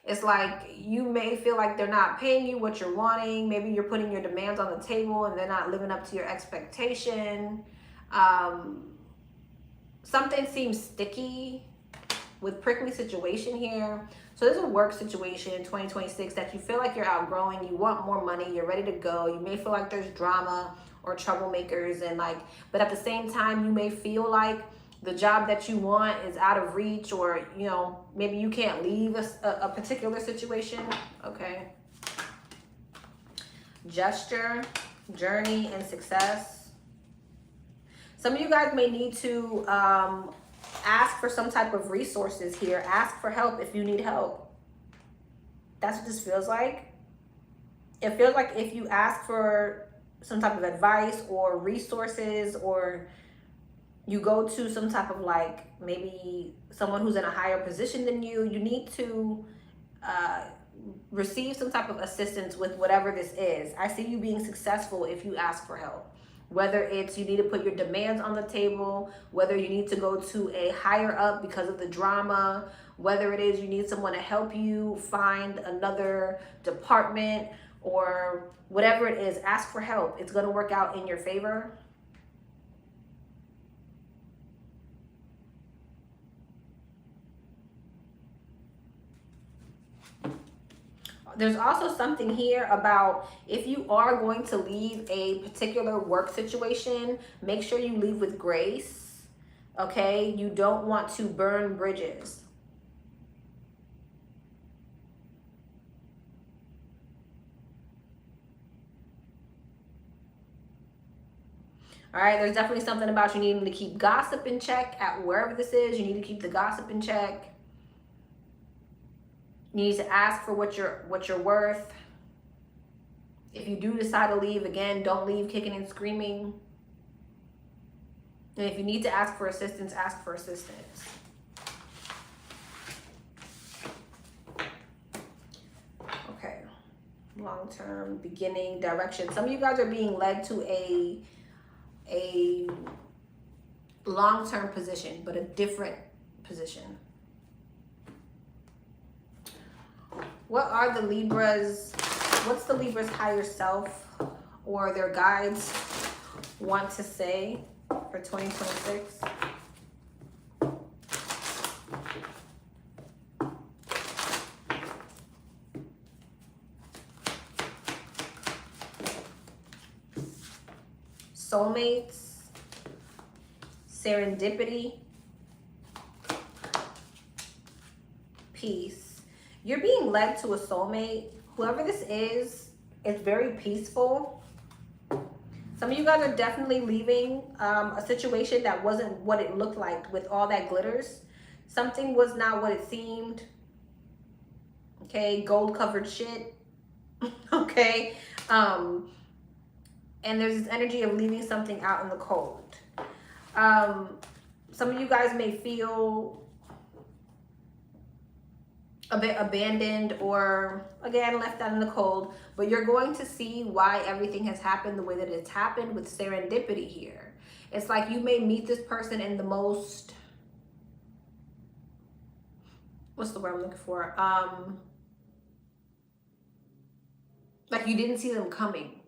[SPEAKER 1] It's like you may feel like they're not paying you what you're wanting. Maybe you're putting your demands on the table and they're not living up to your expectation. Something seems sticky with prickly situation here. So there's a work situation in 2026 that you feel like you're outgrowing. You want more money. You're ready to go. You may feel like there's drama or troublemakers, and like, but at the same time, you may feel like the job that you want is out of reach, or, you know, maybe you can't leave a particular situation. Okay. Gesture, journey, and success. Some of you guys may need to ask for some type of resources here. Ask for help if you need help. That's what this feels like. It feels like if you ask for some type of advice or resources, or you go to some type of like maybe someone who's in a higher position than you, you need to receive some type of assistance with whatever this is. I see you being successful if you ask for help. Whether it's you need to put your demands on the table, whether you need to go to a higher up because of the drama, whether it is you need someone to help you find another department, or whatever it is, ask for help. It's going to work out in your favor. There's also something here about if you are going to leave a particular work situation, make sure you leave with grace, okay? You don't want to burn bridges. All right, there's definitely something about you needing to keep gossip in check at wherever this is. You need to keep the gossip in check. You need to ask for what you're worth. If you do decide to leave, again, don't leave kicking and screaming. And if you need to ask for assistance, ask for assistance. Okay. Long-term, beginning, direction. Some of you guys are being led to a long-term position, but a different position. What are the Libras? What's the Libra's higher self or their guides want to say for 2026? Soulmates, serendipity, peace. You're being led to a soulmate. Whoever this is, it's very peaceful. Some of you guys are definitely leaving a situation that wasn't what it looked like with all that glitters. Something was not what it seemed. Okay, gold covered shit. Okay. And there's this energy of leaving something out in the cold. Some of you guys may feel a bit abandoned or, again, left out in the cold, but you're going to see why everything has happened the way that it's happened with serendipity here. It's like you may meet this person in the most, what's the word I'm looking for? Like you didn't see them coming.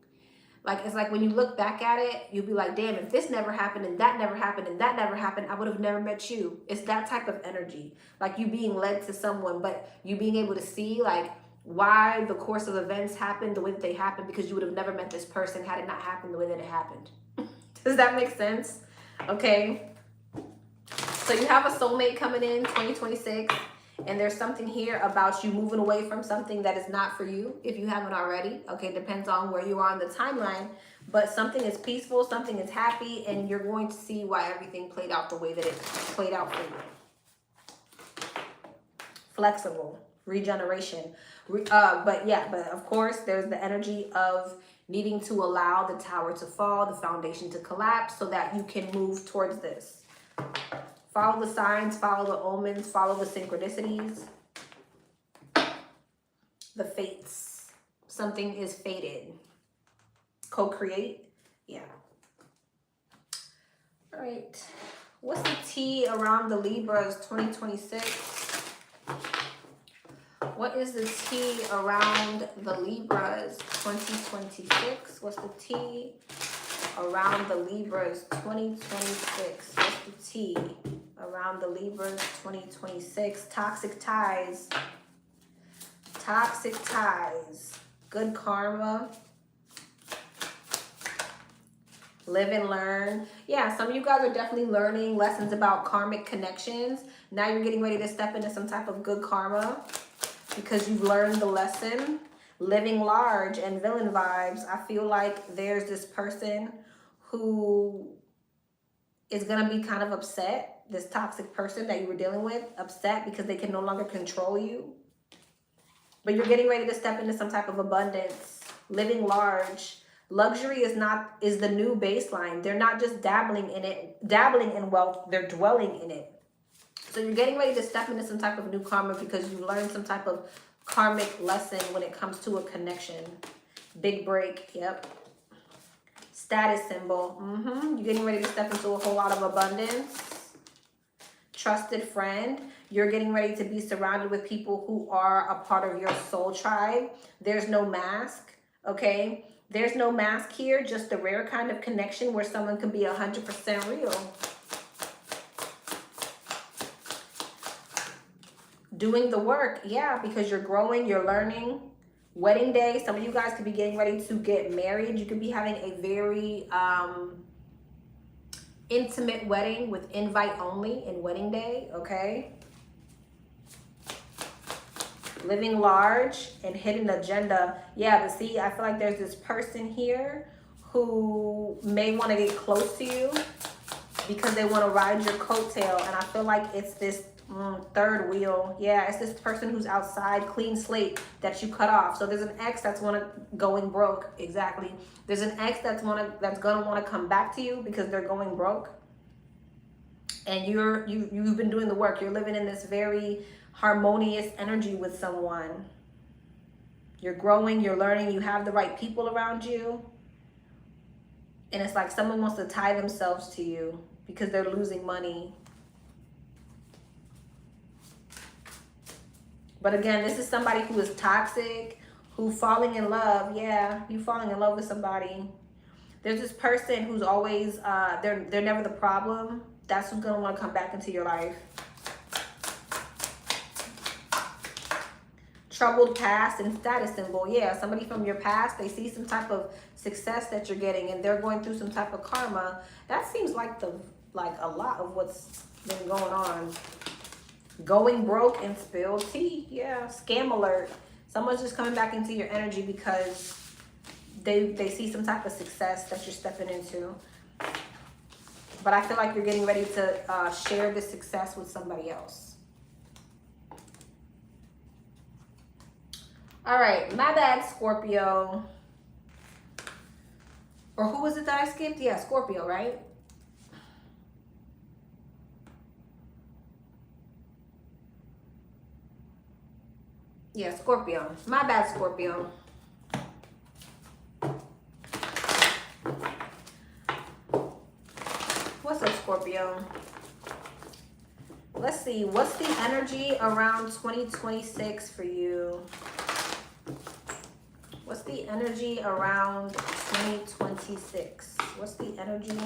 [SPEAKER 1] Like, it's like when you look back at it, you'll be like, damn, if this never happened and that never happened and that never happened, I would have never met you. It's that type of energy. Like you being led to someone, but you being able to see like why the course of events happened the way that they happened, because you would have never met this person had it not happened the way that it happened. Does that make sense? Okay. So you have a soulmate coming in 2026. And there's something here about you moving away from something that is not for you, if you haven't already. Okay, depends on where you are on the timeline. But something is peaceful, something is happy, and you're going to see why everything played out the way that it played out for you. Flexible, regeneration. But of course, there's the energy of needing to allow the tower to fall, the foundation to collapse, so that you can move towards this. Follow the signs, follow the omens, follow the synchronicities, the fates. Something is fated. Co-create. Yeah. All right. What's the T around the Libras 2026? What is the T around the Libras 2026? What's the T around the Libras 2026? What's the T around the Libras 2026? Toxic ties. Toxic ties. Good karma. Live and learn. Yeah, some of you guys are definitely learning lessons about karmic connections. Now you're getting ready to step into some type of good karma because you've learned the lesson. Living large and villain vibes. I feel like there's this person who is going to be kind of upset, this toxic person that you were dealing with, upset because they can no longer control you. But you're getting ready to step into some type of abundance, living large. Luxury is the new baseline. They're not just dabbling in wealth, they're dwelling in it. So you're getting ready to step into some type of new karma because you learned some type of karmic lesson when it comes to a connection. Big break, yep. Status symbol. You're getting ready to step into a whole lot of abundance. Trusted friend. You're getting ready to be surrounded with people who are a part of your soul tribe. There's no mask, okay? There's no mask here, just the rare kind of connection where someone can be 100% real. Doing the work, yeah, because you're growing, you're learning. Wedding day. Some of you guys could be getting ready to get married. You could be having a very intimate wedding with invite only in wedding day, okay? Living large and hidden agenda. Yeah, but see, I feel like there's this person here who may want to get close to you because they want to ride your coattail. And I feel like it's this third wheel. Yeah, it's this person who's outside, clean slate, that you cut off. So there's an ex that's going broke. Exactly. There's an ex that's gonna want to come back to you because they're going broke. And you've been doing the work. You're living in this very harmonious energy with someone. You're growing, you're learning, you have the right people around you. And it's like someone wants to tie themselves to you because they're losing money. But again, this is somebody who is toxic, who falling in love. Yeah, you falling in love with somebody. There's this person who's always, they're never the problem. That's who's gonna wanna come back into your life. Troubled past and status symbol. Yeah, somebody from your past, they see some type of success that you're getting and they're going through some type of karma. That seems like a lot of what's been going on. Going broke and spilled tea. Yeah, scam alert. Someone's just coming back into your energy because they see some type of success that you're stepping into. But I feel like you're getting ready to share this success with somebody else. All right, my bad, Scorpio. Or who was it that I skipped? Yeah, Scorpio, right? Yeah, Scorpio. My bad, Scorpio. What's up, Scorpio? Let's see. What's the energy around 2026 for you? What's the energy around 2026? What's the energy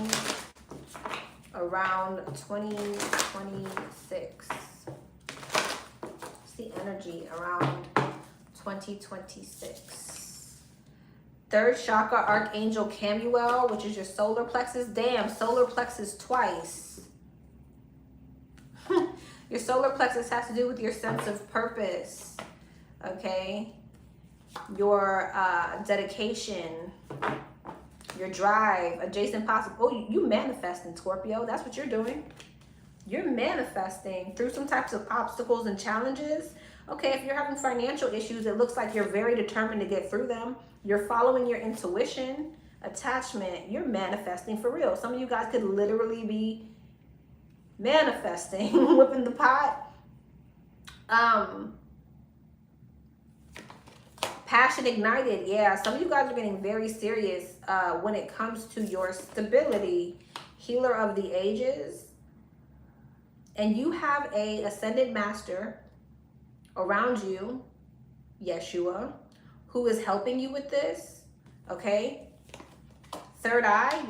[SPEAKER 1] around 2026? What's the energy around 2026? Third chakra, Archangel Camuel, which is your solar plexus. Damn, solar plexus twice. Your solar plexus has to do with your sense of purpose, okay? Your dedication, your drive, adjacent possible. Oh, you manifesting, Scorpio. That's what you're doing. You're manifesting through some types of obstacles and challenges. Okay, if you're having financial issues, it looks like you're very determined to get through them. You're following your intuition, attachment. You're manifesting for real. Some of you guys could literally be manifesting, whipping the pot. Passion ignited. Yeah, some of you guys are getting very serious when it comes to your stability. Healer of the ages. And you have a ascended master around you, Yeshua, who is helping you with this, okay? Third eye,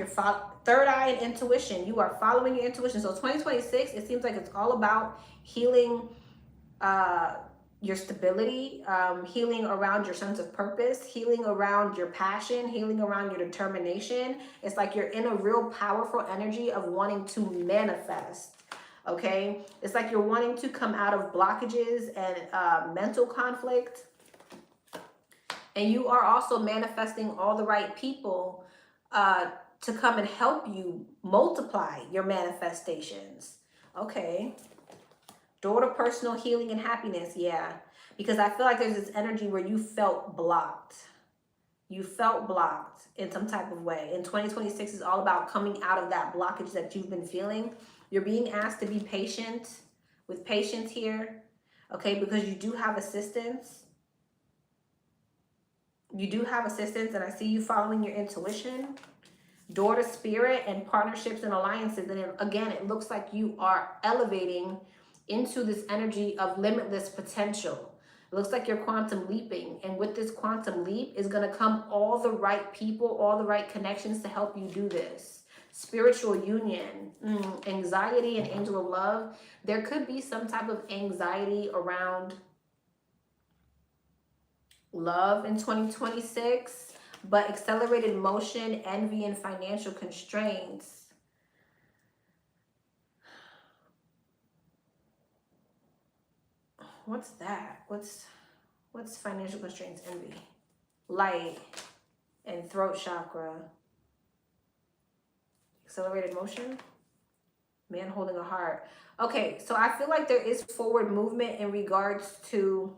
[SPEAKER 1] third eye and intuition. You are following your intuition. So 2026, it seems like it's all about healing your stability, healing around your sense of purpose, healing around your passion, healing around your determination. It's like you're in a real powerful energy of wanting to manifest. Okay, it's like you're wanting to come out of blockages and mental conflict. And you are also manifesting all the right people to come and help you multiply your manifestations. Okay. Door to personal healing and happiness. Yeah, because I feel like there's this energy where you felt blocked. You felt blocked in some type of way. And 2026 is all about coming out of that blockage that you've been feeling. You're being asked to be patient, with patience here, okay, because you do have assistance. You do have assistance, and I see you following your intuition. Door to spirit and partnerships and alliances. And again, it looks like you are elevating into this energy of limitless potential. It looks like you're quantum leaping. And with this quantum leap is going to come all the right people, all the right connections to help you do this. Spiritual union, anxiety and angel of love. There could be some type of anxiety around love in 2026, but accelerated motion, envy, and financial constraints. What's that? What's financial constraints, envy? Light and throat chakra. Accelerated motion. Man holding a heart. Okay, so I feel like there is forward movement in regards to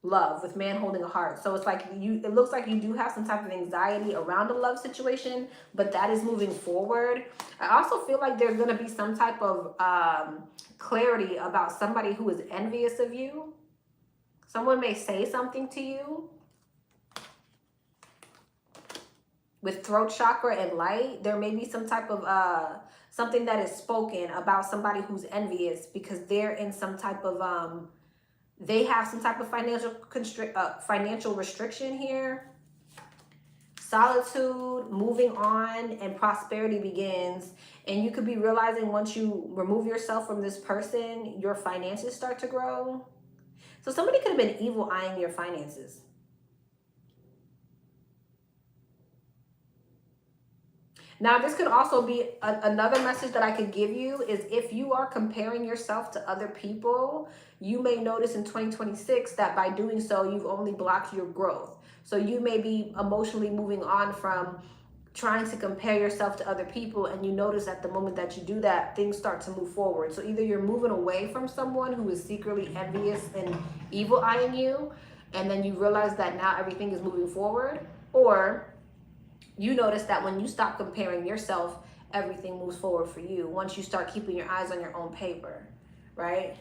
[SPEAKER 1] love with man holding a heart. So it's like it looks like you do have some type of anxiety around a love situation, but that is moving forward. I also feel like there's going to be some type of clarity about somebody who is envious of you. Someone may say something to you. With throat chakra and light, there may be some type of something that is spoken about somebody who's envious because they're in some type of they have some type of financial restriction here. Solitude, moving on, and prosperity begins. And you could be realizing once you remove yourself from this person, your finances start to grow. So somebody could have been evil eyeing your finances. Now, this could also be another message that I could give you is if you are comparing yourself to other people, you may notice in 2026 that by doing so, you've only blocked your growth. So you may be emotionally moving on from trying to compare yourself to other people, and you notice at the moment that you do that, things start to move forward. So either you're moving away from someone who is secretly envious and evil eyeing you, and then you realize that now everything is moving forward, or you notice that when you stop comparing yourself, everything moves forward for you once you start keeping your eyes on your own paper, right?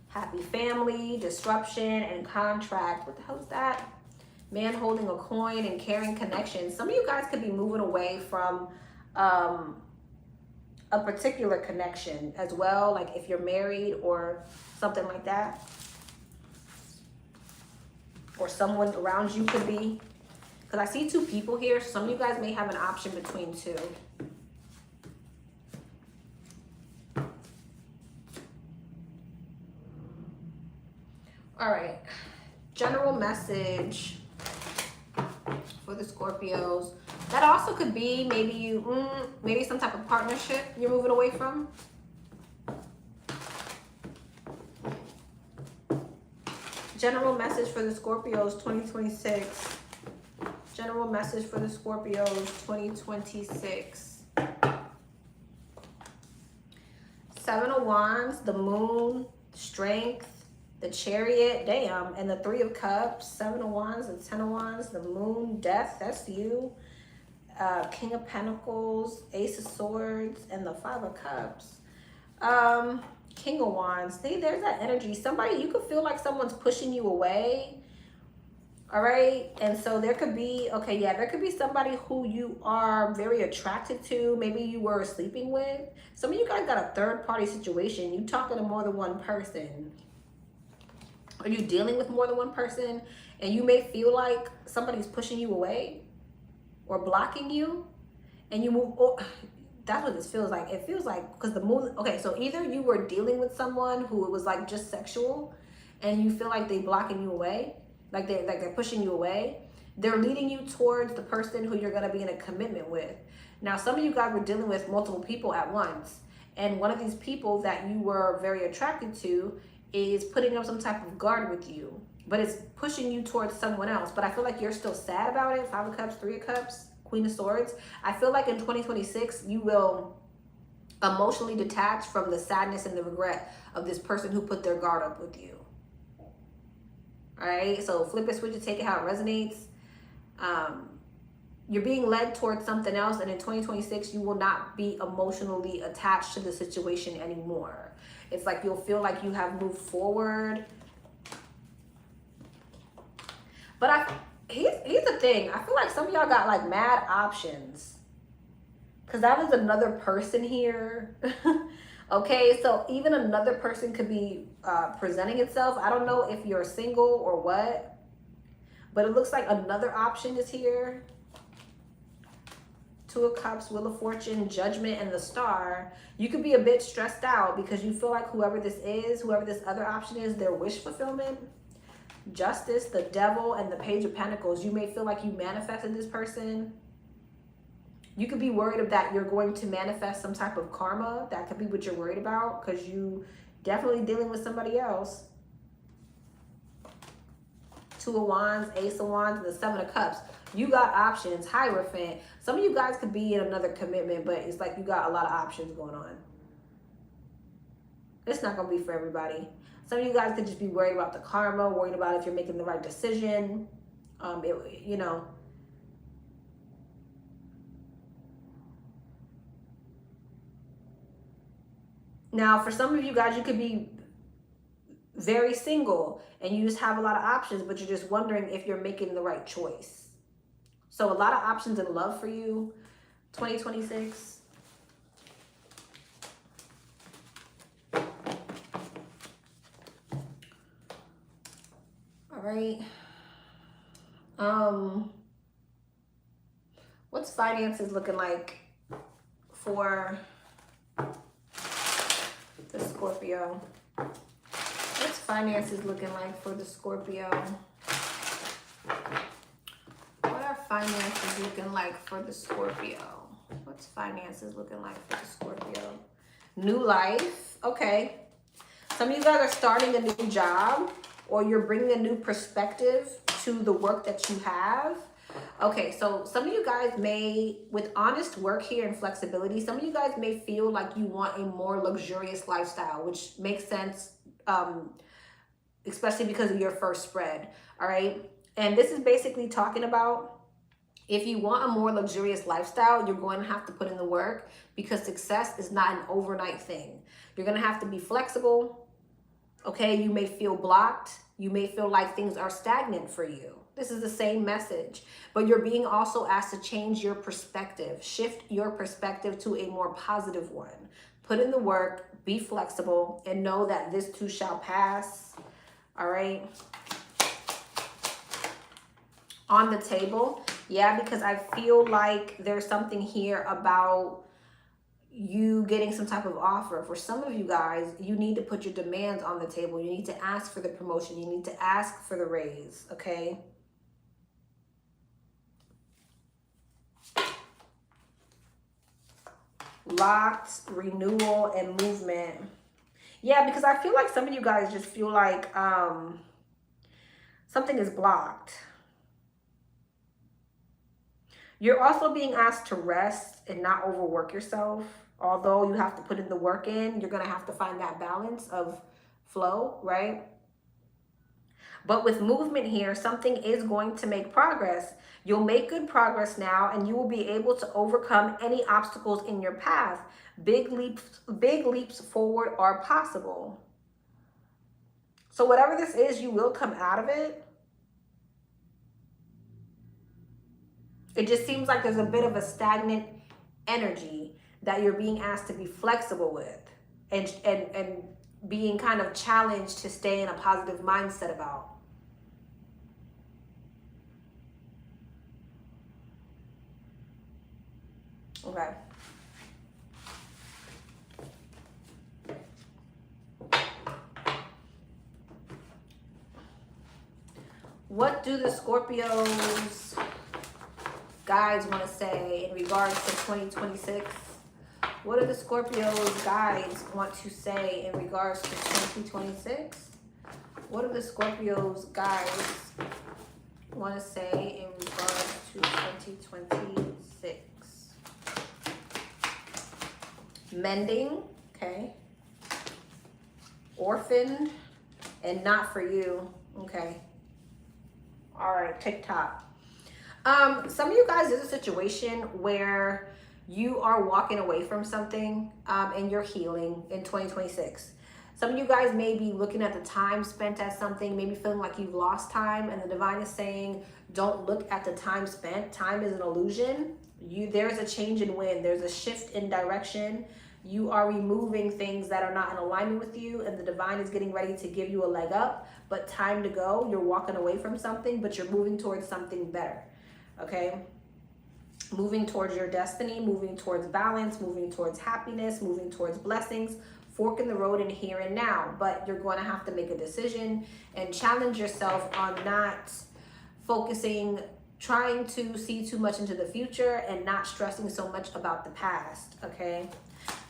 [SPEAKER 1] Happy family, disruption, and contract. What the hell is that? Man holding a coin and caring connection. Some of you guys could be moving away from a particular connection as well, like if you're married or something like that. Or someone around you could be. Because I see two people here. Some of you guys may have an option between two. All right. General message for the Scorpios. That also could be maybe maybe some type of partnership you're moving away from. General message for the Scorpios 2026. General message for the Scorpios 2026. Seven of Wands, the Moon, Strength, the Chariot, damn, and the Three of Cups. Seven of Wands, the Ten of Wands, the Moon, Death, that's you. King of Pentacles, Ace of Swords, and the Five of Cups. King of Wands. See, there's that energy. Somebody, you could feel like someone's pushing you away. All right. And so there could be, okay, yeah, there could be somebody who you are very attracted to. Maybe you were sleeping with. Some of you guys got a third party situation. You talking to more than one person. Are you dealing with more than one person? And you may feel like somebody's pushing you away or blocking you. And you move, oh, that's what this feels like. It feels like, because the moon, okay, so either you were dealing with someone who it was like just sexual and you feel like they blocking you away. Like they're pushing you away. They're leading you towards the person who you're going to be in a commitment with. Now, some of you guys were dealing with multiple people at once. And one of these people that you were very attracted to is putting up some type of guard with you. But it's pushing you towards someone else. But I feel like you're still sad about it. Five of Cups, Three of Cups, Queen of Swords. I feel like in 2026, you will emotionally detach from the sadness and the regret of this person who put their guard up with you. All right, so flip it, switch it, take it how it resonates. You're being led towards something else, and in 2026, you will not be emotionally attached to the situation anymore. It's like you'll feel like you have moved forward. But here's the thing. I feel like some of y'all got like mad options. Because that was another person here. Okay, so even another person could be presenting itself. I don't know if you're single or what, but it looks like another option is here. Two of Cups, Wheel of Fortune, Judgment, and the Star. You could be a bit stressed out because you feel like whoever this is, whoever this other option is, their wish fulfillment. Justice, the Devil, and the Page of Pentacles. You may feel like you manifested this person. You could be worried that you're going to manifest some type of karma. That could be what you're worried about, because you definitely dealing with somebody else. Two of Wands, Ace of Wands, and the Seven of Cups. You got options. Hierophant. Some of you guys could be in another commitment, but it's like you got a lot of options going on. It's not going to be for everybody. Some of you guys could just be worried about the karma, worried about if you're making the right decision. You know. Now, for some of you guys, you could be very single and you just have a lot of options, but you're just wondering if you're making the right choice. So a lot of options in love for you, 2026. All right. What's finances looking like for the Scorpio? What's finances looking like for the Scorpio? What are finances looking like for the Scorpio? What's finances looking like for the Scorpio? New life. Okay. Some of you guys are starting a new job, or you're bringing a new perspective to the work that you have. Okay, so some of you guys may, with honest work here and flexibility, some of you guys may feel like you want a more luxurious lifestyle, which makes sense, especially because of your first spread, all right? And this is basically talking about, if you want a more luxurious lifestyle, you're going to have to put in the work, because success is not an overnight thing. You're going to have to be flexible, okay? You may feel blocked. You may feel like things are stagnant for you. This is the same message, but you're being also asked to change your perspective, shift your perspective to a more positive one. Put in the work, be flexible, and know that this too shall pass. All right. On the table, yeah, because I feel like there's something here about you getting some type of offer. For some of you guys, you need to put your demands on the table. You need to ask for the promotion. You need to ask for the raise, okay? Locked, renewal, and movement. Yeah, because I feel like some of you guys just feel like something is blocked. You're also being asked to rest and not overwork yourself. Although you have to put in the work in, you're going to have to find that balance of flow, right? But with movement here, something is going to make progress. You'll make good progress now, and you will be able to overcome any obstacles in your path. Big leaps forward are possible. So whatever this is, you will come out of it. It just seems like there's a bit of a stagnant energy that you're being asked to be flexible with, and being kind of challenged to stay in a positive mindset about. Okay. What do the Scorpios guides want to say in regards to 2026? What do the Scorpios guides want to say in regards to 2026? What do the Scorpios guides want to say in regards to 2026? Mending, okay. Orphaned and not for you, okay. All right, TikTok. Some of you guys, there's a situation where you are walking away from something and you're healing in 2026. Some of you guys may be looking at the time spent at something, maybe feeling like you've lost time, and the divine is saying, don't look at the time spent. Time is an illusion. There's a change in wind. There's a shift in direction. You are removing things that are not in alignment with you, and the divine is getting ready to give you a leg up, but time to go. You're walking away from something, but you're moving towards something better, okay? Moving towards your destiny, moving towards balance, moving towards happiness, moving towards blessings fork in the road in here and now, but you're going to have to make a decision and challenge yourself on not focusing, trying to see too much into the future and not stressing so much about the past, okay?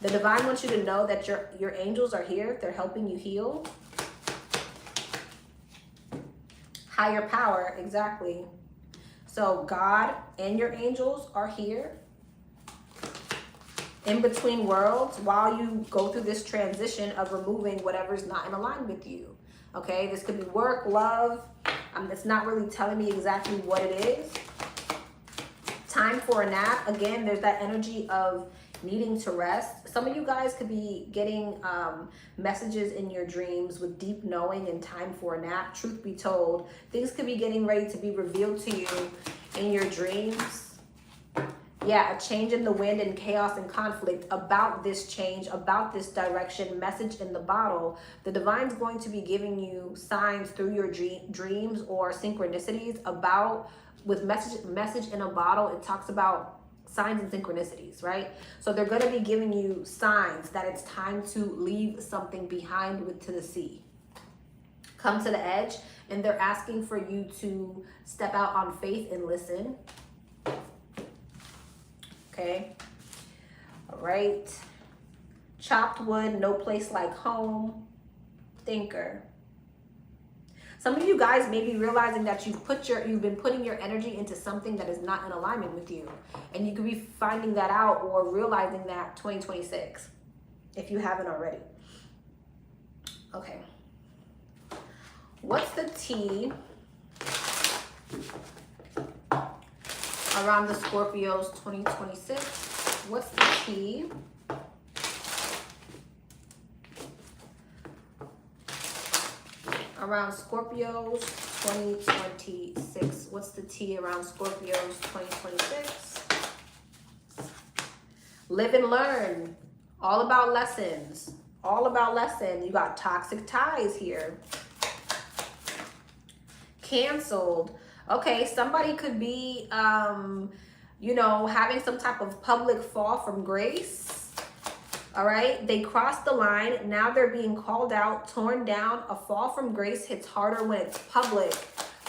[SPEAKER 1] The divine wants you to know that your angels are here. They're helping you heal. Higher power, exactly. So God and your angels are here in between worlds while you go through this transition of removing whatever's not in alignment with you. Okay, this could be work, love. It's not really telling me exactly what it is. Time for a nap. Again, there's that energy of needing to rest. Some of you guys could be getting messages in your dreams with deep knowing and time for a nap. Truth be told, things could be getting ready to be revealed to you in your dreams. Yeah, a change in the wind and chaos and conflict about this change, about this direction, message in the bottle. The divine's going to be giving you signs through your dreams or synchronicities about, with message in a bottle, it talks about signs and synchronicities, right? So they're going to be giving you signs that it's time to leave something behind to the sea. Come to the edge, and they're asking for you to step out on faith and listen. Okay. All right. Chopped wood, no place like home. Thinker. Some of you guys may be realizing that you've been putting your energy into something that is not in alignment with you. And you could be finding that out or realizing that 2026, if you haven't already. Okay. What's the T around the Scorpios 2026? What's the T around Scorpios 2026? What's the T around Scorpios 2026? Live and learn. All about lessons. All about lessons. You got toxic ties here. Canceled. Okay, somebody could be, you know, having some type of public fall from grace. All right, they crossed the line. Now they're being called out, torn down. A fall from grace hits harder when it's public.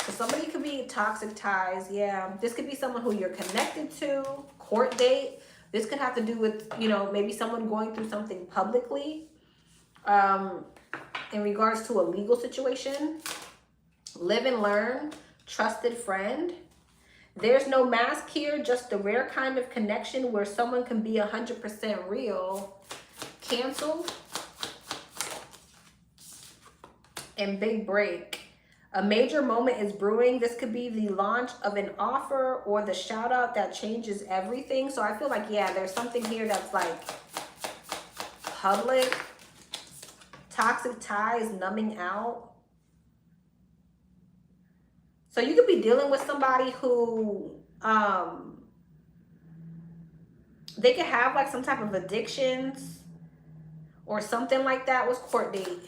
[SPEAKER 1] So somebody could be toxic ties. Yeah, this could be someone who you're connected to. Court date. This could have to do with, you know, maybe someone going through something publicly in regards to a legal situation. Live and learn. Trusted friend. There's no mask here, just a rare kind of connection where someone can be 100% real. Canceled. And big break. A major moment is brewing. This could be the launch of an offer or the shout out that changes everything. So I feel like, yeah, there's something here that's like public. Toxic ties, numbing out. So you could be dealing with somebody who, they could have like some type of addictions or something like that. What's court date?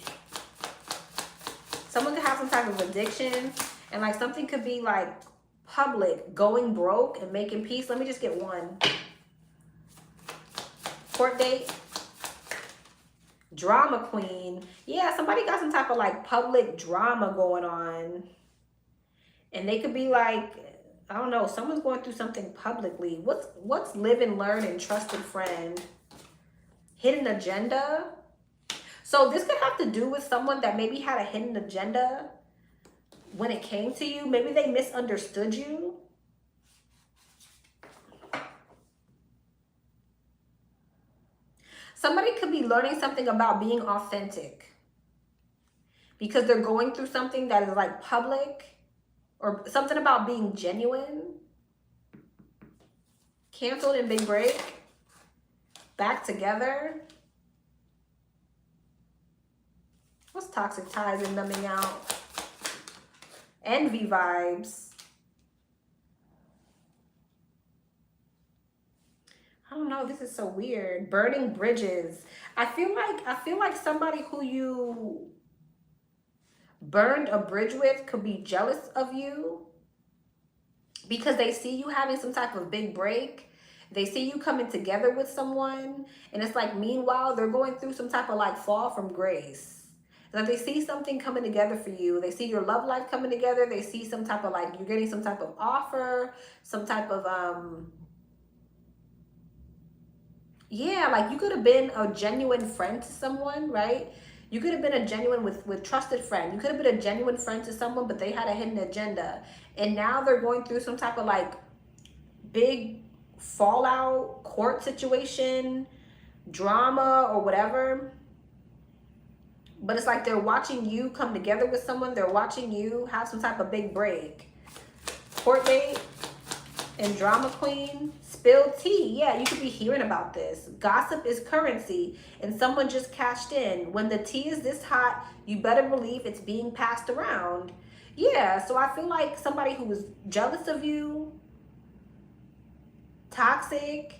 [SPEAKER 1] Someone could have some type of addiction and like something could be like public, going broke and making peace. Let me just get one. Court date. Drama queen. Yeah, somebody got some type of like public drama going on. And they could be like, I don't know, someone's going through something publicly. What's live and learn and trusted friend? Hidden agenda. So this could have to do with someone that maybe had a hidden agenda when it came to you. Maybe they misunderstood you. Somebody could be learning something about being authentic because they're going through something that is like public. Or something about being genuine. Canceled and big break. Back together. What's toxic ties and numbing out? Envy vibes. I don't know. This is so weird. Burning bridges. I feel like somebody who you burned a bridge with could be jealous of you because they see you having some type of big break. They see you coming together with someone, and it's like, meanwhile, they're going through some type of like fall from grace. It's like they see something coming together for you. They see your love life coming together. They see some type of like, you're getting some type of offer, some type of, yeah, like you could have been a genuine friend to someone, right? You could have been a genuine with trusted friend. You could have been a genuine friend to someone, but they had a hidden agenda. And now they're going through some type of like big fallout, court situation, drama or whatever. But it's like they're watching you come together with someone. They're watching you have some type of big break. Court date and drama queen. Spilled tea. Yeah, you could be hearing about this. Gossip is currency, and someone just cashed in. When the tea is this hot, you better believe it's being passed around. Yeah, so I feel like somebody who was jealous of you, toxic.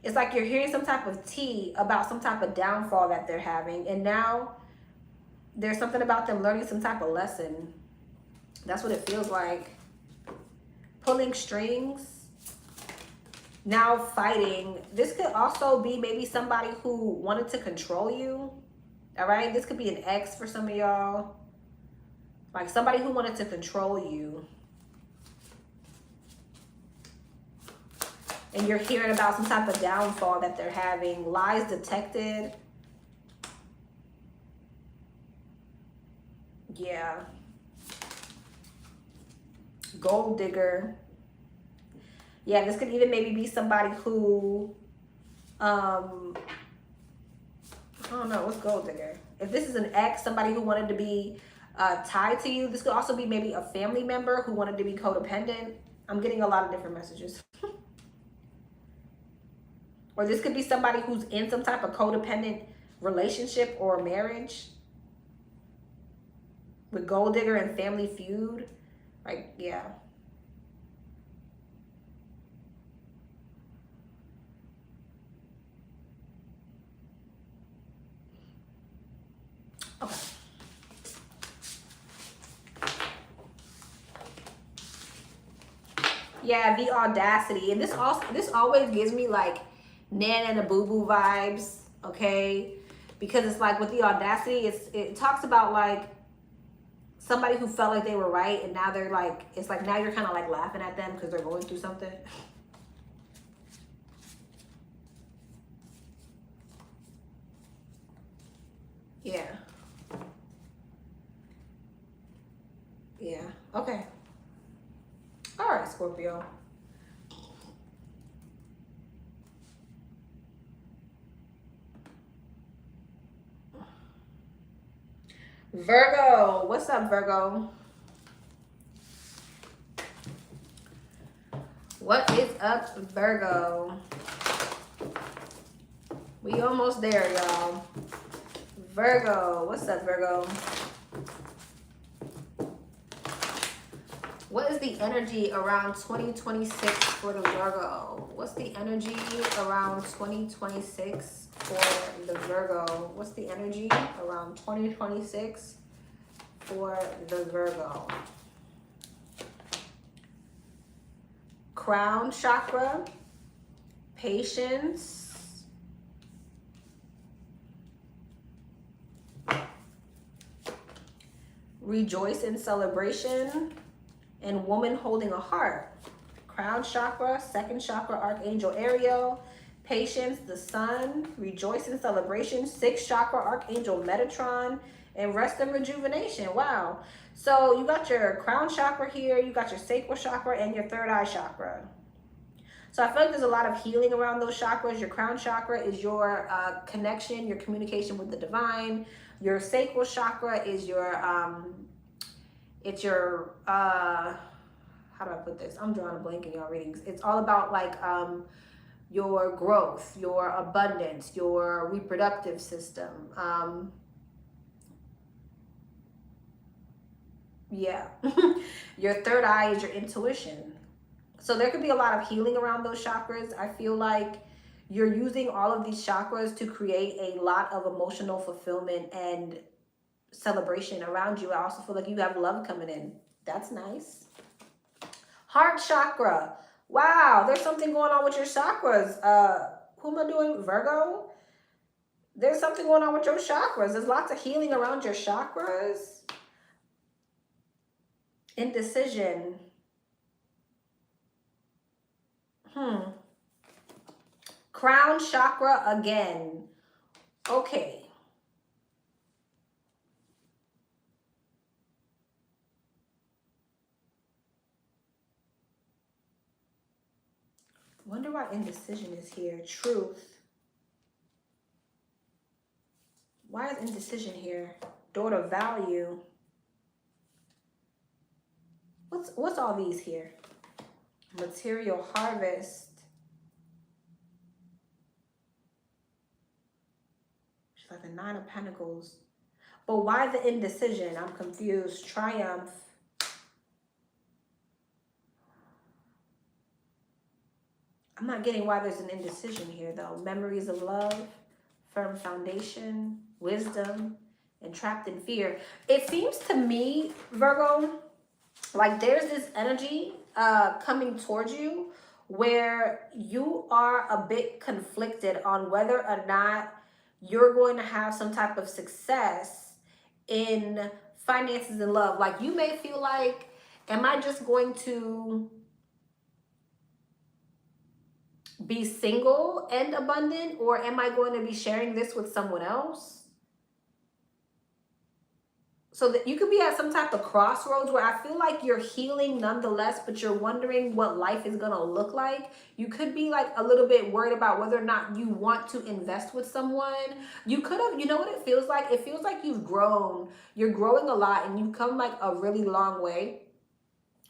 [SPEAKER 1] It's like you're hearing some type of tea about some type of downfall that they're having, and now there's something about them learning some type of lesson. That's what it feels like. Pulling strings. Now fighting. This could also be maybe somebody who wanted to control you. All right, this could be an ex for some of y'all. Like somebody who wanted to control you. And you're hearing about some type of downfall that they're having. Lies detected. Yeah. Gold digger. Yeah, this could even maybe be somebody who, I don't know, what's gold digger? If this is an ex, somebody who wanted to be tied to you, this could also be maybe a family member who wanted to be codependent. I'm getting a lot of different messages. Or this could be somebody who's in some type of codependent relationship or marriage. With gold digger and family feud. Like, yeah. Okay. Yeah, the audacity. And this always gives me like Nana and the Boo Boo vibes, okay? Because it's like with the audacity, it talks about like somebody who felt like they were right, and now they're like, it's like now you're kind of like laughing at them because they're going through something. Yeah. Yeah. Okay. All right, Scorpio. Virgo. What's up, Virgo? What is up, Virgo? We almost there, y'all. Virgo. What's up, Virgo? What is the energy around 2026 for the Virgo? What's the energy around 2026 for the Virgo? What's the energy around 2026 for the Virgo? Crown chakra, patience, rejoice in celebration, and woman holding a heart. Crown chakra, second chakra, Archangel Ariel, patience, the sun, rejoice in celebration, sixth chakra, Archangel Metatron, and rest and rejuvenation. Wow. So you got your crown chakra here, you got your sacral chakra, and your third eye chakra. So I feel like there's a lot of healing around those chakras. Your crown chakra is your connection, your communication with the divine. Your sacral chakra is your it's your how do I put this? I'm drawing a blank in y'all readings. It's all about like your growth, your abundance, your reproductive system. Yeah. Your third eye is your intuition. So there could be a lot of healing around those chakras. I feel like you're using all of these chakras to create a lot of emotional fulfillment and celebration around you. I also feel like you have love coming in. That's nice. Heart chakra, Wow, there's something going on with your chakras. Who am I doing? Virgo? There's something going on with your chakras. There's lots of healing around your chakras. Indecision. Crown chakra again. Okay. Wonder why indecision is here. Truth. Why is indecision here? Daughter value. What's all these here? Material harvest. She's like the Nine of Pentacles. But why the indecision? I'm confused. Triumph. I'm not getting why there's an indecision here, though. Memories of love, firm foundation, wisdom, and trapped in fear. It seems to me, Virgo, like there's this energy coming towards you where you are a bit conflicted on whether or not you're going to have some type of success in finances and love. Like you may feel like, am I just going to be single and abundant, or am I going to be sharing this with someone else? So that you could be at some type of crossroads where I feel like you're healing nonetheless, but you're wondering what life is going to look like. You could be like a little bit worried about whether or not you want to invest with someone. You could have, you know what it feels like? It feels like you've grown. You're growing a lot and you've come like a really long way.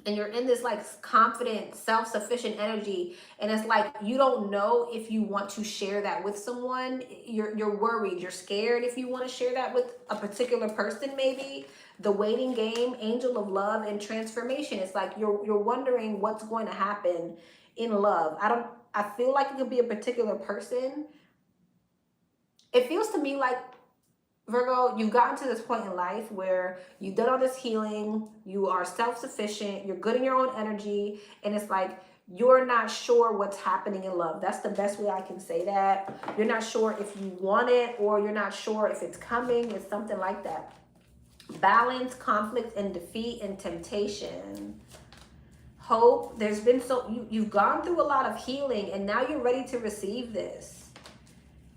[SPEAKER 1] And you're in this like confident, self-sufficient energy, and it's like you don't know if you want to share that with someone. You're worried, you're scared if you want to share that with a particular person. Maybe the waiting game, angel of love and transformation. It's like you're wondering what's going to happen in love. I feel like it could be a particular person. It feels to me like, Virgo, you've gotten to this point in life where you've done all this healing, you are self-sufficient, you're good in your own energy, and it's like you're not sure what's happening in love. That's the best way I can say that. You're not sure if you want it, or you're not sure if it's coming. It's something like that. Balance, conflict, and defeat, and temptation. Hope. There's been you've gone through a lot of healing, and now you're ready to receive this.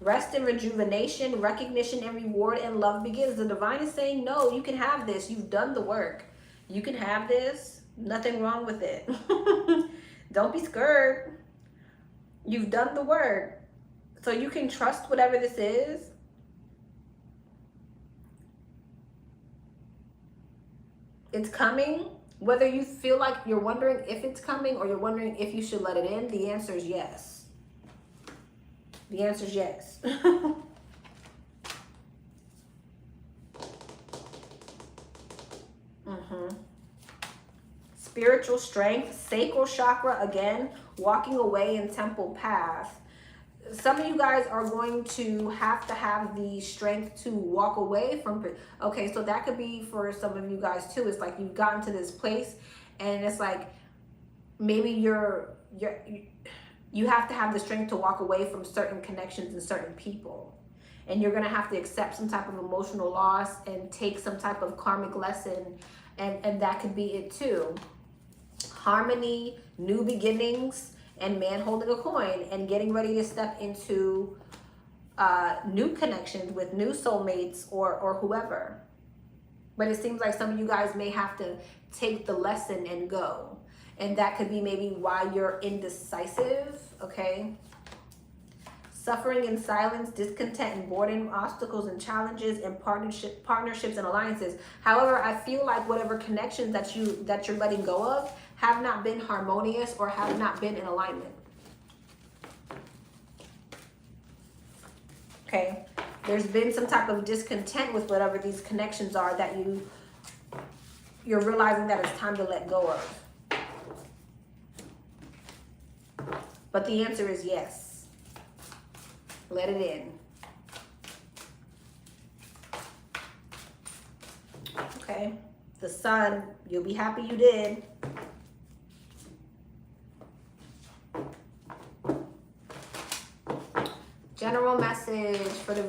[SPEAKER 1] Rest and rejuvenation, recognition and reward, and love begins. The divine is saying, no, you can have this. You've done the work. You can have this. Nothing wrong with it. Don't be scared. You've done the work. So you can trust whatever this is. It's coming. Whether you feel like you're wondering if it's coming or you're wondering if you should let it in, the answer is yes. The answer is yes. Spiritual strength, sacral chakra again, walking away in temple path. Some of you guys are going to have the strength to walk away from. Okay, so that could be for some of you guys too. It's like you've gotten to this place and it's like maybe you have to have the strength to walk away from certain connections and certain people. And you're going to have to accept some type of emotional loss and take some type of karmic lesson. And that could be it too. Harmony, new beginnings, and man holding a coin and getting ready to step into new connections with new soulmates or whoever. But it seems like some of you guys may have to take the lesson and go. And that could be maybe why you're indecisive, okay? Suffering in silence, discontent and boredom, obstacles and challenges, and partnerships and alliances. However, I feel like whatever connections that you're letting go of have not been harmonious or have not been in alignment. Okay? There's been some type of discontent with whatever these connections are that you're realizing that it's time to let go of. But the answer is yes. Let it in. Okay. The Sun, you'll be happy you did.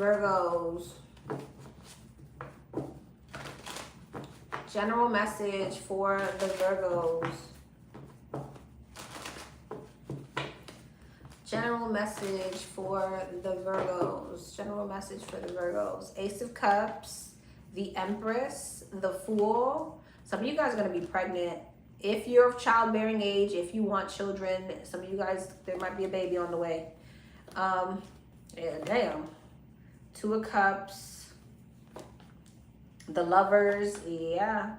[SPEAKER 1] Virgos. General message for the Virgos. General message for the Virgos. General message for the Virgos. Ace of Cups, the Empress, the Fool. Some of you guys are going to be pregnant. If you're of childbearing age, if you want children, some of you guys, there might be a baby on the way. Yeah, damn. Two of Cups. The Lovers, yeah.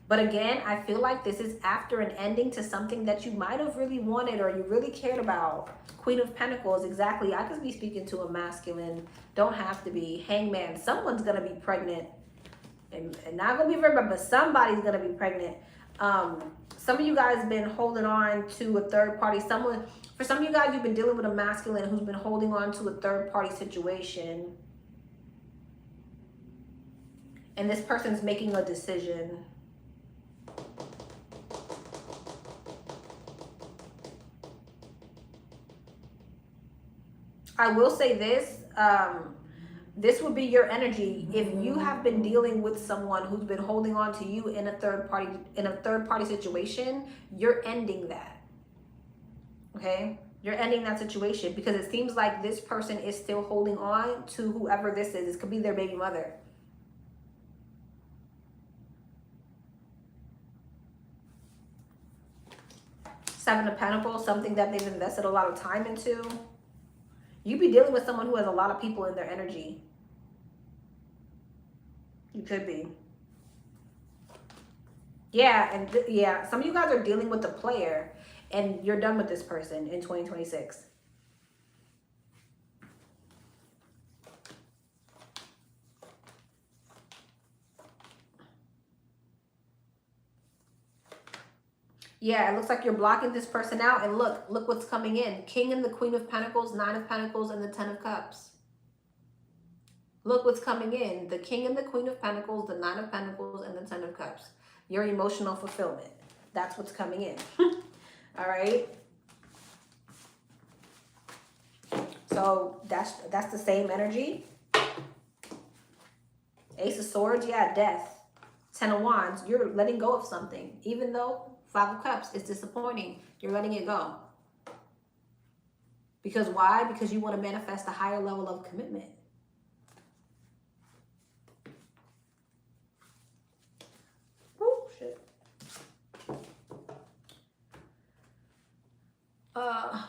[SPEAKER 1] But again, I feel like this is after an ending to something that you might have really wanted or you really cared about. Queen of Pentacles, exactly. I could be speaking to a masculine. Don't have to be. Hangman, someone's going to be pregnant. And not going to be everybody, but somebody's going to be pregnant. Some of you guys been holding on to a third party. For some of you guys, you've been dealing with a masculine who's been holding on to a third party situation. And this person's making a decision. I will say this, this would be your energy. If you have been dealing with someone who's been holding on to you in a third party situation, you're ending that. Okay? You're ending that situation because it seems like this person is still holding on to whoever this is. This could be their baby mother. Seven of Pentacles, something that they've invested a lot of time into. You be dealing with someone who has a lot of people in their energy. You could be. Yeah, and yeah, some of you guys are dealing with a player and you're done with this person in 2026. Yeah, it looks like you're blocking this person out. And look what's coming in. King and the Queen of Pentacles, Nine of Pentacles, and the Ten of Cups. Look what's coming in. The King and the Queen of Pentacles, the Nine of Pentacles, and the Ten of Cups. Your emotional fulfillment. That's what's coming in. All right. So that's the same energy. Ace of Swords, yeah, death. Ten of Wands, you're letting go of something. Even though Five of Cups is disappointing, you're letting it go. Because why? Because you want to manifest a higher level of commitment. Oh, shit.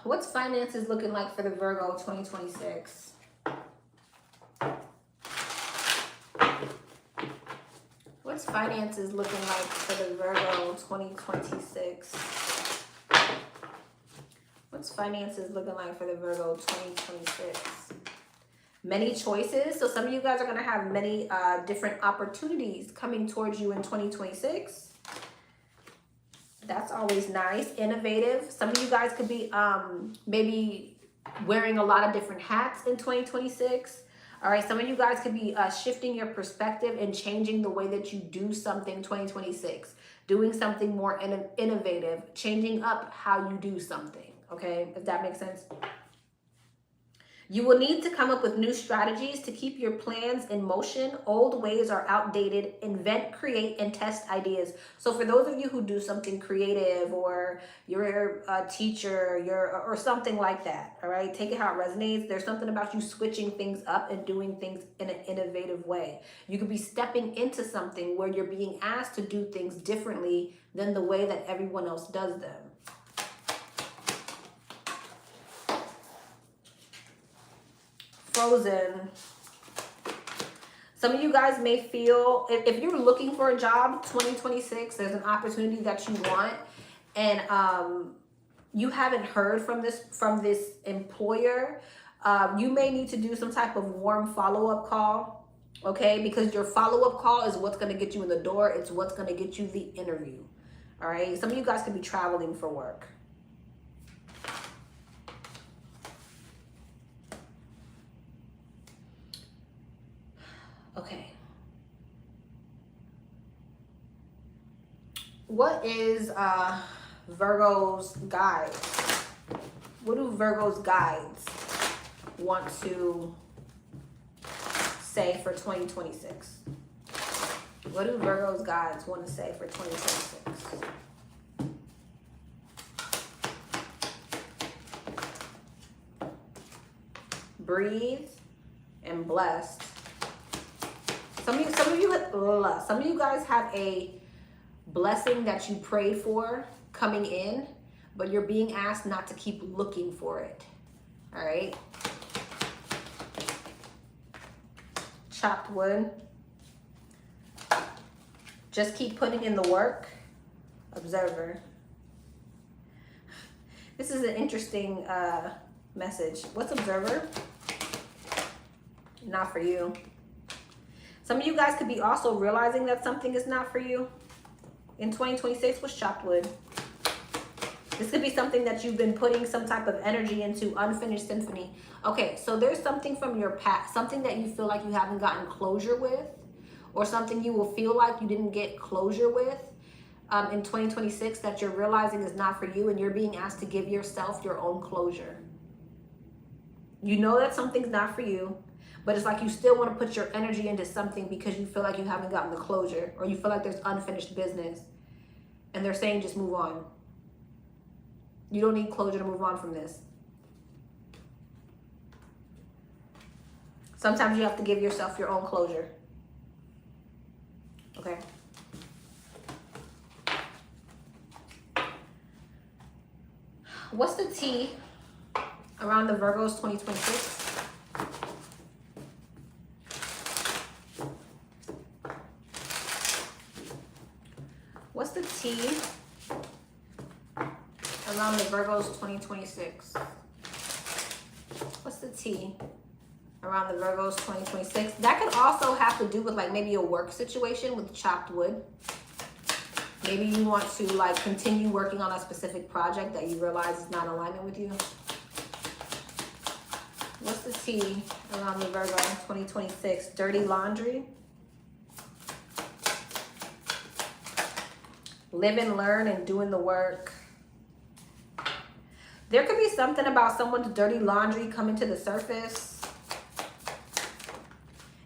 [SPEAKER 1] What's finances looking like for the Virgo 2026? What's finances looking like for the Virgo 2026? What's finances looking like for the Virgo 2026? Many choices. So some of you guys are going to have many different opportunities coming towards you in 2026. That's always nice. Innovative. Some of you guys could be maybe wearing a lot of different hats in 2026. All right, some of you guys could be shifting your perspective and changing the way that you do something in 2026. Doing something more innovative, changing up how you do something, okay? If that makes sense. You will need to come up with new strategies to keep your plans in motion. Old ways are outdated. Invent, create, and test ideas. So for those of you who do something creative, or you're a teacher, or something like that, all right? Take it how it resonates. There's something about you switching things up and doing things in an innovative way. You could be stepping into something where you're being asked to do things differently than the way that everyone else does them. Frozen. Some of you guys may feel, if you're looking for a job 2026, there's an opportunity that you want, and you haven't heard from this employer, you may need to do some type of warm follow-up call, okay? Because your follow-up call is what's going to get you in the door. It's what's going to get you the interview, all right? Some of you guys could be traveling for work. Okay. What is Virgo's guides? What do Virgo's guides want to say for 2026? What do Virgo's guides want to say for 2026? Breathe and blessed. Some of you guys have a blessing that you prayed for coming in, but you're being asked not to keep looking for it. All right. Chopped wood. Just keep putting in the work. Observer. This is an interesting message. What's observer? Not for you. Some of you guys could be also realizing that something is not for you. In 2026 was chopped wood. This could be something that you've been putting some type of energy into, unfinished symphony. Okay, so there's something from your past, something that you feel like you haven't gotten closure with, or something you will feel like you didn't get closure with in 2026 that you're realizing is not for you, and you're being asked to give yourself your own closure. You know that something's not for you, but it's like you still want to put your energy into something because you feel like you haven't gotten the closure, or you feel like there's unfinished business. And they're saying just move on. You don't need closure to move on from this. Sometimes you have to give yourself your own closure. Okay? What's the T around the Virgos 2026? What's the T around the Virgos 2026? What's the T around the Virgos 2026? That could also have to do with like maybe a work situation with chopped wood. Maybe you want to like continue working on a specific project that you realize is not in alignment with you. What's the T around the Virgo 2026? Dirty laundry. Live and learn and doing the work. There could be something about someone's dirty laundry coming to the surface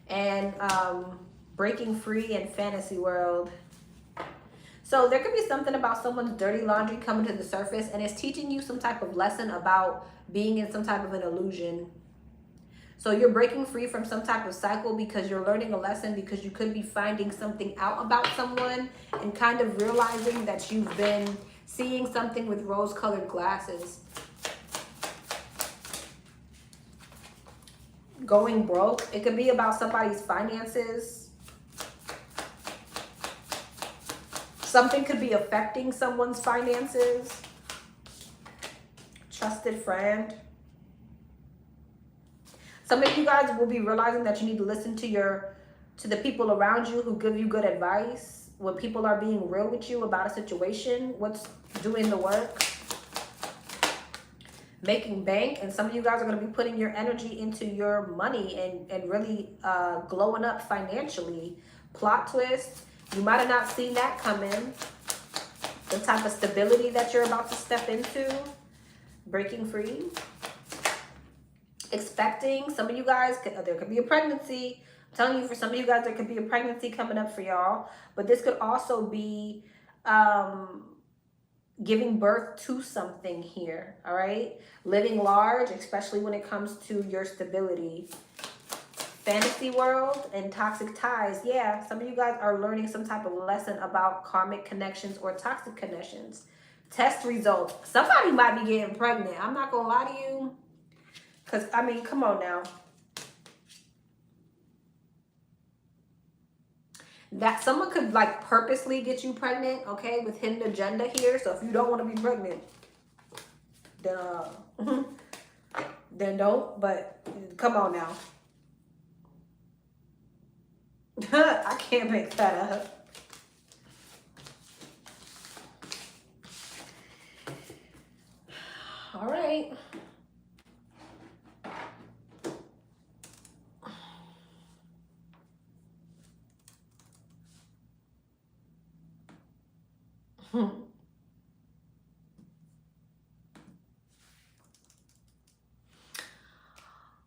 [SPEAKER 1] and breaking free in fantasy world. So there could be something about someone's dirty laundry coming to the surface, and it's teaching you some type of lesson about being in some type of an illusion. So you're breaking free from some type of cycle because you're learning a lesson, because you could be finding something out about someone and kind of realizing that you've been seeing something with rose-colored glasses. Going broke. It could be about somebody's finances. Something could be affecting someone's finances. Trusted friend. Some of you guys will be realizing that you need to listen to the people around you who give you good advice. When people are being real with you about a situation, what's doing the work. Making bank, and some of you guys are going to be putting your energy into your money and really glowing up financially. Plot twist. You might have not seen that coming. The type of stability that you're about to step into. Breaking free. Expecting. Some of you guys, there could be a pregnancy. I'm telling you, for some of you guys, there could be a pregnancy coming up for y'all. But this could also be giving birth to something here. All right. Living large, especially when it comes to your stability. Fantasy world and toxic ties. Yeah, some of you guys are learning some type of lesson about karmic connections or toxic connections. Test results. Somebody might be getting pregnant. I'm not going to lie to you. Because, I mean, come on now. That someone could like purposely get you pregnant, okay, with hidden agenda here. So if you don't want to be pregnant, then, then don't. But come on now. I can't make that up. All right.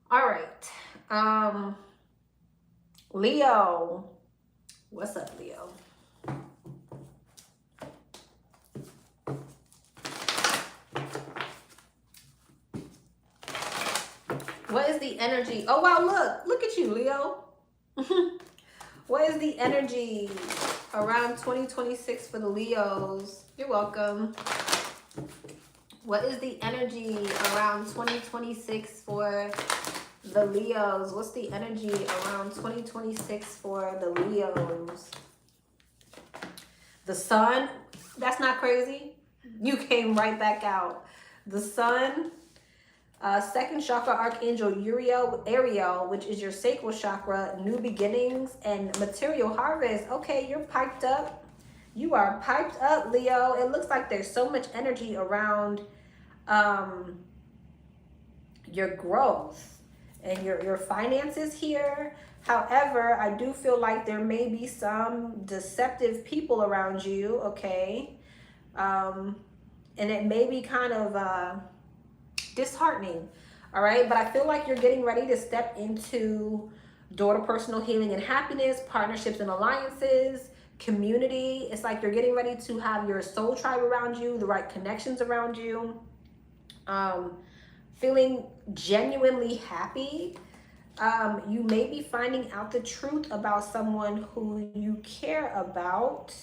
[SPEAKER 1] All right. Leo. What's up, Leo? What is the energy? Oh, wow, look at you, Leo. What is the energy around 2026 for the Leos? You're welcome. What is the energy around 2026 for the Leos? What's the energy around 2026 for the Leos? The Sun. That's not crazy. You came right back out. The Sun. Second chakra archangel Ariel, which is your sacral chakra, new beginnings and material harvest. Okay, you're piped up. You are piped up, Leo. It looks like there's so much energy around your growth and your finances here. However, I do feel like there may be some deceptive people around you, okay? And it may be kind of disheartening, all right? But I feel like you're getting ready to step into door to personal healing and happiness, partnerships and alliances, community. It's like you're getting ready to have your soul tribe around you, the right connections around you, feeling genuinely happy. You may be finding out the truth about someone who you care about,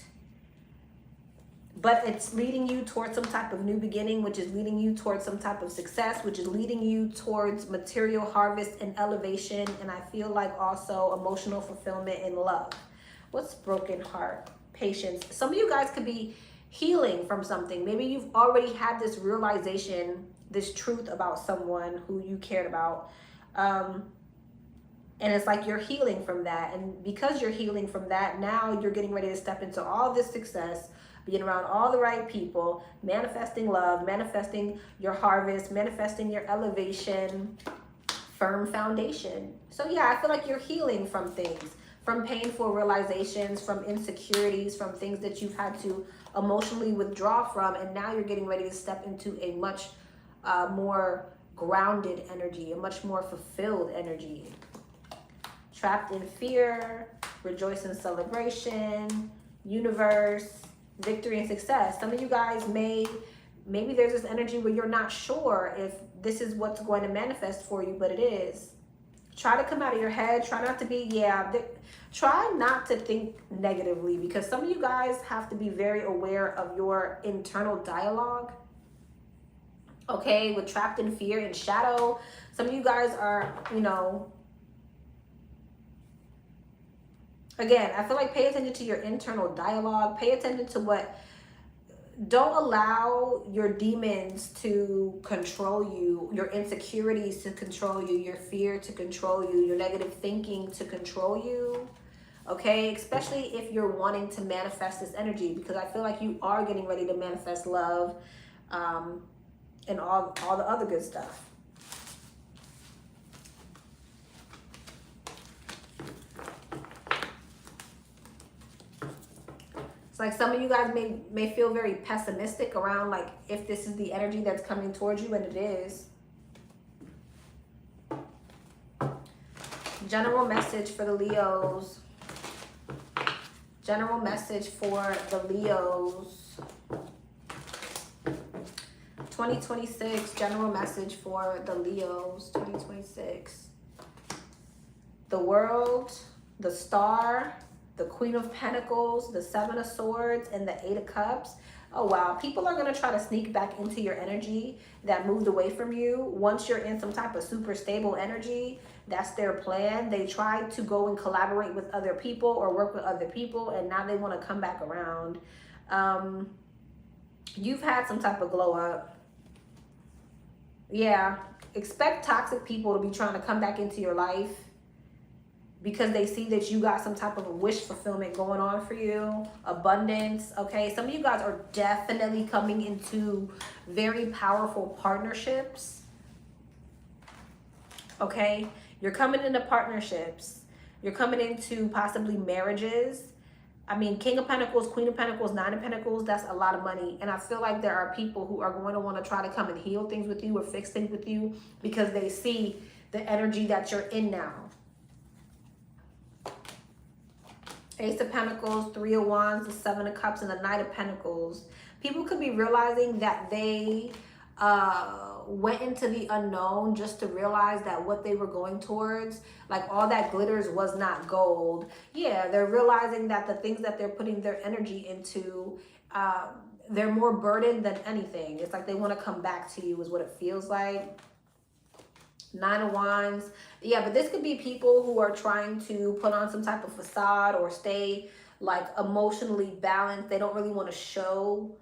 [SPEAKER 1] but it's leading you towards some type of new beginning, which is leading you towards some type of success, which is leading you towards material harvest and elevation. And I feel like also emotional fulfillment and love. What's broken heart? Patience. Some of you guys could be healing from something. Maybe you've already had this realization, this truth about someone who you cared about. And it's like you're healing from that. And because you're healing from that, now you're getting ready to step into all this success, being around all the right people, manifesting love, manifesting your harvest, manifesting your elevation, firm foundation. So yeah, I feel like you're healing from things, from painful realizations, from insecurities, from things that you've had to emotionally withdraw from. And now you're getting ready to step into a much more grounded energy, a much more fulfilled energy. Trapped in fear, rejoice in celebration, universe, victory and success. Some of you guys maybe there's this energy where you're not sure if this is what's going to manifest for you, but it is. Try to come out of your head. Try not to be, try not to think negatively, because some of you guys have to be very aware of your internal dialogue. Okay, with trapped in fear and shadow. Some of you guys are, again, I feel like pay attention to your internal dialogue. Pay attention to don't allow your demons to control you, your insecurities to control you, your fear to control you, your negative thinking to control you. Okay, especially if you're wanting to manifest this energy, because I feel like you are getting ready to manifest love and all the other good stuff. It's like some of you guys may feel very pessimistic around like if this is the energy that's coming towards you, and it is. General message for the Leos. General message for the Leos. 2026, general message for the Leos, 2026. The World, the Star, the Queen of Pentacles, the Seven of Swords, and the Eight of Cups. Oh, wow. People are going to try to sneak back into your energy that moved away from you. Once you're in some type of super stable energy, that's their plan. They try to go and collaborate with other people or work with other people, and now they want to come back around. You've had some type of glow up. Yeah. Expect toxic people to be trying to come back into your life, because they see that you got some type of a wish fulfillment going on for you. Abundance, okay? Some of you guys are definitely coming into very powerful partnerships, okay? You're coming into partnerships. You're coming into possibly marriages. I mean, King of Pentacles, Queen of Pentacles, Nine of Pentacles, that's a lot of money. And I feel like there are people who are going to want to try to come and heal things with you or fix things with you because they see the energy that you're in now. Ace of Pentacles, Three of Wands, the Seven of Cups, and the Knight of Pentacles. People could be realizing that they went into the unknown just to realize that what they were going towards, like all that glitters, was not gold. Yeah, they're realizing that the things that they're putting their energy into, they're more burdened than anything. It's like they want to come back to you is what it feels like. Nine of Wands. Yeah, but this could be people who are trying to put on some type of facade or stay like emotionally balanced. They don't really want to show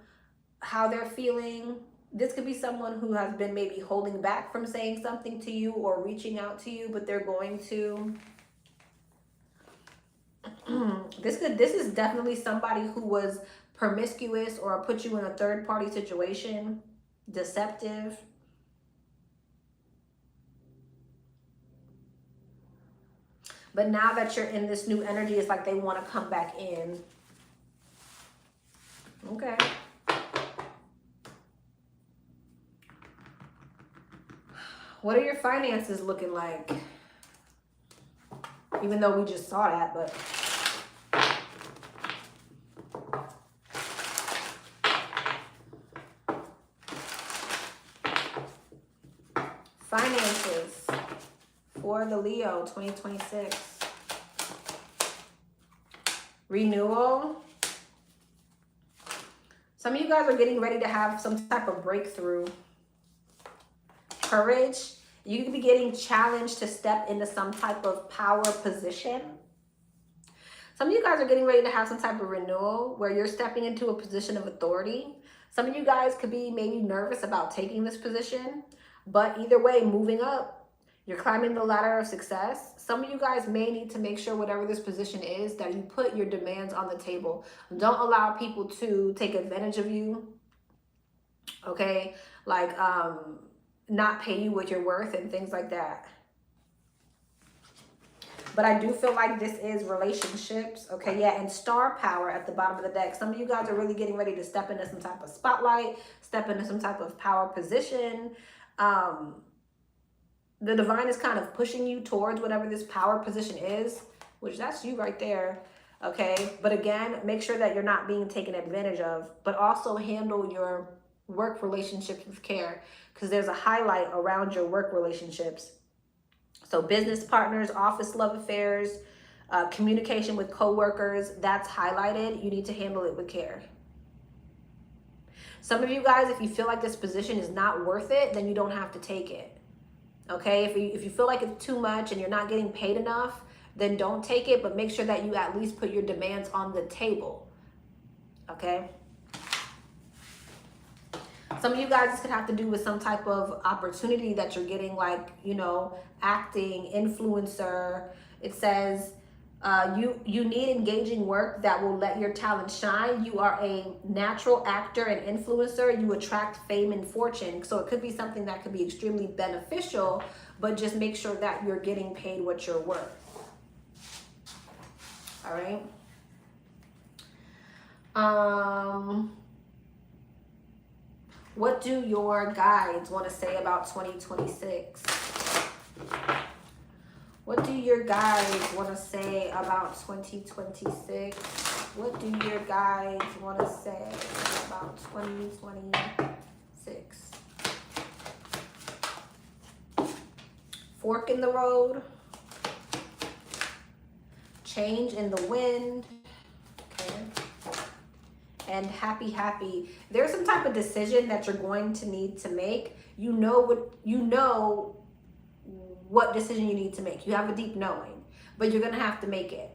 [SPEAKER 1] how they're feeling. This could be someone who has been maybe holding back from saying something to you or reaching out to you, but they're going to. This is definitely somebody who was promiscuous or put you in a third party situation, deceptive. But now that you're in this new energy, it's like they want to come back in. Okay. What are your finances looking like? Even though we just saw that, but... Finances for the Leo 2026. Renewal. Some of you guys are getting ready to have some type of breakthrough. Courage. You could be getting challenged to step into some type of power position. Some of you guys are getting ready to have some type of renewal where you're stepping into a position of authority. Some of you guys could be maybe nervous about taking this position, but either way, moving up, you're climbing the ladder of success. Some of you guys may need to make sure whatever this position is that you put your demands on the table. Don't allow people to take advantage of you. Okay? Like, not pay you what you're worth and things like that. But I do feel like this is relationships. Okay, yeah, and star power at the bottom of the deck. Some of you guys are really getting ready to step into some type of spotlight, step into some type of power position. The divine is kind of pushing you towards whatever this power position is, which that's you right there. Okay, but again, make sure that you're not being taken advantage of, but also handle your work relationships with care, because there's a highlight around your work relationships. So business partners, office love affairs, communication with coworkers, that's highlighted. You need to handle it with care. Some of you guys, if you feel like this position is not worth it, then you don't have to take it. Okay, if you feel like it's too much and you're not getting paid enough, then don't take it, but make sure that you at least put your demands on the table. Okay? Some of you guys, this could have to do with some type of opportunity that you're getting, like, you know, acting, influencer. It says you need engaging work that will let your talent shine. You are a natural actor and influencer. You attract fame and fortune. So it could be something that could be extremely beneficial, but just make sure that you're getting paid what you're worth. All right. What do your guides want to say about 2026? What do your guides want to say about 2026? What do your guides want to say about 2026? Fork in the road. Change in the wind. Okay. And happy. There's some type of decision that you're going to need to make. You know what decision you need to make. You have a deep knowing, but you're gonna have to make it.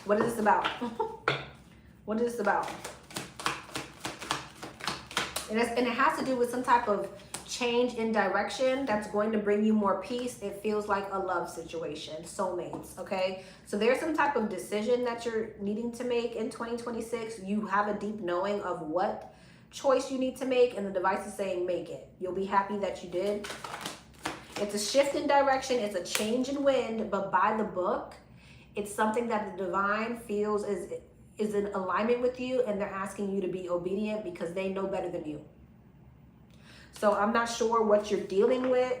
[SPEAKER 1] What is this about? What is this about? And it has to do with some type of change in direction that's going to bring you more peace. It feels like a love situation, soulmates, okay? So there's some type of decision that you're needing to make in 2026. You have a deep knowing of what choice you need to make, and the device is saying make it. You'll be happy that you did. It's a shift in direction. It's a change in wind, but by the book, it's something that the divine feels is in alignment with you, and they're asking you to be obedient because they know better than you. So I'm not sure what you're dealing with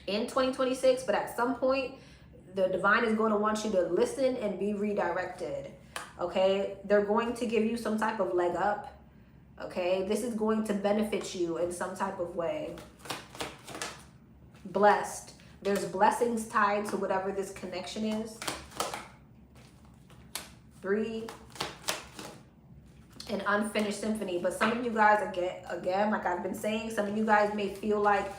[SPEAKER 1] in 2026, but at some point, The divine is going to want you to listen and be redirected. Okay, they're going to give you some type of leg up. Okay, this is going to benefit you in some type of way. Blessed. There's blessings tied to whatever this connection is. Breathe. An unfinished symphony. But some of you guys, again, like I've been saying, some of you guys may feel like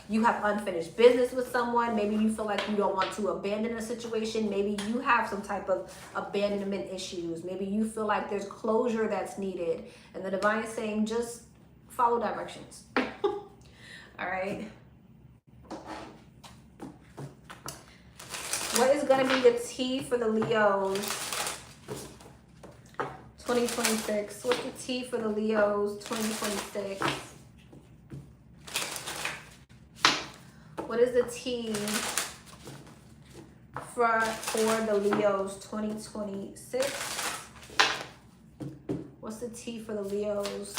[SPEAKER 1] you have unfinished business with someone. Maybe you feel like you don't want to abandon a situation. Maybe you have some type of abandonment issues. Maybe you feel like there's closure that's needed. And the divine is saying, just follow directions. All right. What is going to be the tea for the Leos 2026? What's the tea for the Leos 2026? What is the tea for the Leos 2026? What's the tea for the Leos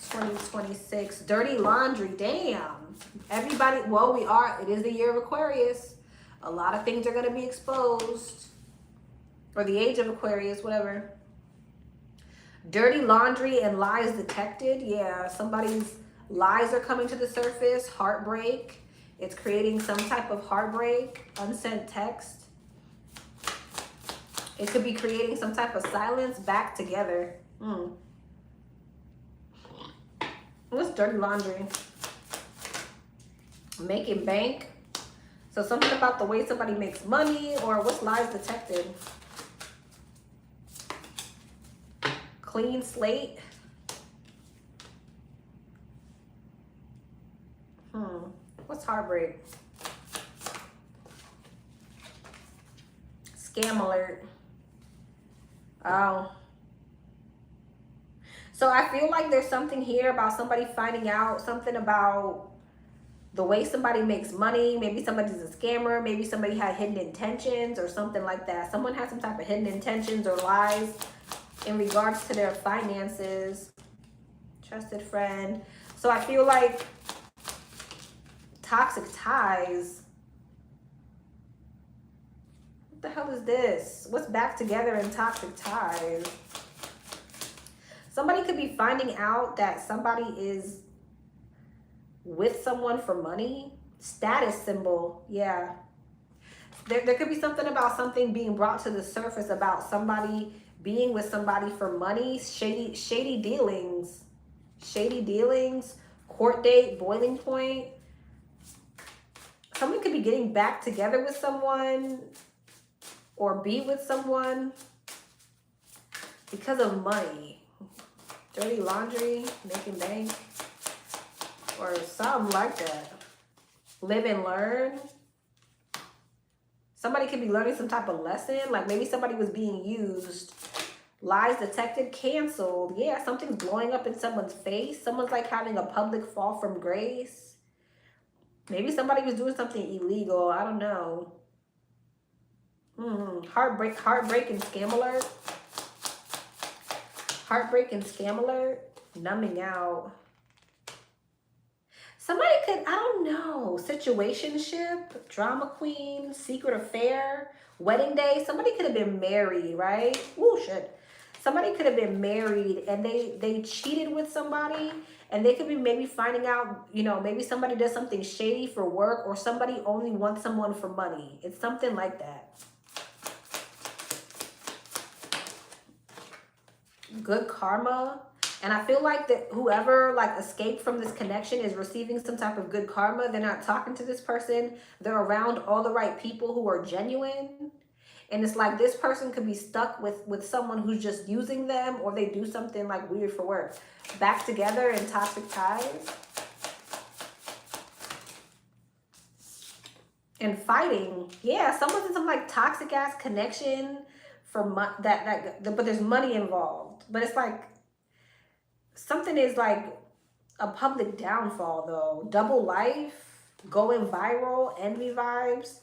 [SPEAKER 1] 2026? Dirty laundry. Damn. Everybody, well, it is the year of Aquarius. A lot of things are going to be exposed. Or the age of Aquarius, whatever. Dirty laundry and lies detected. Yeah, somebody's lies are coming to the surface. Heartbreak. It's creating some type of heartbreak. Unsent text. It could be creating some type of silence. Back together. What's dirty laundry? Making bank. So something about the way somebody makes money, or what's lies detected? Clean slate. What's heartbreak? Scam alert. Oh. So I feel like there's something here about somebody finding out something about the way somebody makes money. Maybe somebody's a scammer. Maybe somebody had hidden intentions or something like that. Someone has some type of hidden intentions or lies in regards to their finances. Trusted friend. So I feel like toxic ties. What the hell is this? What's back together in toxic ties? Somebody could be finding out that somebody is with someone for money. Status symbol. Yeah. There could be something about something being brought to the surface about somebody being with somebody for money. Shady dealings. Shady dealings. Court date. Boiling point. Someone could be getting back together with someone or be with someone because of money. Dirty laundry, making bank, or something like that. Live and learn. Somebody could be learning some type of lesson. Like maybe somebody was being used. Lies detected, canceled. Yeah, something's blowing up in someone's face. Someone's like having a public fall from grace. Maybe somebody was doing something illegal. I don't know. Heartbreak and scam alert. Heartbreak and scam alert. Numbing out. Somebody could, I don't know, situationship, drama queen, secret affair, wedding day. Somebody could have been married, right? Ooh, shit. Somebody could have been married and they cheated with somebody, and they could be maybe finding out, you know, maybe somebody does something shady for work, or somebody only wants someone for money. It's something like that. Good karma. And I feel like that whoever like escaped from this connection is receiving some type of good karma. They're not talking to this person. They're around all the right people who are genuine. And it's like this person could be stuck with someone who's just using them, or they do something like weird for work. Back together in toxic ties. And fighting. Yeah, someone's in some like toxic ass connection for but there's money involved. But it's like something is like a public downfall though. Double life, going viral, envy vibes.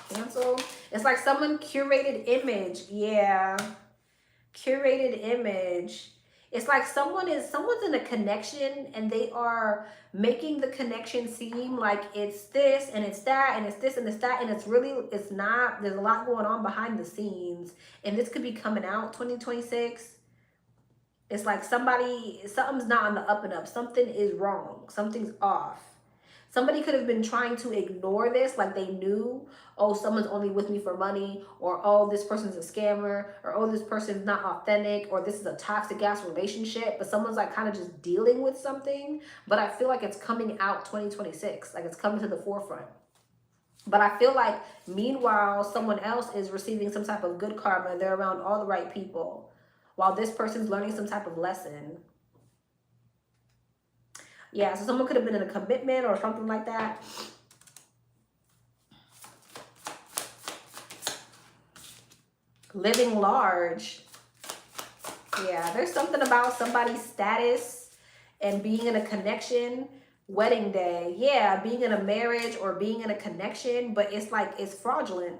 [SPEAKER 1] Cancel. It's like someone curated image. Yeah. Curated image. It's like someone's in a connection and they are making the connection seem like it's this and it's that and it's this and it's that, and it's not. There's a lot going on behind the scenes, and this could be coming out 2026. It's like something's not on the up and up. Something is wrong. Something's off. Somebody could have been trying to ignore this, like they knew, oh, someone's only with me for money, or oh, this person's a scammer, or oh, this person's not authentic, or this is a toxic ass relationship, but someone's like kind of just dealing with something. But I feel like it's coming out 2026, like it's coming to the forefront. But I feel like meanwhile, someone else is receiving some type of good karma. They're around all the right people, while this person's learning some type of lesson. Yeah, so someone could have been in a commitment or something like that. Living large. Yeah, there's something about somebody's status and being in a connection. Wedding day. Yeah, being in a marriage or being in a connection, but it's like it's fraudulent.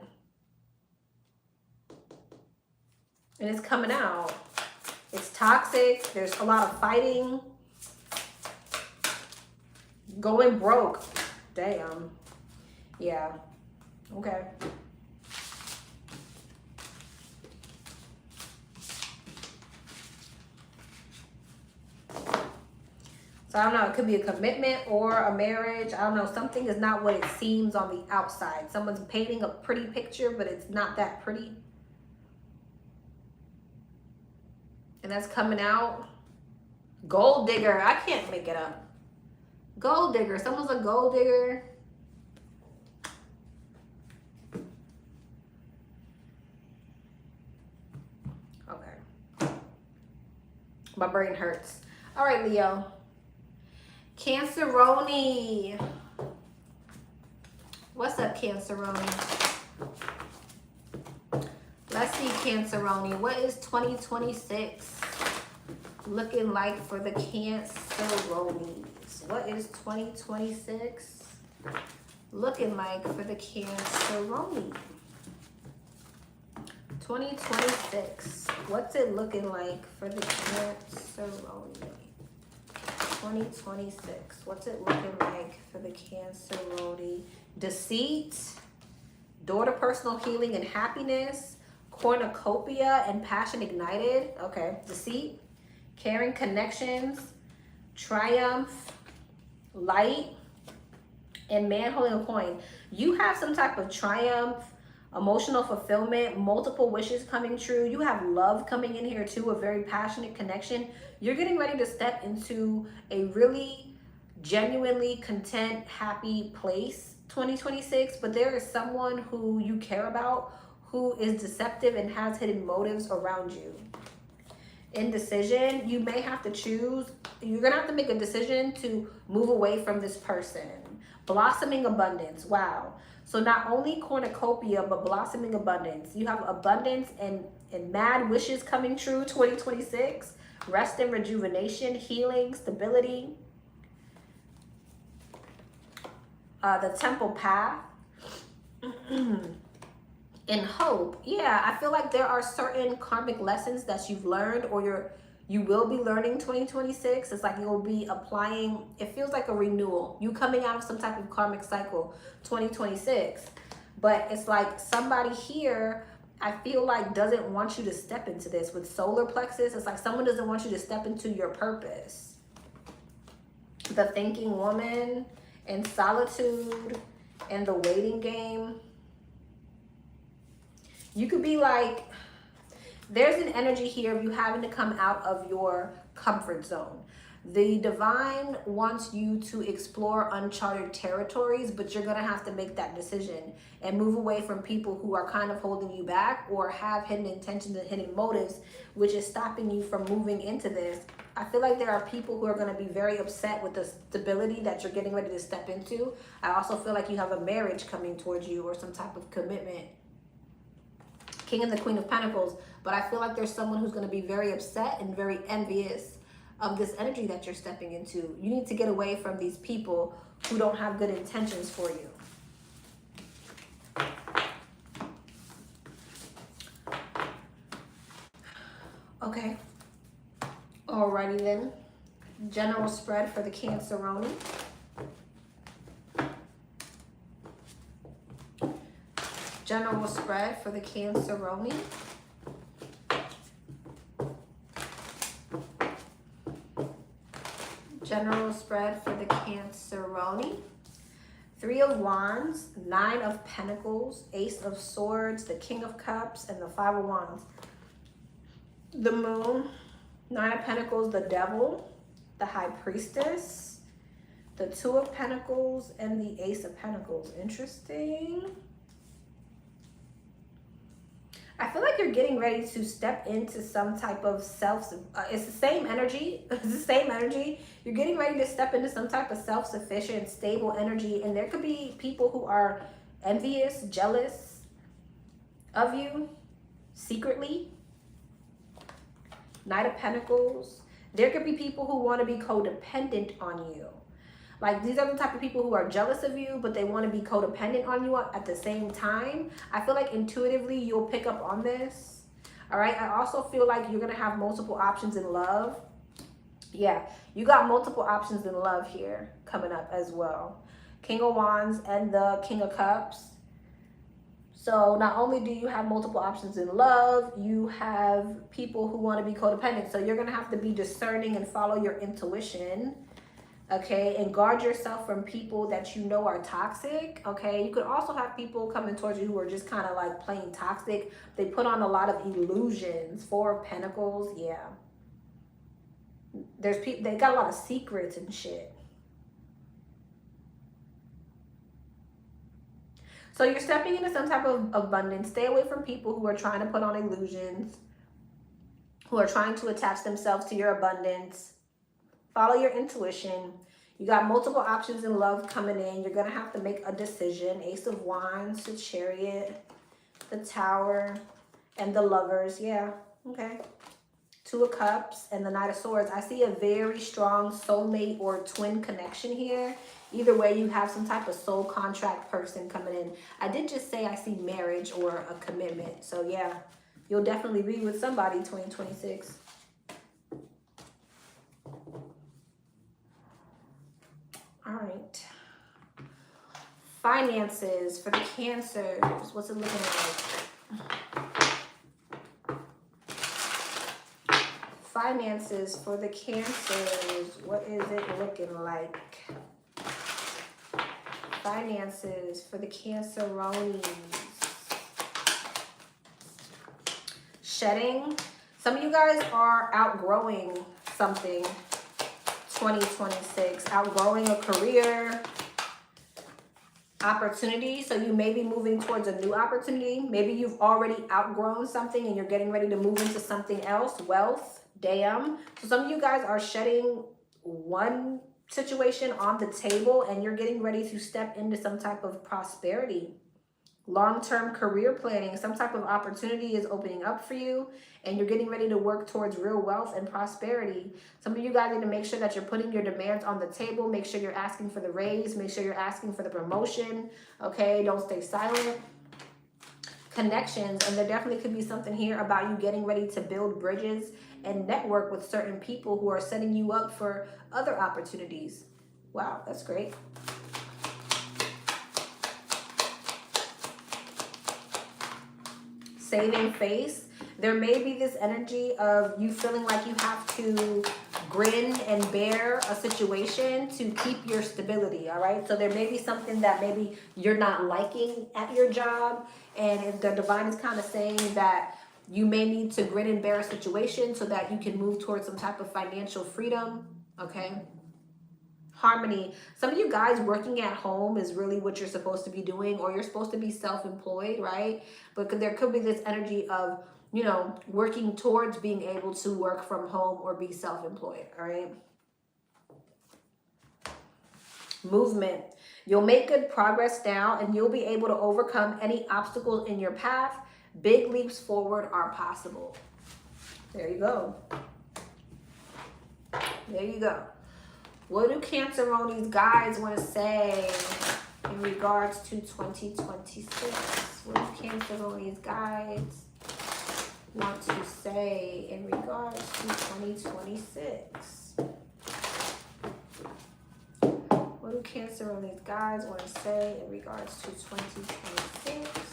[SPEAKER 1] And it's coming out. It's toxic. There's a lot of fighting. Going broke. Damn. Yeah. Okay. So I don't know. It could be a commitment or a marriage. I don't know. Something is not what it seems on the outside. Someone's painting a pretty picture, but it's not that pretty. And that's coming out. Gold digger. I can't make it up. Gold digger. Someone's a gold digger. Okay. My brain hurts. All right, Leo. Canceroni. What's up, Canceroni? Let's see, Canceroni. What is 2026 looking like for the Canceronis? What is 2026 looking like for the Canceroni? 2026. What's it looking like for the Canceroni? 2026. What's it looking like for the Canceroni? Deceit, door to personal healing and happiness, cornucopia and passion ignited. Okay, deceit, caring connections, triumph, light, and man holding a coin. You have some type of triumph, emotional fulfillment, multiple wishes coming true. You have love coming in here too, a very passionate connection. You're getting ready to step into a really genuinely content, happy place 2026, but there is someone who you care about who is deceptive and has hidden motives around you. Indecision, you may have to choose. You're gonna have to make a decision to move away from this person. Blossoming abundance. Wow. So not only cornucopia, but blossoming abundance. You have abundance and mad wishes coming true 2026. Rest and rejuvenation, healing, stability. The temple path. And hope. Yeah, I feel like there are certain karmic lessons that you've learned or you will be learning 2026. It's like you'll be applying. It feels like a renewal. You coming out of some type of karmic cycle 2026. But it's like somebody here, I feel like, doesn't want you to step into this. With solar plexus, it's like someone doesn't want you to step into your purpose. The thinking woman and solitude and the waiting game. You could be like, there's an energy here of you having to come out of your comfort zone. The divine wants you to explore uncharted territories, but you're going to have to make that decision and move away from people who are kind of holding you back or have hidden intentions and hidden motives, which is stopping you from moving into this. I feel like there are people who are going to be very upset with the stability that you're getting ready to step into. I also feel like you have a marriage coming towards you or some type of commitment. King and the Queen of Pentacles. But I feel like there's someone who's going to be very upset and very envious of this energy that you're stepping into. You need to get away from these people who don't have good intentions for you. Okay. Alrighty then. General spread for the Canceroni. General spread for the Canceroni. General spread for the Canceroni. 3 of Wands, 9 of Pentacles, Ace of Swords, the King of Cups, and the 5 of Wands. The Moon, 9 of Pentacles, the Devil, the High Priestess, the 2 of Pentacles, and the Ace of Pentacles. Interesting. I feel like you're getting ready to step into some type of it's the same energy. It's the same energy. You're getting ready to step into some type of self-sufficient, stable energy. And there could be people who are envious, jealous of you secretly. Knight of Pentacles. There could be people who want to be codependent on you. Like, these are the type of people who are jealous of you, but they want to be codependent on you at the same time. I feel like intuitively you'll pick up on this. All right. I also feel like you're going to have multiple options in love. Yeah, you got multiple options in love here coming up as well. King of Wands and the King of Cups. So not only do you have multiple options in love, you have people who want to be codependent. So you're going to have to be discerning and follow your intuition. Okay, and guard yourself from people that you know are toxic. Okay, you could also have people coming towards you who are just kind of like plain toxic. They put on a lot of illusions. 4 of Pentacles, yeah. There's people, they got a lot of secrets and shit. So you're stepping into some type of abundance. Stay away from people who are trying to put on illusions, who are trying to attach themselves to your abundance. Follow your intuition. You got multiple options in love coming in. You're going to have to make a decision. Ace of Wands, the Chariot, the Tower, and the Lovers. Yeah, okay. 2 of Cups and the Knight of Swords. I see a very strong soulmate or twin connection here. Either way, you have some type of soul contract person coming in. I did just say I see marriage or a commitment. So, yeah, you'll definitely be with somebody 2026. All right. Finances for the Cancers. What's it looking like? Finances for the Cancers. What is it looking like? Finances for the Canceronis. Shedding. Some of you guys are outgrowing something. 2026, outgrowing a career opportunity. So you may be moving towards a new opportunity. Maybe you've already outgrown something and you're getting ready to move into something else. Wealth, damn. So some of you guys are shedding one situation on the table and you're getting ready to step into some type of prosperity. Long-term career planning, some type of opportunity is opening up for you and you're getting ready to work towards real wealth and prosperity. Some of you guys need to make sure that you're putting your demands on the table. Make sure you're asking for the raise. Make sure you're asking for the promotion. Okay, don't stay silent. Connections, and there definitely could be something here about you getting ready to build bridges and network with certain people who are setting you up for other opportunities. Wow, that's great. Saving face. There may be this energy of you feeling like you have to grin and bear a situation to keep your stability, all right? So there may be something that maybe you're not liking at your job, and if the divine is kind of saying that you may need to grin and bear a situation so that you can move towards some type of financial freedom, okay? Harmony. Some of you guys working at home is really what you're supposed to be doing, or you're supposed to be self-employed, right? But there could be this energy of, you know, working towards being able to work from home or be self-employed, all right? Movement. You'll make good progress now and you'll be able to overcome any obstacles in your path. Big leaps forward are possible. There you go. There you go. What do Canceroni's guides want to say in regards to 2026? What do Canceroni's guides want to say in regards to 2026? What do Cancer on these guys want to say in regards to 2026?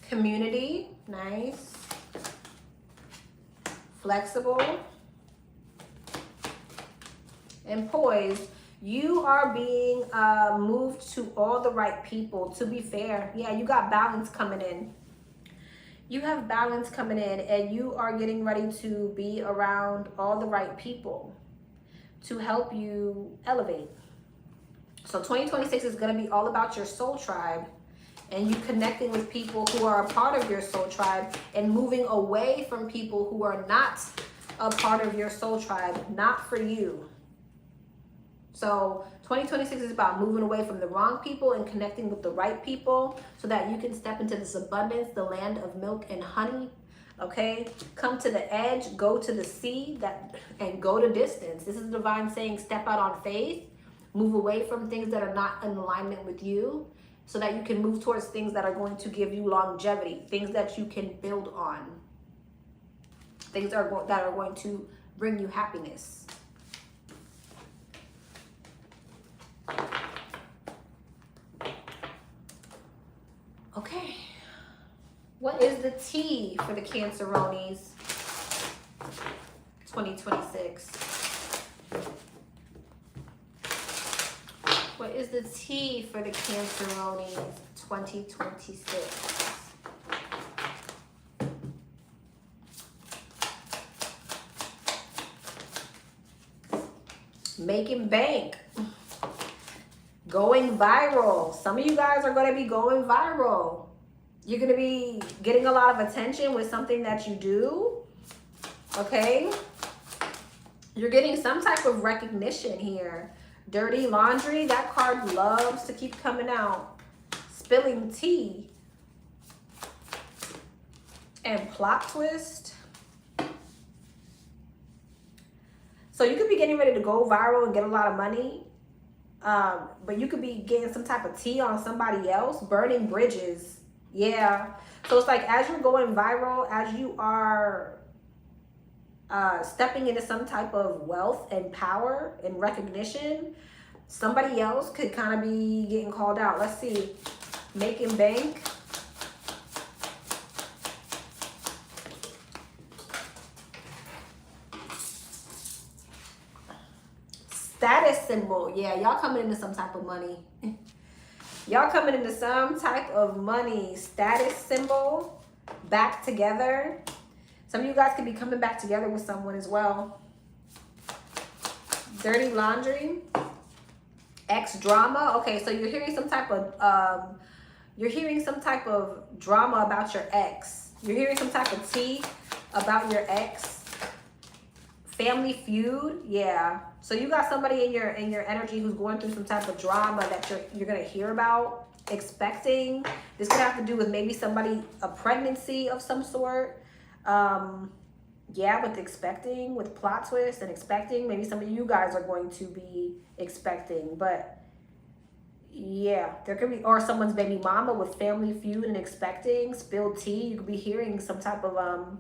[SPEAKER 1] Community, nice. Flexible. And poised. You are being moved to all the right people, to be fair. Yeah, you got balance coming in. You have balance coming in, and you are getting ready to be around all the right people to help you elevate. So 2026 is going to be all about your soul tribe and you connecting with people who are a part of your soul tribe and moving away from people who are not a part of your soul tribe, not for you. So 2026 is about moving away from the wrong people and connecting with the right people so that you can step into this abundance, the land of milk and honey. Okay, come to the edge, go to the sea, and go to distance. This is divine saying step out on faith, move away from things that are not in alignment with you so that you can move towards things that are going to give you longevity, things that you can build on, things that are going to bring you happiness. Okay, what is the T for the Canceronis 2026? What is the T for the Canceronis 2026? Making bank. Going viral. Some of you guys are going to be going viral. You're going to be getting a lot of attention with something that you do. Okay? You're getting some type of recognition here. Dirty laundry. That card loves to keep coming out. Spilling tea. And plot twist. So you could be getting ready to go viral and get a lot of money. But you could be getting some type of tea on somebody else, burning bridges. Yeah. So it's like as you're going viral, as you are stepping into some type of wealth and power and recognition, somebody else could kind of be getting called out. Let's see. Making bank. Status symbol. Yeah, y'all coming into some type of money. Y'all coming into some type of money. Status symbol. Back together. Some of you guys could be coming back together with someone as well. Dirty laundry. Ex drama. Okay, so you're hearing some type of drama about your ex. You're hearing some type of tea about your ex. Family feud. Yeah. So you got somebody in your energy who's going through some type of drama that you're gonna hear about, expecting. This could have to do with maybe somebody, a pregnancy of some sort. Yeah, with expecting, with plot twist and expecting. Maybe some of you guys are going to be expecting, but yeah, there could be, or someone's baby mama with family feud and expecting, spilled tea. You could be hearing some type of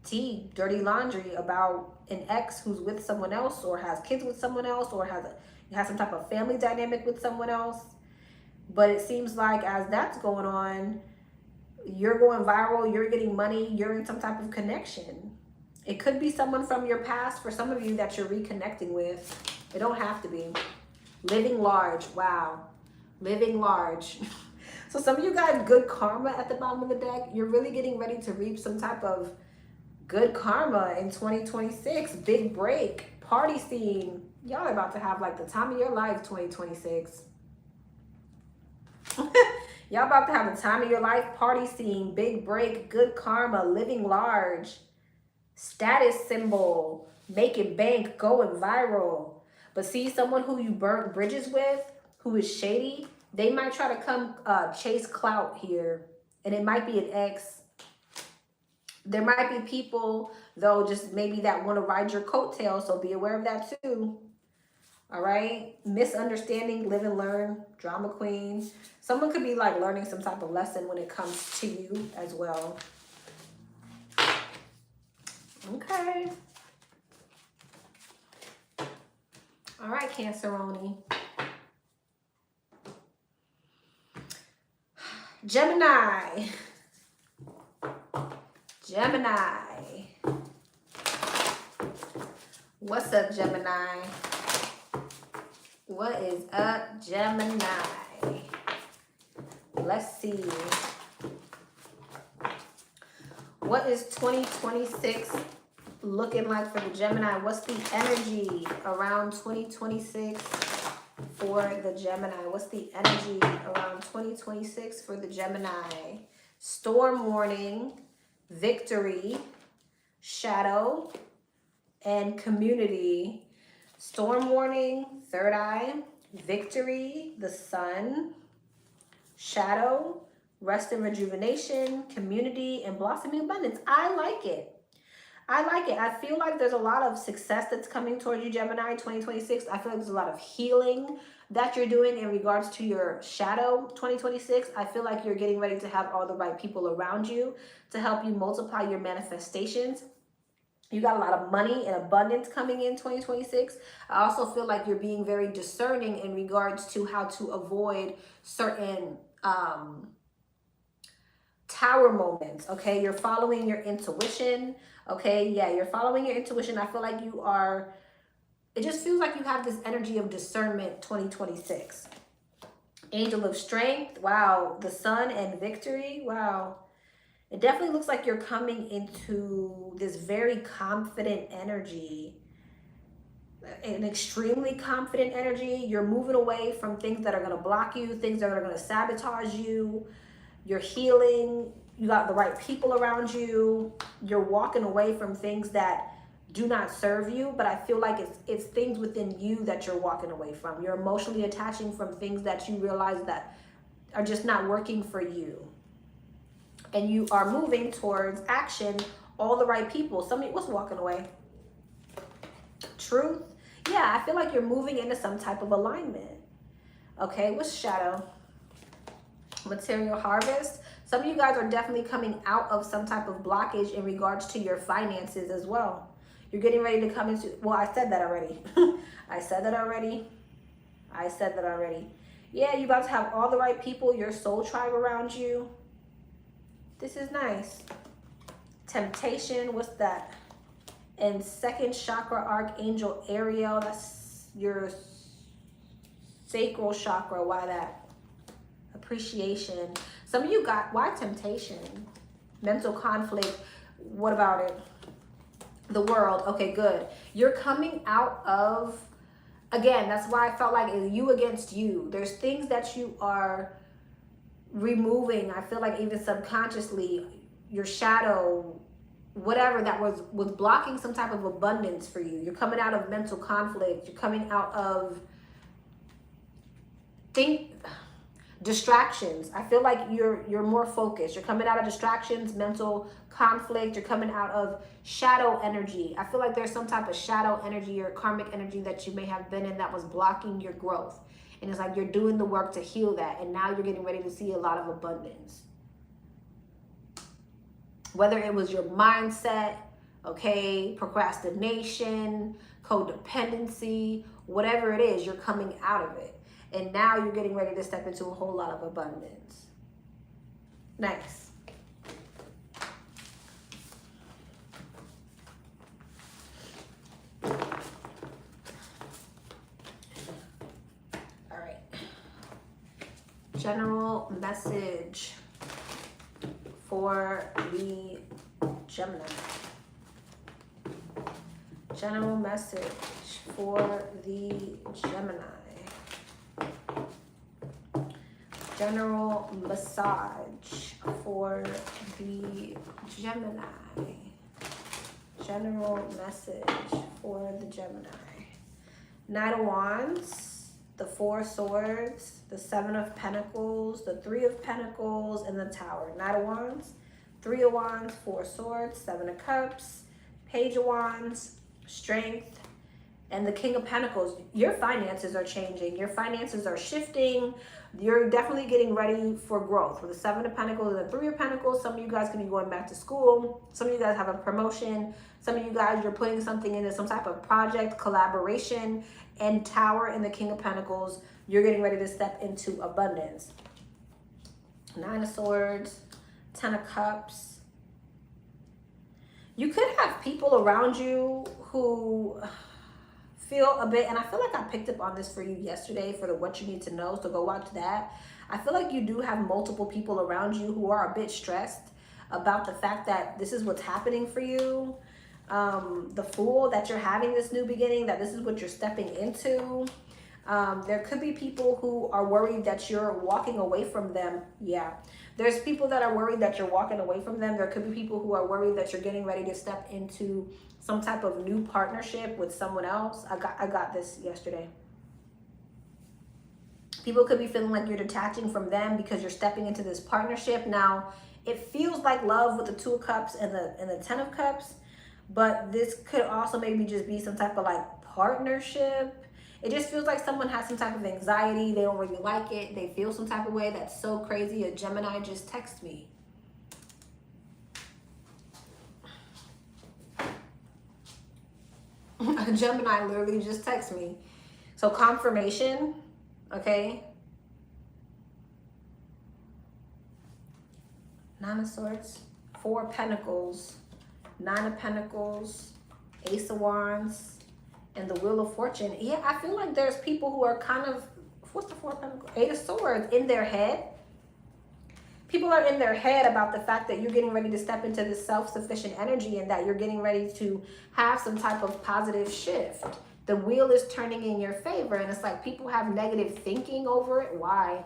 [SPEAKER 1] tea, dirty laundry about an ex who's with someone else or has kids with someone else or has some type of family dynamic with someone else. But it seems like as that's going on, you're going viral, you're getting money, you're in some type of connection. It could be someone from your past for some of you that you're reconnecting with. It don't have to be. Living large. Wow. Living large. So some of you guys, good karma at the bottom of the deck. You're really getting ready to reap some type of good karma in 2026. Big break. Party scene. Y'all are about to have like the time of your life 2026. Y'all about to have the time of your life. Party scene. Big break. Good karma. Living large. Status symbol. Making bank. Going viral. But see, someone who you burnt bridges with, who is shady, they might try to come chase clout here. And it might be an ex. There might be people, though, just maybe that want to ride your coattails, so be aware of that too. All right. Misunderstanding, live and learn, drama queen. Someone could be like learning some type of lesson when it comes to you as well. Okay. All right, Canceroni. Gemini. Gemini. What's up, Gemini? What is up, Gemini? Let's see. What is 2026 looking like for the Gemini? What's the energy around 2026 for the Gemini? What's the energy around 2026 for the Gemini? Storm warning, victory, shadow, and community. Storm warning, third eye, victory, the sun, shadow, rest and rejuvenation, community, and blossoming abundance. I like it. I like it. I feel like there's a lot of success that's coming towards you, Gemini, 2026. I feel like there's a lot of healing that you're doing in regards to your shadow 2026. I feel like you're getting ready to have all the right people around you to help you multiply your manifestations. You got a lot of money and abundance coming in 2026. I also feel like you're being very discerning in regards to how to avoid certain tower moments, okay? You're following your intuition, okay? Yeah, you're following your intuition. I feel like you are, it just feels like you have this energy of discernment 2026. Angel of strength, wow. The sun and victory, wow. It definitely looks like you're coming into this very confident energy, an extremely confident energy. You're moving away from things that are going to block you, things that are going to sabotage you. You're healing. You got the right people around you. You're walking away from things that do not serve you, but I feel like it's things within you that you're walking away from. You're emotionally attaching from things that you realize that are just not working for you. And you are moving towards action, all the right people. Somebody was walking away. Truth. Yeah, I feel like you're moving into some type of alignment. Okay, what's shadow? Material harvest. Some of you guys are definitely coming out of some type of blockage in regards to your finances as well. You're getting ready to come into, well, I said that already. I said that already. Yeah, you're about to have all the right people, your soul tribe around you. This is nice. Temptation, what's that? And second chakra, Archangel Ariel, that's your sacral chakra. Why that? Appreciation. Some of you got, why temptation? Mental conflict. What about it? The world. Okay, good. You're coming out of, again, that's why I felt like it's you against you. There's things that you are removing. I feel like even subconsciously, your shadow, whatever that was blocking some type of abundance for you. You're coming out of mental conflict. You're coming out of distractions. I feel like you're more focused. You're coming out of distractions, mental conflict. You're coming out of shadow energy. I feel like there's some type of shadow energy or karmic energy that you may have been in that was blocking your growth. And it's like you're doing the work to heal that. And now you're getting ready to see a lot of abundance. Whether it was your mindset, okay, procrastination, codependency, whatever it is, you're coming out of it. And now you're getting ready to step into a whole lot of abundance. Nice. All right. General message for the Gemini. General message for the Gemini. General massage for the Gemini. General message for the Gemini. Knight of Wands, the Four Swords, the Seven of Pentacles, the Three of Pentacles, and the Tower. Knight of Wands, Three of Wands, Four Swords, Seven of Cups, Page of Wands, Strength, And the King of Pentacles, your finances are changing. Your finances are shifting. You're definitely getting ready for growth. With the Seven of Pentacles and the Three of Pentacles, some of you guys could be going back to school. Some of you guys have a promotion. Some of you guys, you're putting something into some type of project, collaboration. And Tower in the King of Pentacles, you're getting ready to step into abundance. Nine of Swords, Ten of Cups. You could have people around you who feel a bit, and I feel like I picked up on this for you yesterday for the what you need to know, so go watch that. I feel like you do have multiple people around you who are a bit stressed about the fact that this is what's happening for you. The Fool, that you're having this new beginning, that this is what you're stepping into. There could be people who are worried that you're walking away from them. Yeah. There's people that are worried that you're walking away from them. There could be people who are worried that you're getting ready to step into some type of new partnership with someone else. I got this yesterday. People could be feeling like you're detaching from them because you're stepping into this partnership. Now, it feels like love with the Two of Cups and the Ten of Cups, but this could also maybe just be some type of like partnership. It just feels like someone has some type of anxiety. They don't really like it. They feel some type of way. That's so crazy. A Gemini just texted me. A Gemini literally just texted me. So confirmation, okay? Nine of Swords, Four of Pentacles, Nine of Pentacles, Ace of Wands, and the Wheel of Fortune. Yeah, I feel like there's people who are kind of, what's the Four of Pentacles? Eight of Swords, in their head. People are in their head about the fact that you're getting ready to step into this self-sufficient energy and that you're getting ready to have some type of positive shift. The wheel is turning in your favor, and it's like people have negative thinking over it. Why?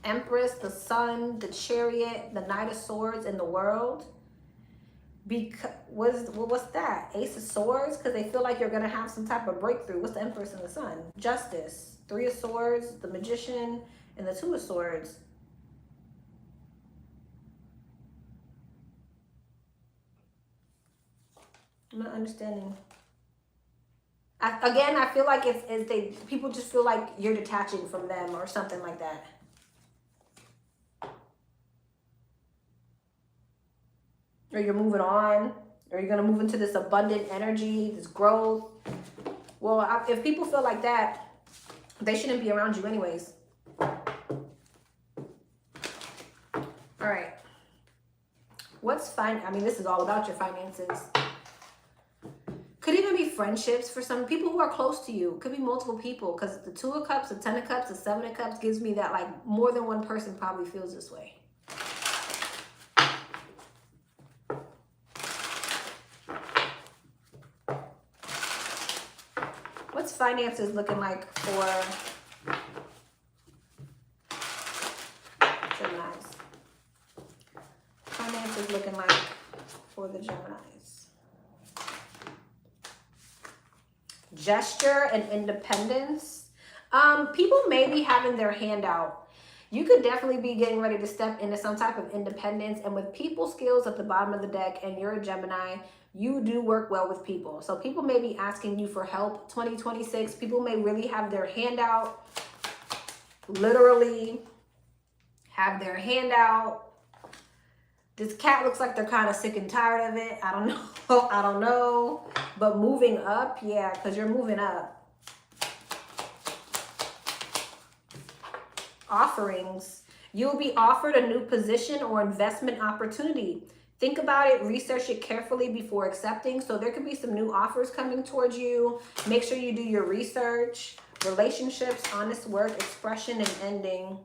[SPEAKER 1] Empress, the Sun, the Chariot, the Knight of Swords, and the World. Because what's that? Ace of Swords, because they feel like you're going to have some type of breakthrough. What's the Empress and the Sun? Justice. Three of Swords, the Magician, and the Two of Swords. I'm not understanding. I feel like people just feel like you're detaching from them or something like that. Or you're moving on, or you're going to move into this abundant energy, this growth. Well, if people feel like that, they shouldn't be around you anyways. All right. What's fine? I mean, this is all about your finances. Could even be friendships for some people who are close to you. Could be multiple people, because the Two of Cups, the Ten of Cups, the Seven of Cups gives me that like more than one person probably feels this way. What's finances looking like for Geminis? Finances looking like for the Geminis. Gesture and independence. People may be having their hand out. You could definitely be getting ready to step into some type of independence. And with people skills at the bottom of the deck, and you're a Gemini, you do work well with people. So people may be asking you for help. 2026, people may really have their hand out. Literally have their hand out. This cat looks like they're kind of sick and tired of it. I don't know. I don't know. But moving up, yeah, because you're moving up. Offerings. You'll be offered a new position or investment opportunity. Think about it, research it carefully before accepting. So there could be some new offers coming towards you. Make sure you do your research. Relationships, honest work, expression, and ending.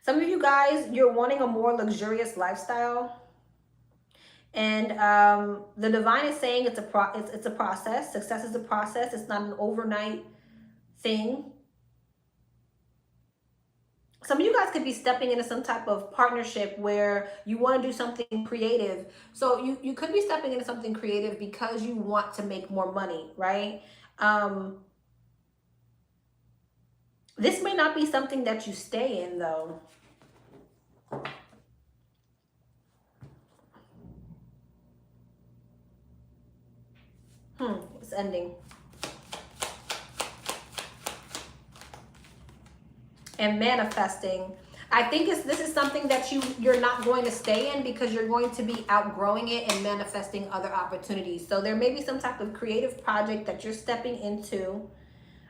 [SPEAKER 1] Some of you guys, you're wanting a more luxurious lifestyle. And the divine is saying it's a process. Success is a process. It's not an overnight thing. Some of you guys could be stepping into some type of partnership where you want to do something creative. So you could be stepping into something creative because you want to make more money, right? This may not be something that you stay in, though. It's ending. And manifesting. I think this is something that you're not going to stay in because you're going to be outgrowing it and manifesting other opportunities. So there may be some type of creative project that you're stepping into,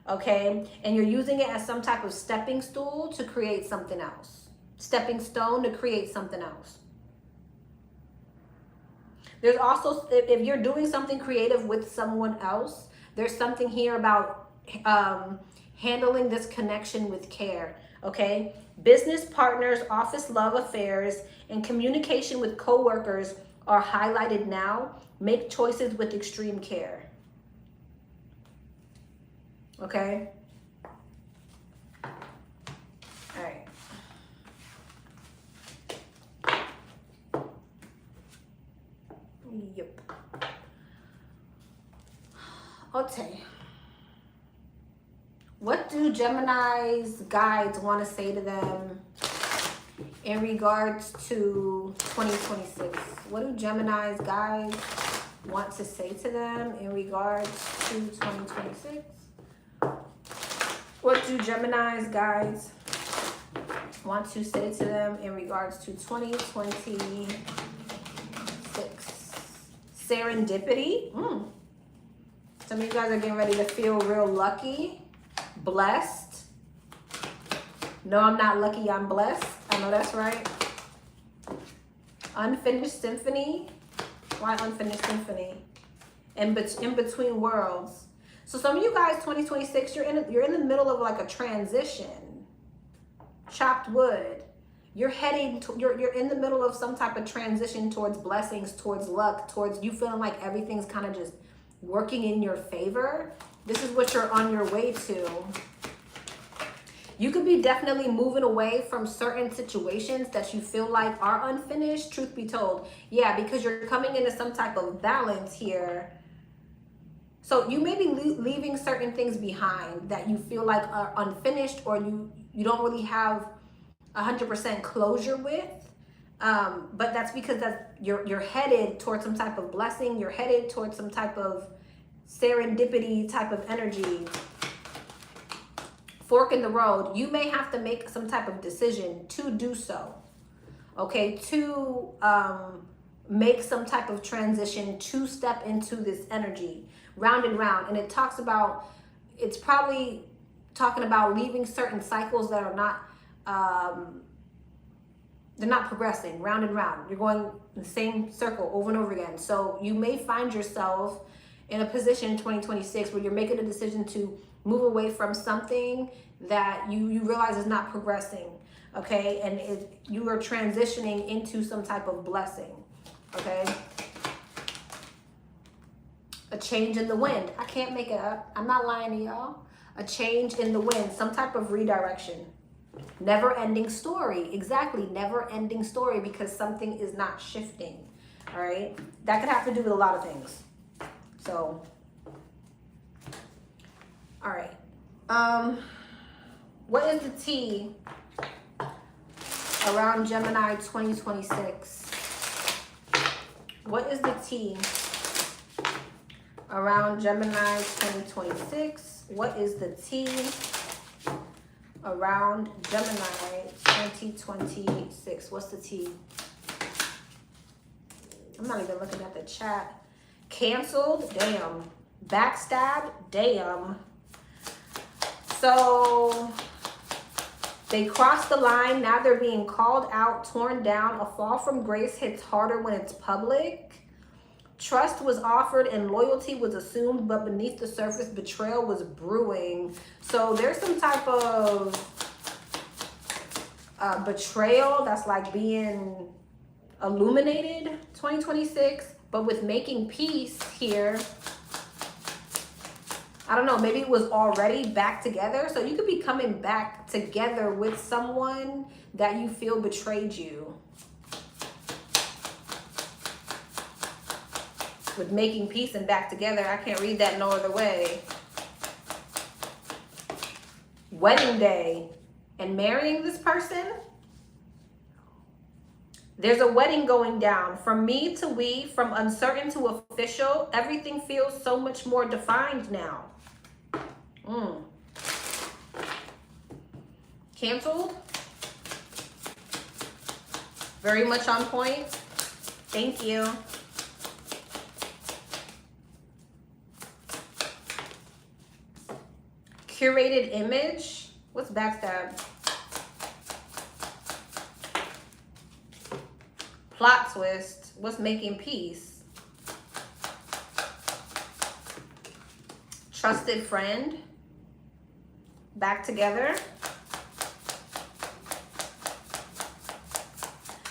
[SPEAKER 1] okay? And you're using it as some type of stepping stool to create something else. Stepping stone to create something else. There's also, if you're doing something creative with someone else, there's something here about handling this connection with care, okay? Business partners, office love affairs, and communication with coworkers are highlighted now. Make choices with extreme care, okay? All right. Yep. Okay. What do Gemini's guides want to say to them in regards to 2026? What do Gemini's guides want to say to them in regards to 2026? What do Gemini's guides want to say to them in regards to 2026? Serendipity. Some of you guys are getting ready to feel real lucky. Blessed. No, I'm not lucky, I'm blessed. I know that's right. Unfinished symphony. Why unfinished symphony? In between worlds. So some of you guys, 2026, you're in the middle of like a transition. Chopped wood. You're heading to, you're in the middle of some type of transition towards blessings, towards luck, towards you feeling like everything's kind of just working in your favor. This is what you're on your way to. You could be definitely moving away from certain situations that you feel like are unfinished, truth be told. Yeah, because you're coming into some type of balance here. So you may be leaving certain things behind that you feel like are unfinished, or you don't really have 100% closure with. But that's because you're headed towards some type of blessing. You're headed towards some type of serendipity type of energy. Fork in the road. You may have to make some type of decision to do so. Okay, to make some type of transition, to step into this energy. Round and round. And it talks about, it's probably talking about leaving certain cycles that are not they're not progressing. Round and round. You're going in the same circle over and over again. So you may find yourself in a position in 2026 where you're making a decision to move away from something that you realize is not progressing, okay? And you are transitioning into some type of blessing, okay? A change in the wind. I can't make it up. I'm not lying to y'all. A change in the wind, some type of redirection. Never-ending story. Exactly, never-ending story, because something is not shifting, all right? That could have to do with a lot of things. So, all right. What is the T around Gemini 2026? What is the T around Gemini 2026? What is the T around Gemini 2026? What's the T? I'm not even looking at the chat. Canceled, damn. Backstabbed, damn. So they crossed the line. Now they're being called out, torn down. A fall from grace hits harder when it's public. Trust was offered and loyalty was assumed, but beneath the surface, betrayal was brewing. So there's some type of betrayal that's like being illuminated 2026, but with making peace here. I don't know, maybe it was already back together. So you could be coming back together with someone that you feel betrayed you. With making peace and back together, I can't read that no other way. Wedding day and marrying this person. There's a wedding going down. From me to we, from uncertain to official, everything feels so much more defined now. Canceled. Very much on point. Thank you. Curated image. What's backstab? Plot twist. What's making peace? Trusted friend. Back together.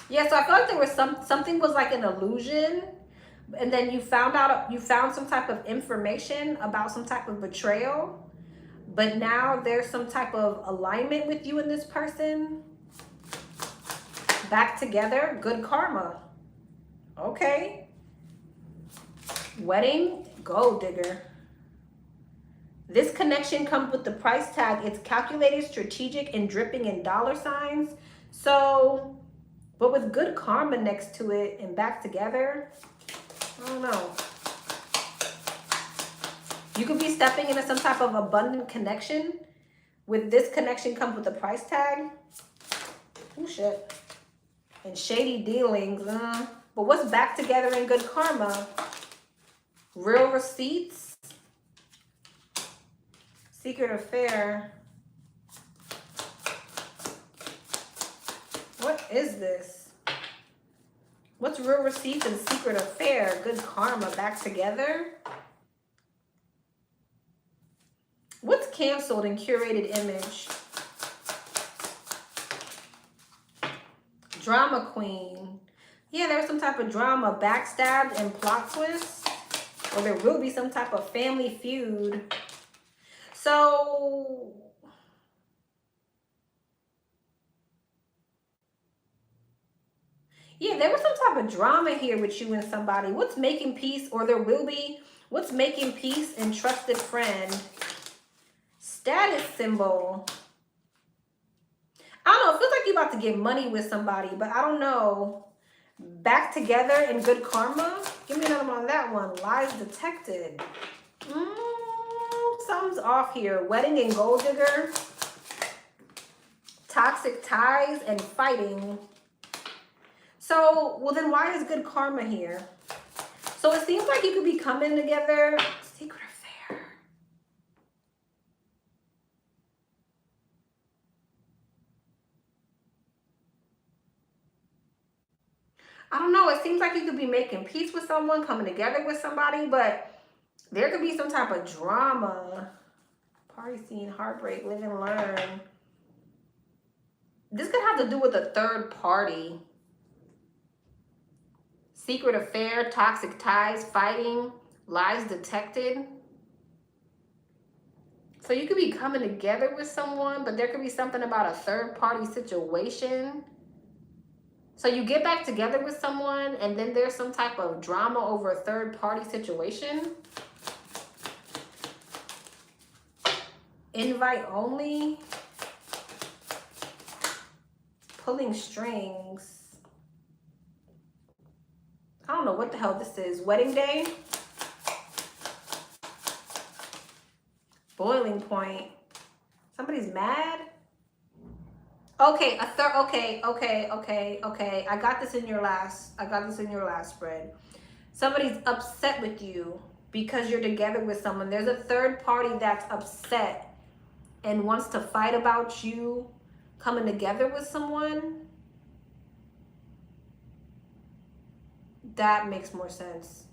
[SPEAKER 1] Yeah, so I feel like there was something was like an illusion, and then you found some type of information about some type of betrayal, but now there's some type of alignment with you and this person. Back together, good karma. Okay. Wedding, gold digger. This connection comes with the price tag. It's calculated, strategic, and dripping in dollar signs. So, but with good karma next to it and back together, I don't know. You could be stepping into some type of abundant connection. With this connection comes with a price tag. Oh, shit. And shady dealings. But what's back together in good karma? Real receipts. Secret affair. What is this? What's real receipts and secret affair? Good karma back together. What's canceled in curated image? Drama queen. Yeah, there's some type of drama, backstabbed and plot twist. Or there will be some type of family feud. So, yeah, there was some type of drama here with you and somebody. What's making peace, or there will be? What's making peace and trusted friend? Status symbol. I don't know. It feels like you're about to get money with somebody, but I don't know. Back together in good karma. Give me another one on that one. Lies detected. Something's off here. Wedding and gold digger. Toxic ties and fighting. So, well then why is good karma here? So it seems like you could be coming together. Secret affair. I don't know. It seems like you could be making peace with someone, coming together with somebody, but there could be some type of drama. Party scene, heartbreak, live and learn. This could have to do with a third party. Secret affair, toxic ties, fighting, lies detected. So you could be coming together with someone, but there could be something about a third party situation. So you get back together with someone and then there's some type of drama over a third party situation. Invite only. Pulling strings. I don't know what the hell this is. Wedding day. Boiling point. Somebody's mad. Okay, okay. I got this in your last spread. Somebody's upset with you because you're together with someone. There's a third party that's upset and wants to fight about you coming together with someone. That makes more sense.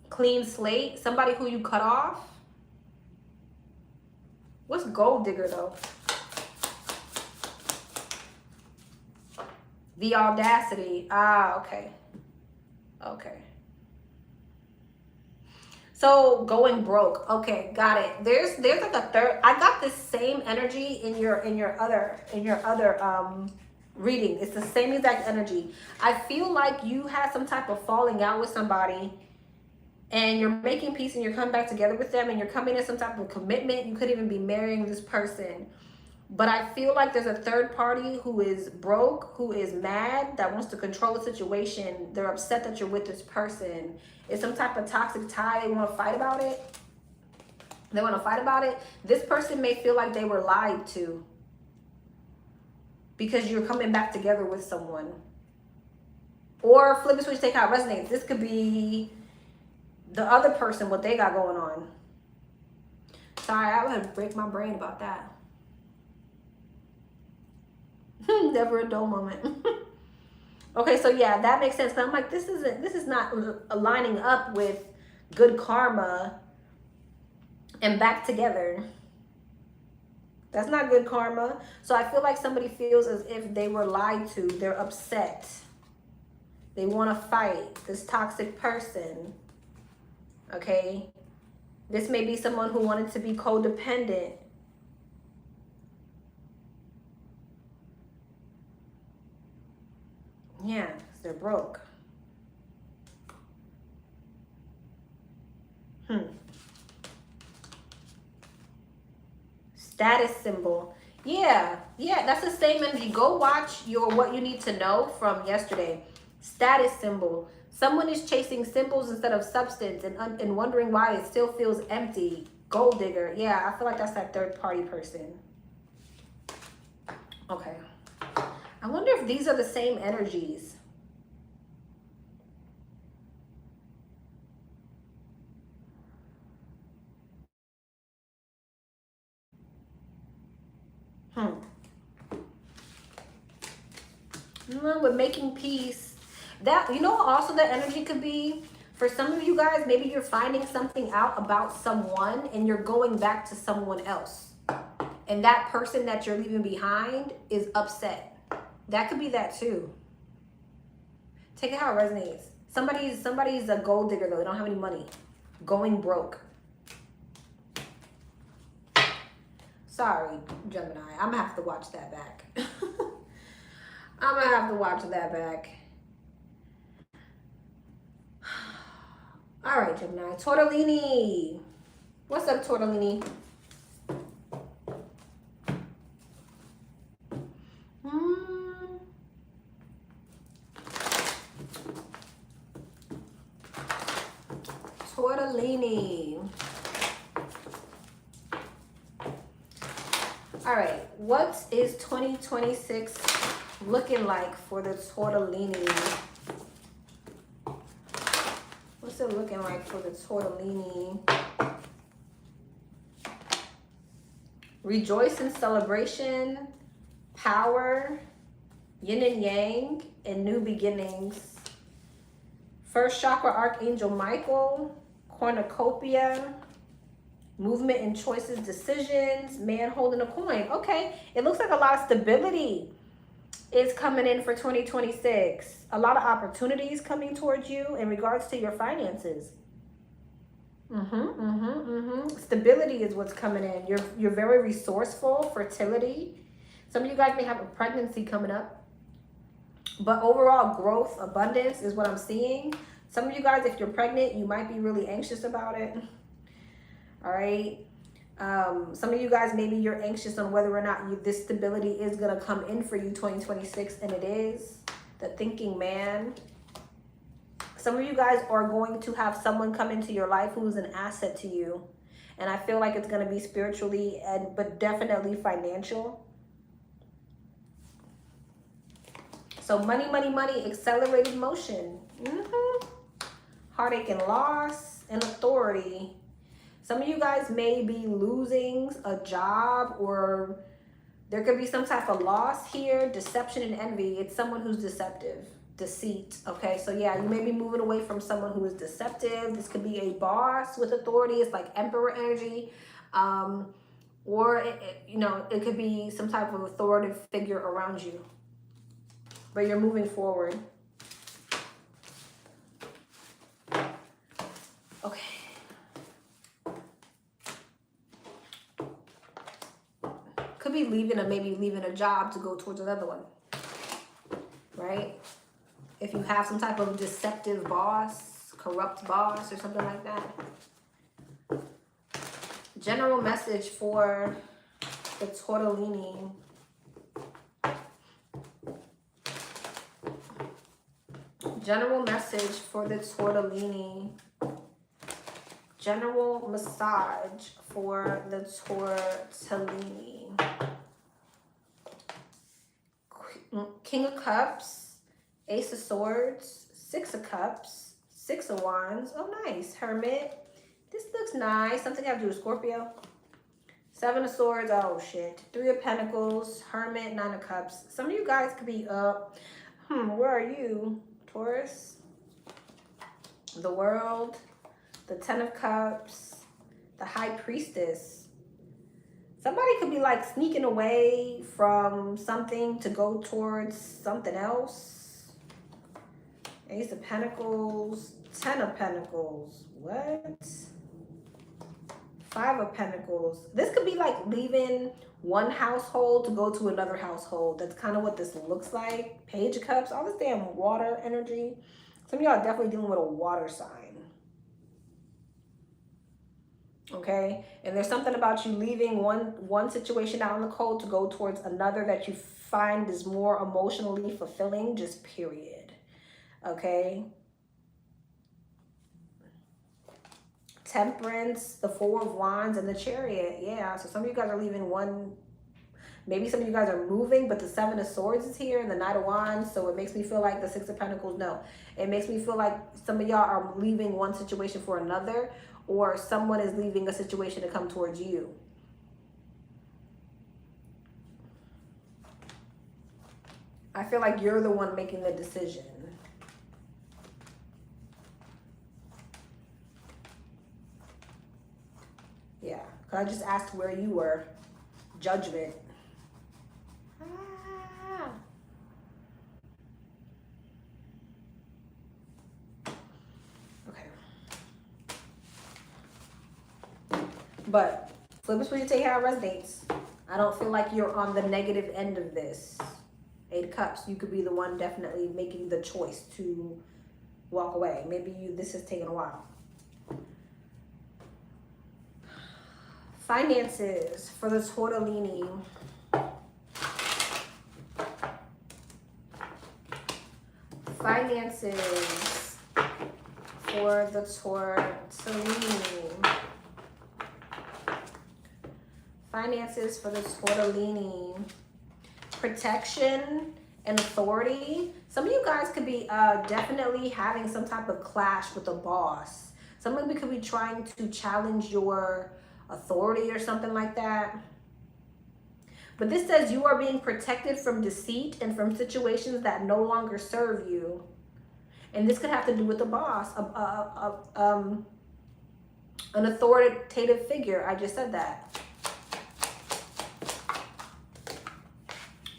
[SPEAKER 1] Clean slate. Somebody who you cut off. What's gold digger though? The audacity. Ah, okay. Okay. So going broke. Okay, got it. There's like a third. I got this same energy in your other reading. It's the same exact energy. I feel like you had some type of falling out with somebody and you're making peace and you're coming back together with them and you're coming to some type of commitment. You could even be marrying this person. But I feel like there's a third party who is broke, who is mad, that wants to control the situation. They're upset that you're with this person. It's some type of toxic tie. They want to fight about it. They want to fight about it. This person may feel like they were lied to because you're coming back together with someone. Or flip the switch, take how it resonates. This could be the other person, what they got going on. Sorry, I would break my brain about that. Never a dull moment. Okay, so yeah, that makes sense. But I'm like, this is not aligning up with good karma and back together. That's not good karma. So I feel like somebody feels as if they were lied to. They're upset. They want to fight this toxic person. Okay. This may be someone who wanted to be codependent. Yeah, because they're broke. Status symbol. Yeah, that's the same energy. Go watch your What You Need to Know from yesterday. Status symbol. Someone is chasing symbols instead of substance and wondering why it still feels empty. Gold digger. Yeah, I feel like that's that third party person. Okay. I wonder if these are the same energies. With making peace. That, you know, also the energy could be, for some of you guys, maybe you're finding something out about someone and you're going back to someone else. And that person that you're leaving behind is upset. That could be that too. Take it how it resonates. Somebody's a gold digger though. They don't have any money. Going broke. Sorry, Gemini. I'm gonna have to watch that back. I'm gonna have to watch that back. All right, Gemini. Tortellini. What's up, Tortellini? Tortellini. All right, what is 2026 looking like for the tortellini? What's it looking like for the tortellini? Rejoice in celebration, power, yin and yang, and new beginnings. First chakra archangel Michael, cornucopia, movement and choices, decisions, man holding a coin. Okay, it looks like a lot of stability is coming in for 2026. A lot of opportunities coming towards you in regards to your finances. Stability is what's coming in. You're very resourceful. Fertility. Some of you guys may have a pregnancy coming up. But overall growth, abundance is what I'm seeing. Some of you guys, if you're pregnant, you might be really anxious about it. All right. Some of you guys, maybe you're anxious on whether or not this stability is going to come in for you 2026. And it is. The thinking man. Some of you guys are going to have someone come into your life who's an asset to you. And I feel like it's going to be spiritually, but definitely financial. So money, money, money, accelerated motion. Heartache and loss and authority. Some of you guys may be losing a job, or there could be some type of loss here. Deception and envy. It's someone who's deceptive. Deceit. Okay, so yeah, you may be moving away from someone who is deceptive. This could be a boss with authority. It's like emperor energy. Or, it could be some type of authoritative figure around you. But you're moving forward. Okay. Could be maybe leaving a job to go towards another one. Right? If you have some type of deceptive boss, corrupt boss, or something like that. General message for the tortellini. General message for the tortellini. General massage for the tortellini. King of Cups, Ace of Swords, Six of Cups, Six of Wands. Oh, nice. Hermit. This looks nice. Something I have to do with Scorpio. Seven of Swords. Oh, shit. Three of Pentacles, Hermit, Nine of Cups. Some of you guys could be up. Where are you? Taurus. The World. The Ten of Cups. The High Priestess. Somebody could be like sneaking away from something to go towards something else. Ace of Pentacles, Ten of Pentacles. What? Five of Pentacles. This could be like leaving one household to go to another household. That's kind of what this looks like. Page of Cups, all this damn water energy. Some of y'all are definitely dealing with a water sign. Okay, and there's something about you leaving one situation out in the cold to go towards another that you find is more emotionally fulfilling, just period. Okay. Temperance, the Four of Wands, and the Chariot. Yeah, so some of you guys are leaving one. Maybe some of you guys are moving, but the Seven of Swords is here and the Knight of Wands. So it makes me feel like the Six of Pentacles. No, it makes me feel like some of y'all are leaving one situation for another, or someone is leaving a situation to come towards you. I feel like you're the one making the decision. Yeah, because I just asked where you were. Judgment. But flip a switch and take how it resonates. I don't feel like you're on the negative end of this. Eight of Cups. You could be the one definitely making the choice to walk away. Maybe this has taken a while. Finances for the tortellini. Finances for the tortellini. Finances for the tortellini. Protection and authority. Some of you guys could be definitely having some type of clash with a boss. Some of you could be trying to challenge your authority or something like that. But this says you are being protected from deceit and from situations that no longer serve you. And this could have to do with the boss, an authoritative figure. I just said that.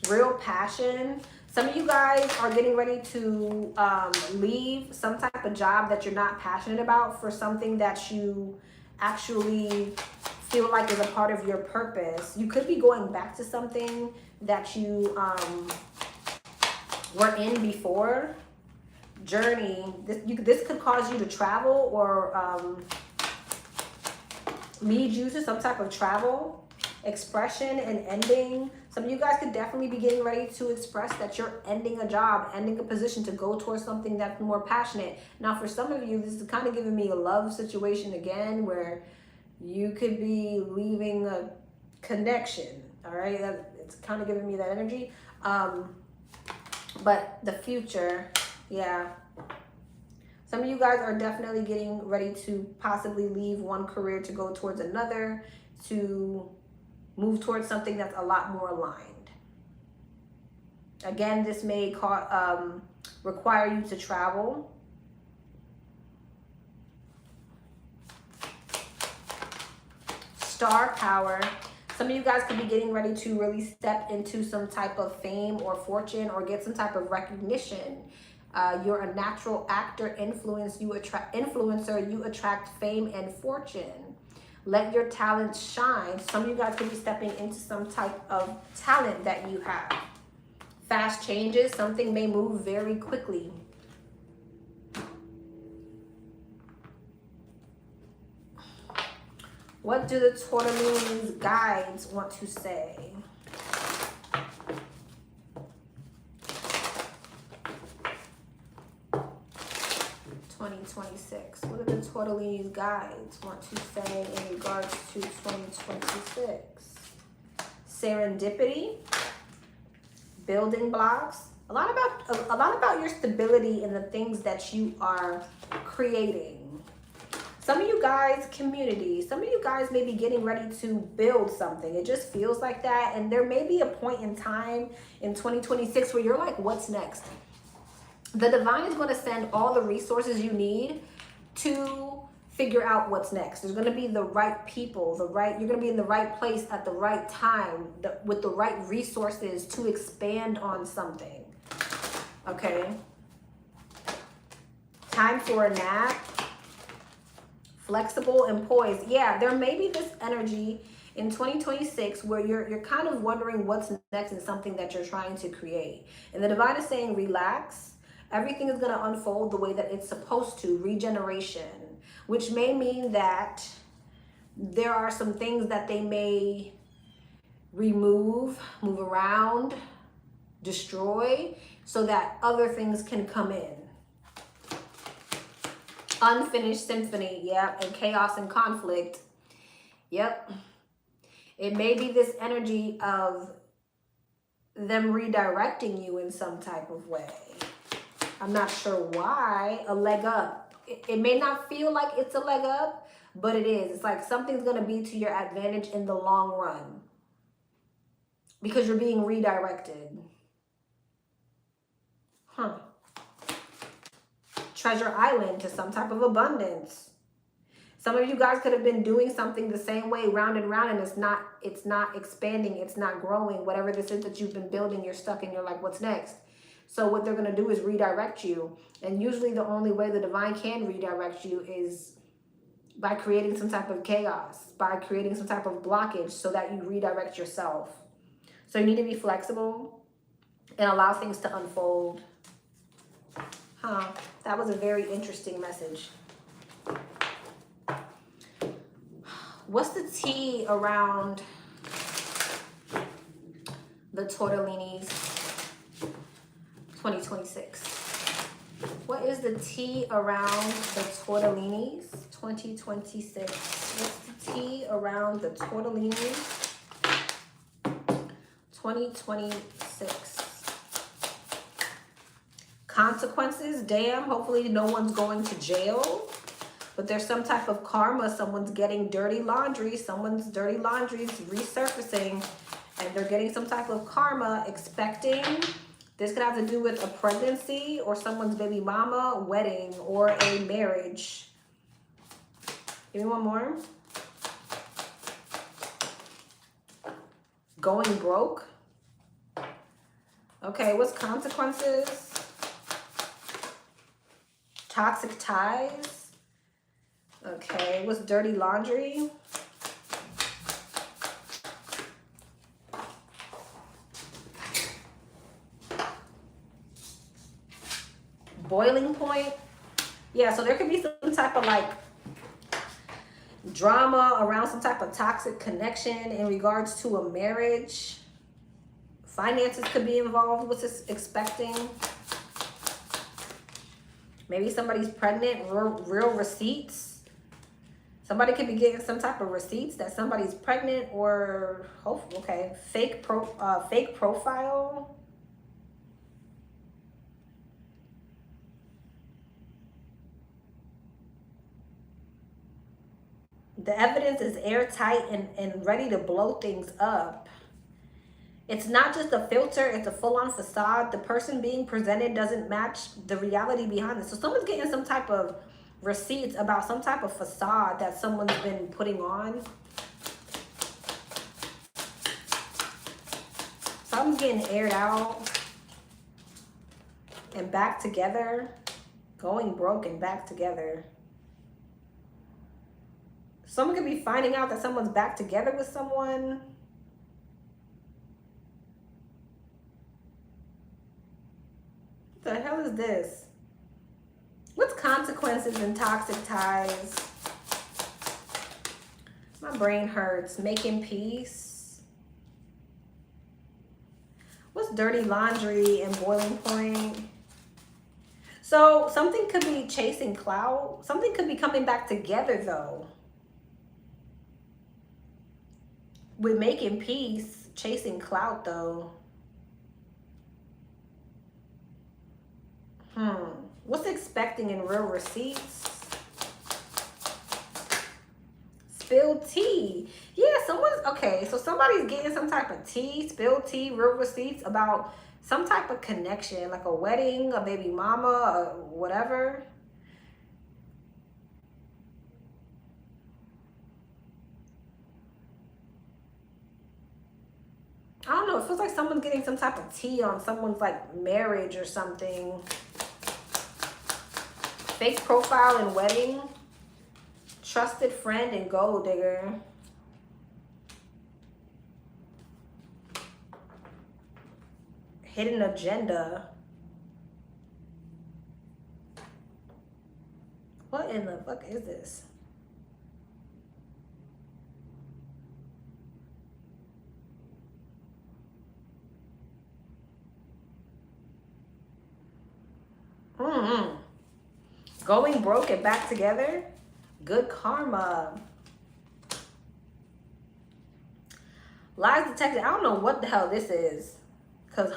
[SPEAKER 1] Real passion. Some of you guys are getting ready to leave some type of job that you're not passionate about for something that you actually feel like is a part of your purpose. You could be going back to something that you were in before. Journey. This could cause you to travel or lead you to some type of travel. Expression and ending. Some of you guys could definitely be getting ready to express that you're ending a job, ending a position to go towards something that's more passionate. Now, for some of you, this is kind of giving me a love situation again, where you could be leaving a connection. All right, it's kind of giving me that energy. But the future, yeah. Some of you guys are definitely getting ready to possibly leave one career to go towards another, to move towards something that's a lot more aligned. Again, this may require you to travel. Star power. Some of you guys could be getting ready to really step into some type of fame or fortune or get some type of recognition. You're a natural actor, influencer, you attract fame and fortune. Let your talent shine. Some of you guys could be stepping into some type of talent that you have. Fast changes. Something may move very quickly. What do the Tortellini's guides want to say? '26. What do the Tortellini's guides want to say in regards to 2026? Serendipity, building blocks, a lot about your stability and the things that you are creating. Some of you guys, community, some of you guys may be getting ready to build something. It just feels like that. And there may be a point in time in 2026 where you're like, what's next? The divine is going to send all the resources you need to figure out what's next. There's going to be the right people, you're going to be in the right place at the right time, with the right resources to expand on something. Okay. Time for a nap. Flexible and poised. Yeah, there may be this energy in 2026 where you're kind of wondering what's next in something that you're trying to create. And the divine is saying, relax. Everything is going to unfold the way that it's supposed to. Regeneration, which may mean that there are some things that they may remove, move around, destroy, so that other things can come in. Unfinished symphony, yep, and chaos and conflict, yep. It may be this energy of them redirecting you in some type of way. I'm not sure why. A leg up. It may not feel like it's a leg up, but it is. It's like something's going to be to your advantage in the long run because you're being redirected. Huh. Treasure Island to some type of abundance. Some of you guys could have been doing something the same way, round and round, and it's not expanding, it's not growing. Whatever this is that you've been building, you're stuck and you're like, what's next? So what they're going to do is redirect you. And usually the only way the divine can redirect you is by creating some type of chaos, by creating some type of blockage so that you redirect yourself. So you need to be flexible and allow things to unfold. Huh, that was a very interesting message. What's the tea around the Tortellini's 2026? What is the tea around the Tortellini's 2026? What's the tea around the Tortellini's 2026? Consequences, damn, hopefully no one's going to jail, but there's some type of karma. Someone's getting dirty laundry, someone's dirty laundry is resurfacing, and they're getting some type of karma, expecting. This could have to do with a pregnancy or someone's baby mama, wedding, or a marriage. Give me one more. Going broke. Okay, what's consequences? Toxic ties. Okay, what's dirty laundry? Boiling point. Yeah, so there could be some type of like drama around some type of toxic connection in regards to a marriage. Finances could be involved with this expecting. Maybe somebody's pregnant, real receipts. Somebody could be getting some type of receipts that somebody's pregnant, or okay, fake profile. The evidence is airtight and ready to blow things up. It's not just a filter, it's a full-on facade. The person being presented doesn't match the reality behind it. So someone's getting some type of receipts about some type of facade that someone's been putting on. Something's getting aired out and back together. Going broke and back together. Someone could be finding out that someone's back together with someone. What the hell is this? What's consequences in toxic ties? My brain hurts. Making peace. What's dirty laundry and boiling point? So something could be chasing clout. Something could be coming back together though. With making peace, chasing clout though. What's expecting in real receipts? Spilled tea. Yeah, someone's, okay, so somebody's getting some type of tea, spilled tea, real receipts about some type of connection, like a wedding, a baby mama, or whatever. I don't know, it feels like someone's getting some type of tea on someone's like marriage or something. Fake profile and wedding. Trusted friend and gold digger. Hidden agenda. What in the fuck is this? Going broke and back together. Good karma. Lies detected. I don't know what the hell this is. Cause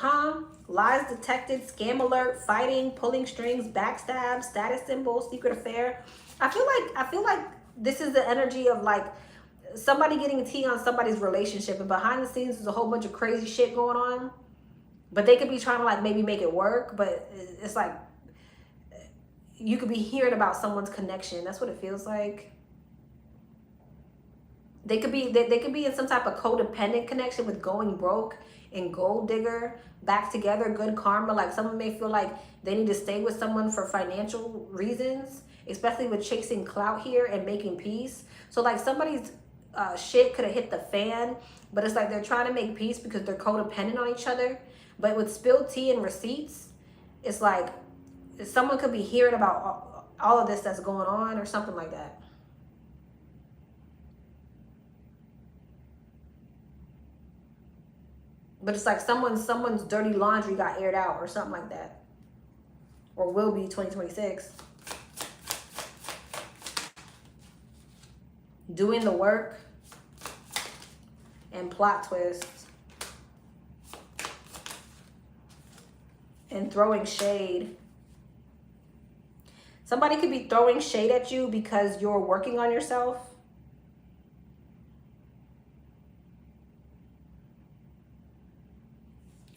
[SPEAKER 1] lies detected, scam alert, fighting, pulling strings, backstab, status symbol, secret affair. I feel like this is the energy of like somebody getting tea on somebody's relationship, and behind the scenes there's a whole bunch of crazy shit going on. But they could be trying to like maybe make it work, but it's like you could be hearing about someone's connection. That's what it feels like. They could be in some type of codependent connection with going broke and gold digger, back together, good karma. Like someone may feel like they need to stay with someone for financial reasons, especially with chasing clout here and making peace. So like somebody's shit could have hit the fan, but it's like they're trying to make peace because they're codependent on each other. But with spilled tea and receipts, it's like someone could be hearing about all of this that's going on or something like that. But it's like someone's dirty laundry got aired out or something like that. Or will be 2026. Doing the work and plot twists. And throwing shade. Somebody could be throwing shade at you because you're working on yourself.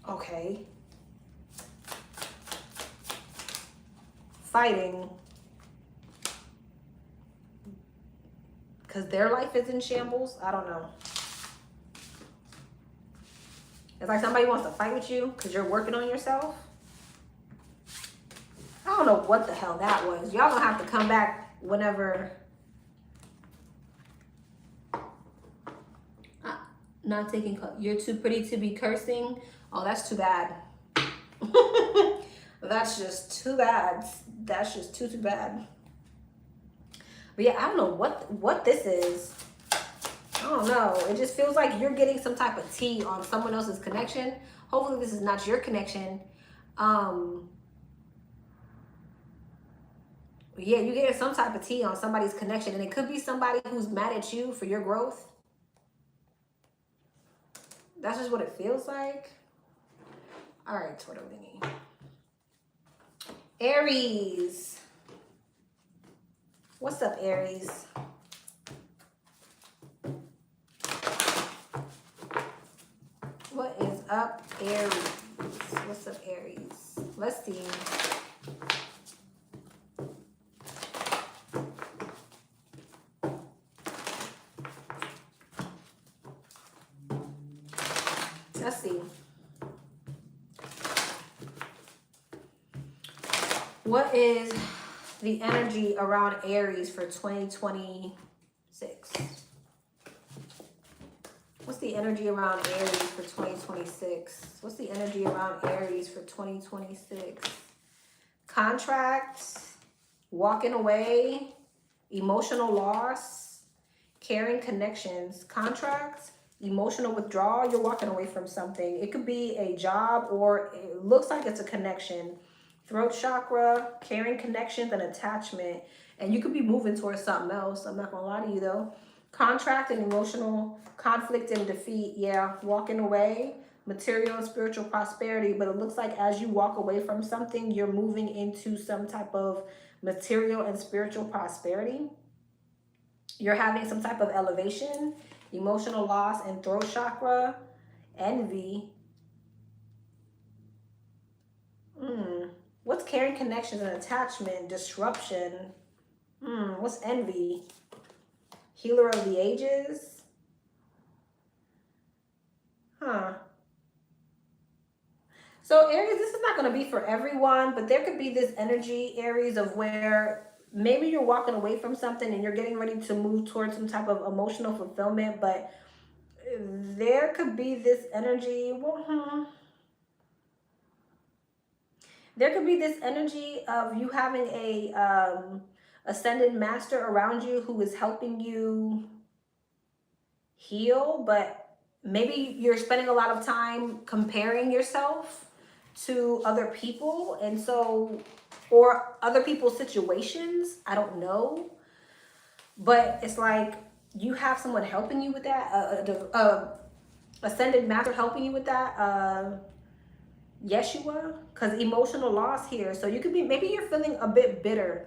[SPEAKER 1] Okay. Fighting. Because their life is in shambles. I don't know. It's like somebody wants to fight with you because you're working on yourself. I don't know what the hell that was. Y'all gonna have to come back whenever. Not taking. You're too pretty to be cursing. Oh, that's too bad. That's just too bad. That's just too bad. But yeah, I don't know what this is. I don't know. It just feels like you're getting some type of tea on someone else's connection. Hopefully this is not your connection. Yeah, you're getting some type of tea on somebody's connection, and it could be somebody who's mad at you for your growth. That's just what it feels like. All right, Tortellini. Aries. What's up, Aries? What is up, Aries? What's up, Aries? Let's see. Let's see. What is the energy around Aries for 2026? What's the energy around Aries for 2026? What's the energy around Aries for 2026? Contracts, walking away, emotional loss, caring connections, contracts, emotional withdrawal. You're walking away from something. It could be a job or it looks like it's a connection. Throat chakra, caring connections, and attachment. And you could be moving towards something else. I'm not going to lie to you though. Contract and emotional conflict and defeat. Yeah, walking away. Material and spiritual prosperity. But it looks like as you walk away from something, you're moving into some type of material and spiritual prosperity. You're having some type of elevation, emotional loss, and throat chakra, envy. What's caring connections and attachment? Disruption. What's envy? Healer of the ages. So Aries, this is not going to be for everyone, but there could be this energy, Aries, of where maybe you're walking away from something and you're getting ready to move towards some type of emotional fulfillment, but there could be this energy. There could be this energy of you having a ascended master around you who is helping you heal, but maybe you're spending a lot of time comparing yourself to other people, and so, or other people's situations. I don't know, but it's like you have someone helping you with that, ascended master helping you with that, Yeshua, because emotional loss here. So you could be, maybe you're feeling a bit bitter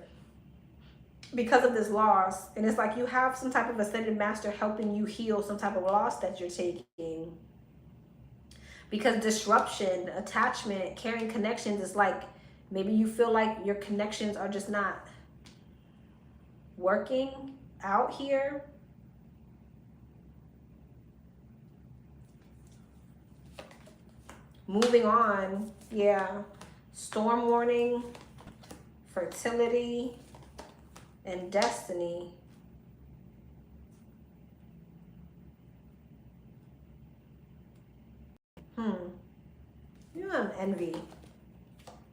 [SPEAKER 1] because of this loss, and it's like you have some type of ascended master helping you heal some type of loss that you're taking. Because disruption, attachment, caring connections is like, maybe you feel like your connections are just not working out here. Moving on, yeah. Storm warning, fertility, and destiny. Yeah, envy.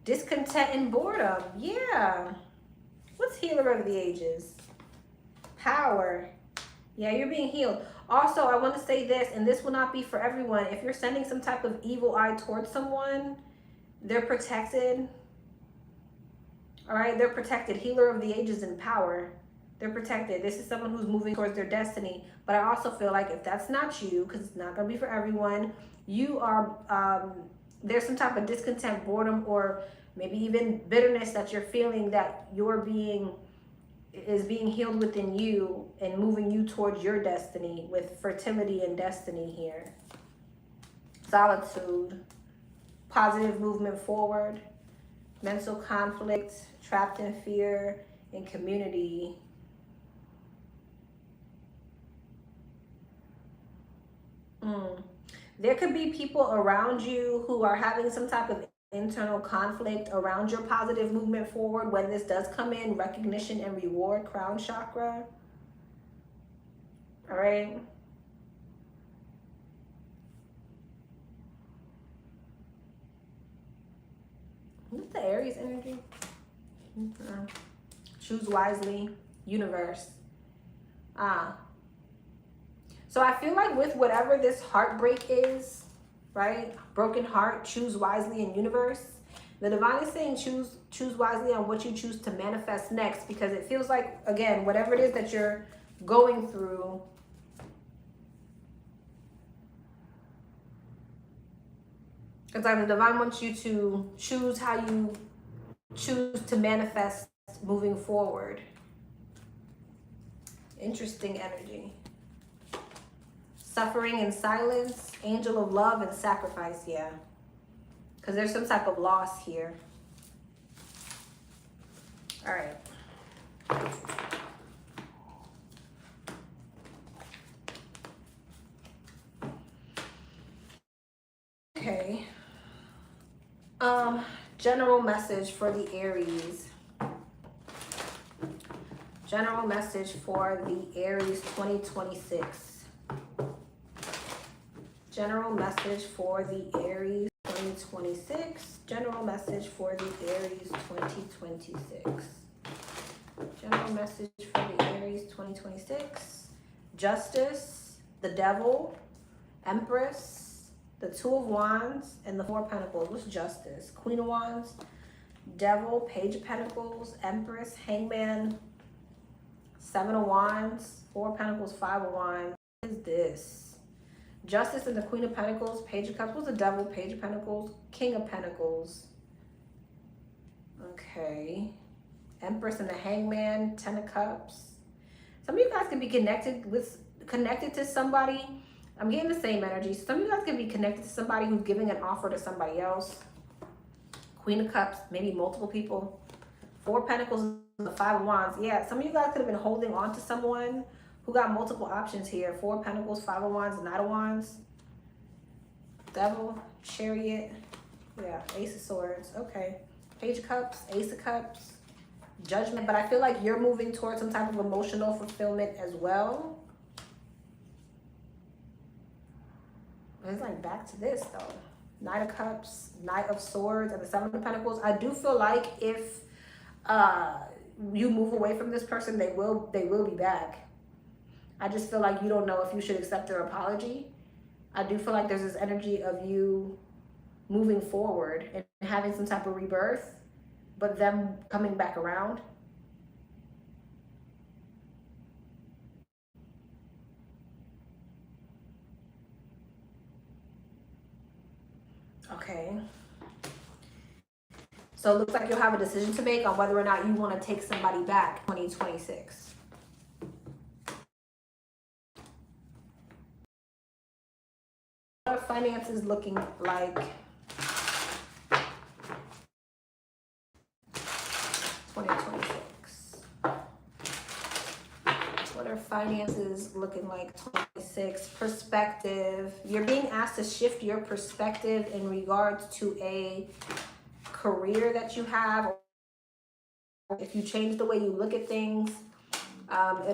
[SPEAKER 1] Discontent and boredom. Yeah. What's healer of the ages? Power. Yeah, you're being healed. Also, I want to say this, and this will not be for everyone. If you're sending some type of evil eye towards someone, they're protected. All right, they're protected. Healer of the ages and power. They're protected. This is someone who's moving towards their destiny. But I also feel like if that's not you, because it's not going to be for everyone, you are, there's some type of discontent, boredom, or maybe even bitterness that you're feeling that is being healed within you and moving you towards your destiny with fertility and destiny here. Solitude, positive movement forward, mental conflict, trapped in fear, and community. There could be people around you who are having some type of internal conflict around your positive movement forward when this does come in. Recognition and reward, crown chakra. All right. What's the Aries energy? Choose wisely, universe. So I feel like with whatever this heartbreak is, right? Broken heart, choose wisely in universe. The divine is saying choose wisely on what you choose to manifest next, because it feels like, again, whatever it is that you're going through, it's like the divine wants you to choose how you choose to manifest moving forward. Interesting energy. Suffering and silence, angel of love and sacrifice, yeah. Because there's some type of loss here. All right. Okay. General message for the Aries. General message for the Aries 2026. General message for the Aries 2026. General message for the Aries 2026. General message for the Aries 2026. Justice, the Devil, Empress, the Two of Wands, and the Four of Pentacles. What's Justice? Queen of Wands, Devil, Page of Pentacles, Empress, Hangman, Seven of Wands, Four of Pentacles, Five of Wands. What is this? Justice and the Queen of Pentacles, Page of Cups. What's the Devil, Page of Pentacles, King of Pentacles. Okay. Empress and the Hangman, Ten of Cups. Some of you guys can be connected to somebody. I'm getting the same energy. Some of you guys can be connected to somebody who's giving an offer to somebody else. Queen of Cups, maybe multiple people. Four of Pentacles, the Five of Wands. Yeah, some of you guys could have been holding on to someone who got multiple options here. Four of Pentacles, Five of Wands, Knight of Wands. Devil, Chariot. Yeah, Ace of Swords. Okay. Page of Cups, Ace of Cups. Judgment. But I feel like you're moving towards some type of emotional fulfillment as well. It's like back to this though. Knight of Cups, Knight of Swords, and the Seven of Pentacles. I do feel like if you move away from this person, they will be back. I just feel like you don't know if you should accept their apology. I do feel like there's this energy of you moving forward and having some type of rebirth, but them coming back around. Okay. So it looks like you'll have a decision to make on whether or not you want to take somebody back 2026. What are finances looking like 2026? What are finances looking like 2026? Perspective. You're being asked to shift your perspective in regards to a career that you have. If you change the way you look at things.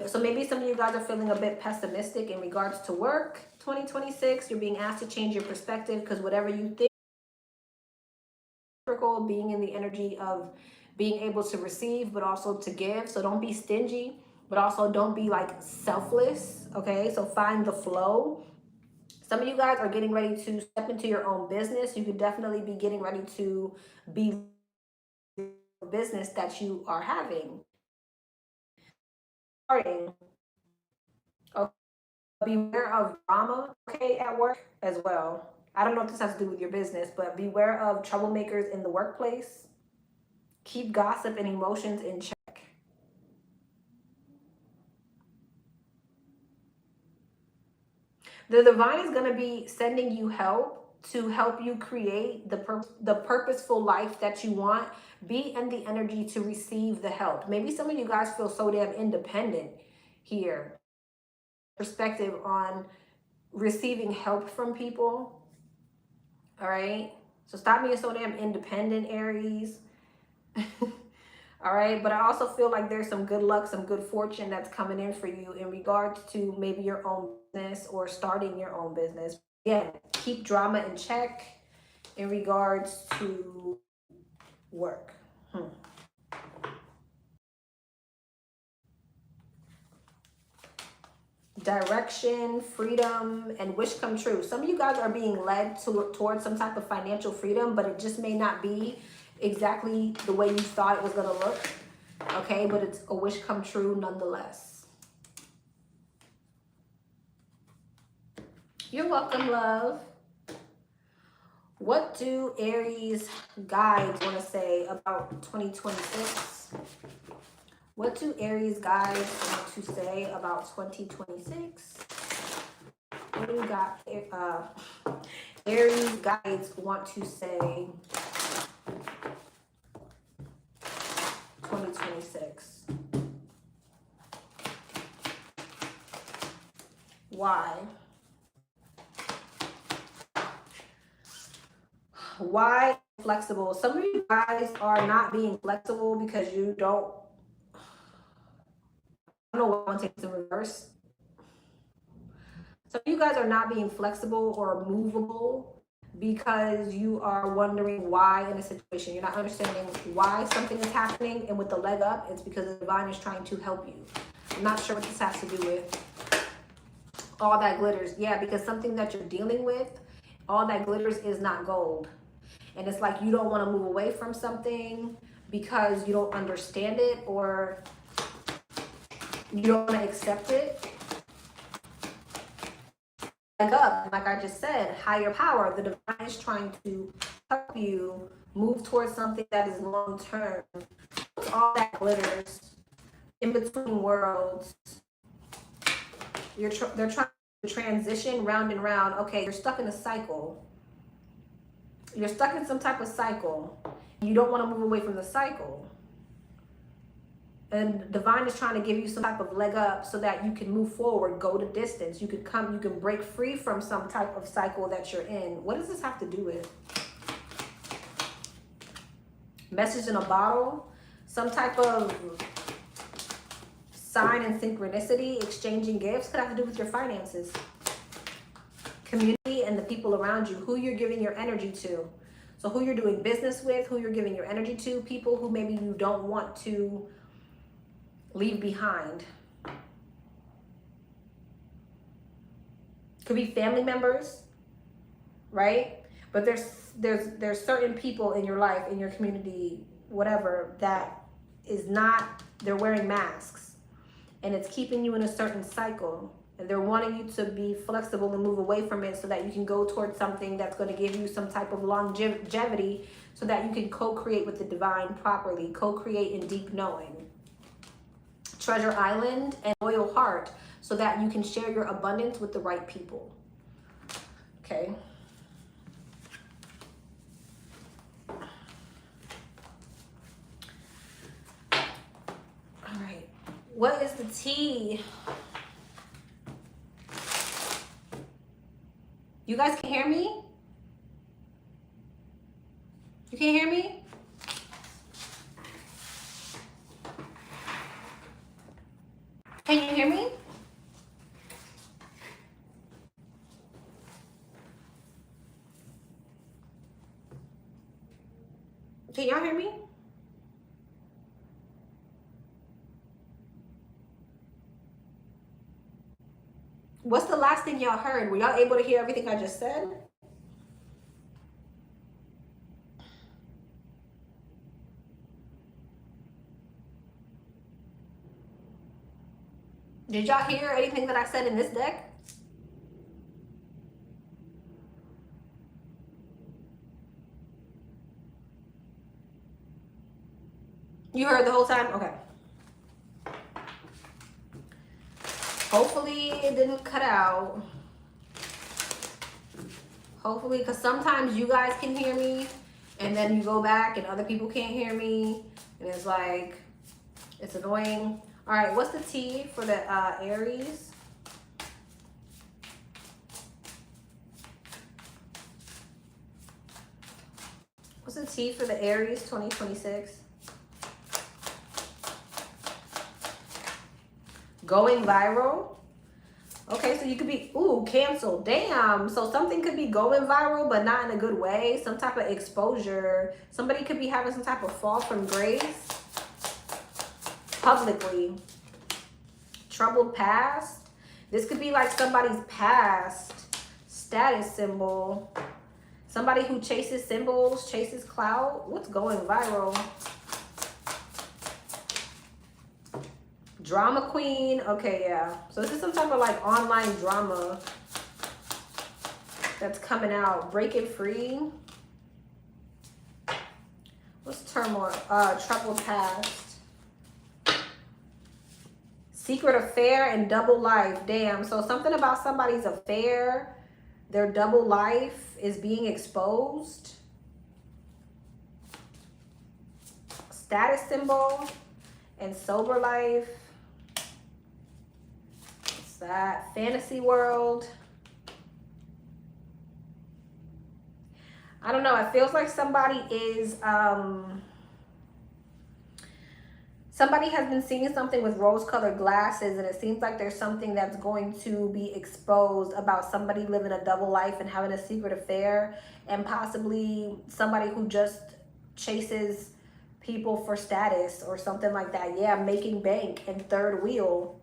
[SPEAKER 1] So maybe some of you guys are feeling a bit pessimistic in regards to work 2026. You're being asked to change your perspective because whatever you think, being in the energy of being able to receive but also to give. So don't be stingy, but also don't be like selfless. Okay, so find the flow. Some of you guys are getting ready to step into your own business. You could definitely be getting ready to be the business that you are having. Starting. Okay. Beware of drama, okay, at work as well. I don't know if this has to do with your business, but beware of troublemakers in the workplace. Keep gossip and emotions in check. The divine is going to be sending you help to help you create the purposeful life that you want. Be in the energy to receive the help. Maybe some of you guys feel so damn independent here. Perspective on receiving help from people. All right. So stop being so damn independent, Aries. All right. But I also feel like there's some good luck, some good fortune that's coming in for you in regards to maybe your own business or starting your own business. Again, keep drama in check in regards to work. Direction, freedom, and wish come true. Some of you guys are being led towards some type of financial freedom, but it just may not be exactly the way you thought it was going to look. Okay, but it's a wish come true nonetheless. You're welcome, love. What do Aries guides want to say about 2026? What do Aries guides want to say about 2026? What do we got? Aries guides want to say 2026. Why? Why flexible? Some of you guys are not being flexible because you don't. I don't know why I'm taking this in reverse. So you guys are not being flexible or movable because you are wondering why in a situation. You're not understanding why something is happening, and with the leg up, it's because the divine is trying to help you. I'm not sure what this has to do with. All that glitters. Yeah, because something that you're dealing with, all that glitters is not gold. And it's like you don't want to move away from something because you don't understand it, or you don't want to accept it. Like I just said, higher power, the divine is trying to help you move towards something that is long term. All that glitters in between worlds. They're trying to transition round and round. Okay, you're stuck in a cycle. You're stuck in some type of cycle. You don't want to move away from the cycle. And divine is trying to give you some type of leg up so that you can move forward, go the distance. You can break free from some type of cycle that you're in. What does this have to do with? Message in a bottle, some type of sign and synchronicity, exchanging gifts, could have to do with your finances. Community and the people around you, who you're giving your energy to. So who you're doing business with, who you're giving your energy to, people who maybe you don't want to leave behind. Could be family members, right? But there's certain people in your life, in your community, whatever, that is not, they're wearing masks and it's keeping you in a certain cycle, and they're wanting you to be flexible and move away from it so that you can go towards something that's going to give you some type of longevity so that you can co-create with the divine properly, co-create in deep knowing. Treasure Island and Loyal Heart, so that you can share your abundance with the right people. Okay. All right. What is the tea? You guys can hear me? You can't hear me? Can you hear me? Can y'all hear me? What's the last thing y'all heard? Were y'all able to hear everything I just said? Did y'all hear anything that I said in this deck? You heard the whole time? Okay. Hopefully it didn't cut out. Hopefully, because sometimes you guys can hear me and then you go back and other people can't hear me. And it's like, it's annoying. All right, what's the T for the Aries? What's the T for the Aries 2026? Going viral. Okay, so you could be, ooh, canceled. Damn. So something could be going viral, but not in a good way. Some type of exposure. Somebody could be having some type of fall from grace. Publicly. Troubled past. This could be like somebody's past status symbol. Somebody who chases symbols, chases clout. What's going viral? Drama queen. Okay, yeah. So this is some type of like online drama that's coming out. Breaking free. What's turmoil? Troubled past. Secret affair and double life. Damn. So something about somebody's affair, their double life is being exposed. Status symbol and sober life. What's that? Fantasy world. I don't know. It feels like somebody is... somebody has been seeing something with rose-colored glasses, and it seems like there's something that's going to be exposed about somebody living a double life and having a secret affair, and possibly somebody who just chases people for status or something like that. Yeah, making bank and third wheel.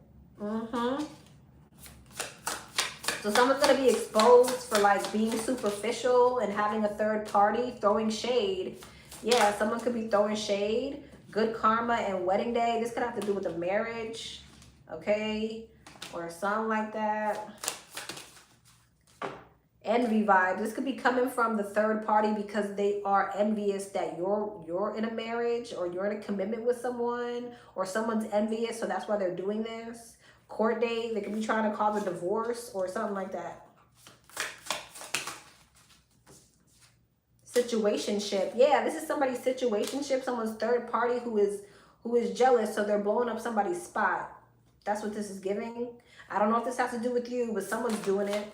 [SPEAKER 1] So someone's going to be exposed for like being superficial and having a third party, throwing shade. Yeah, someone could be throwing shade. Good karma and wedding day. This could have to do with a marriage, okay? Or something like that. Envy vibe. This could be coming from the third party because they are envious that you're in a marriage or you're in a commitment with someone, or someone's envious, so that's why they're doing this. Court date. They could be trying to cause a divorce or something like that. Situationship. Yeah, this is somebody's situationship. Someone's third party who is jealous, so they're blowing up somebody's spot. That's what this is giving. I don't know if this has to do with you, but someone's doing it.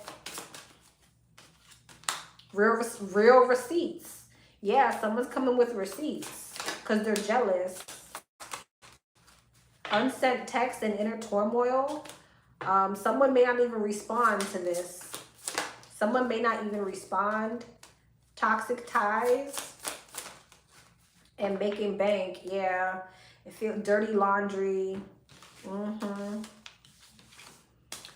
[SPEAKER 1] Real receipts. Yeah, someone's coming with receipts because they're jealous. Unsent text and inner turmoil. Someone may not even respond to this. Someone may not even respond. Toxic ties and making bank. Yeah, it feels dirty laundry.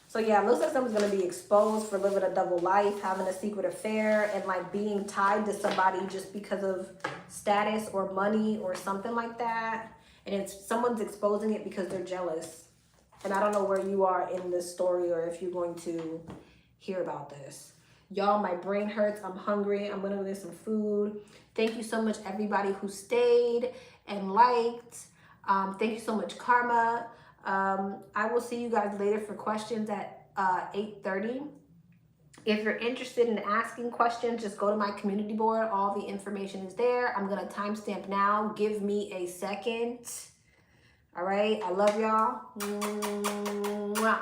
[SPEAKER 1] So yeah, it looks like someone's going to be exposed for living a double life, having a secret affair, and like being tied to somebody just because of status or money or something like that. And it's someone's exposing it because they're jealous. And I don't know where you are in this story or if you're going to hear about this. Y'all, my brain hurts. I'm hungry. I'm going to go get some food. Thank you so much, everybody who stayed and liked. Thank you so much, Karma. I will see you guys later for questions at 8:30. If you're interested in asking questions, just go to my community board. All the information is there. I'm going to timestamp now. Give me a second. All right. I love y'all. Mwah.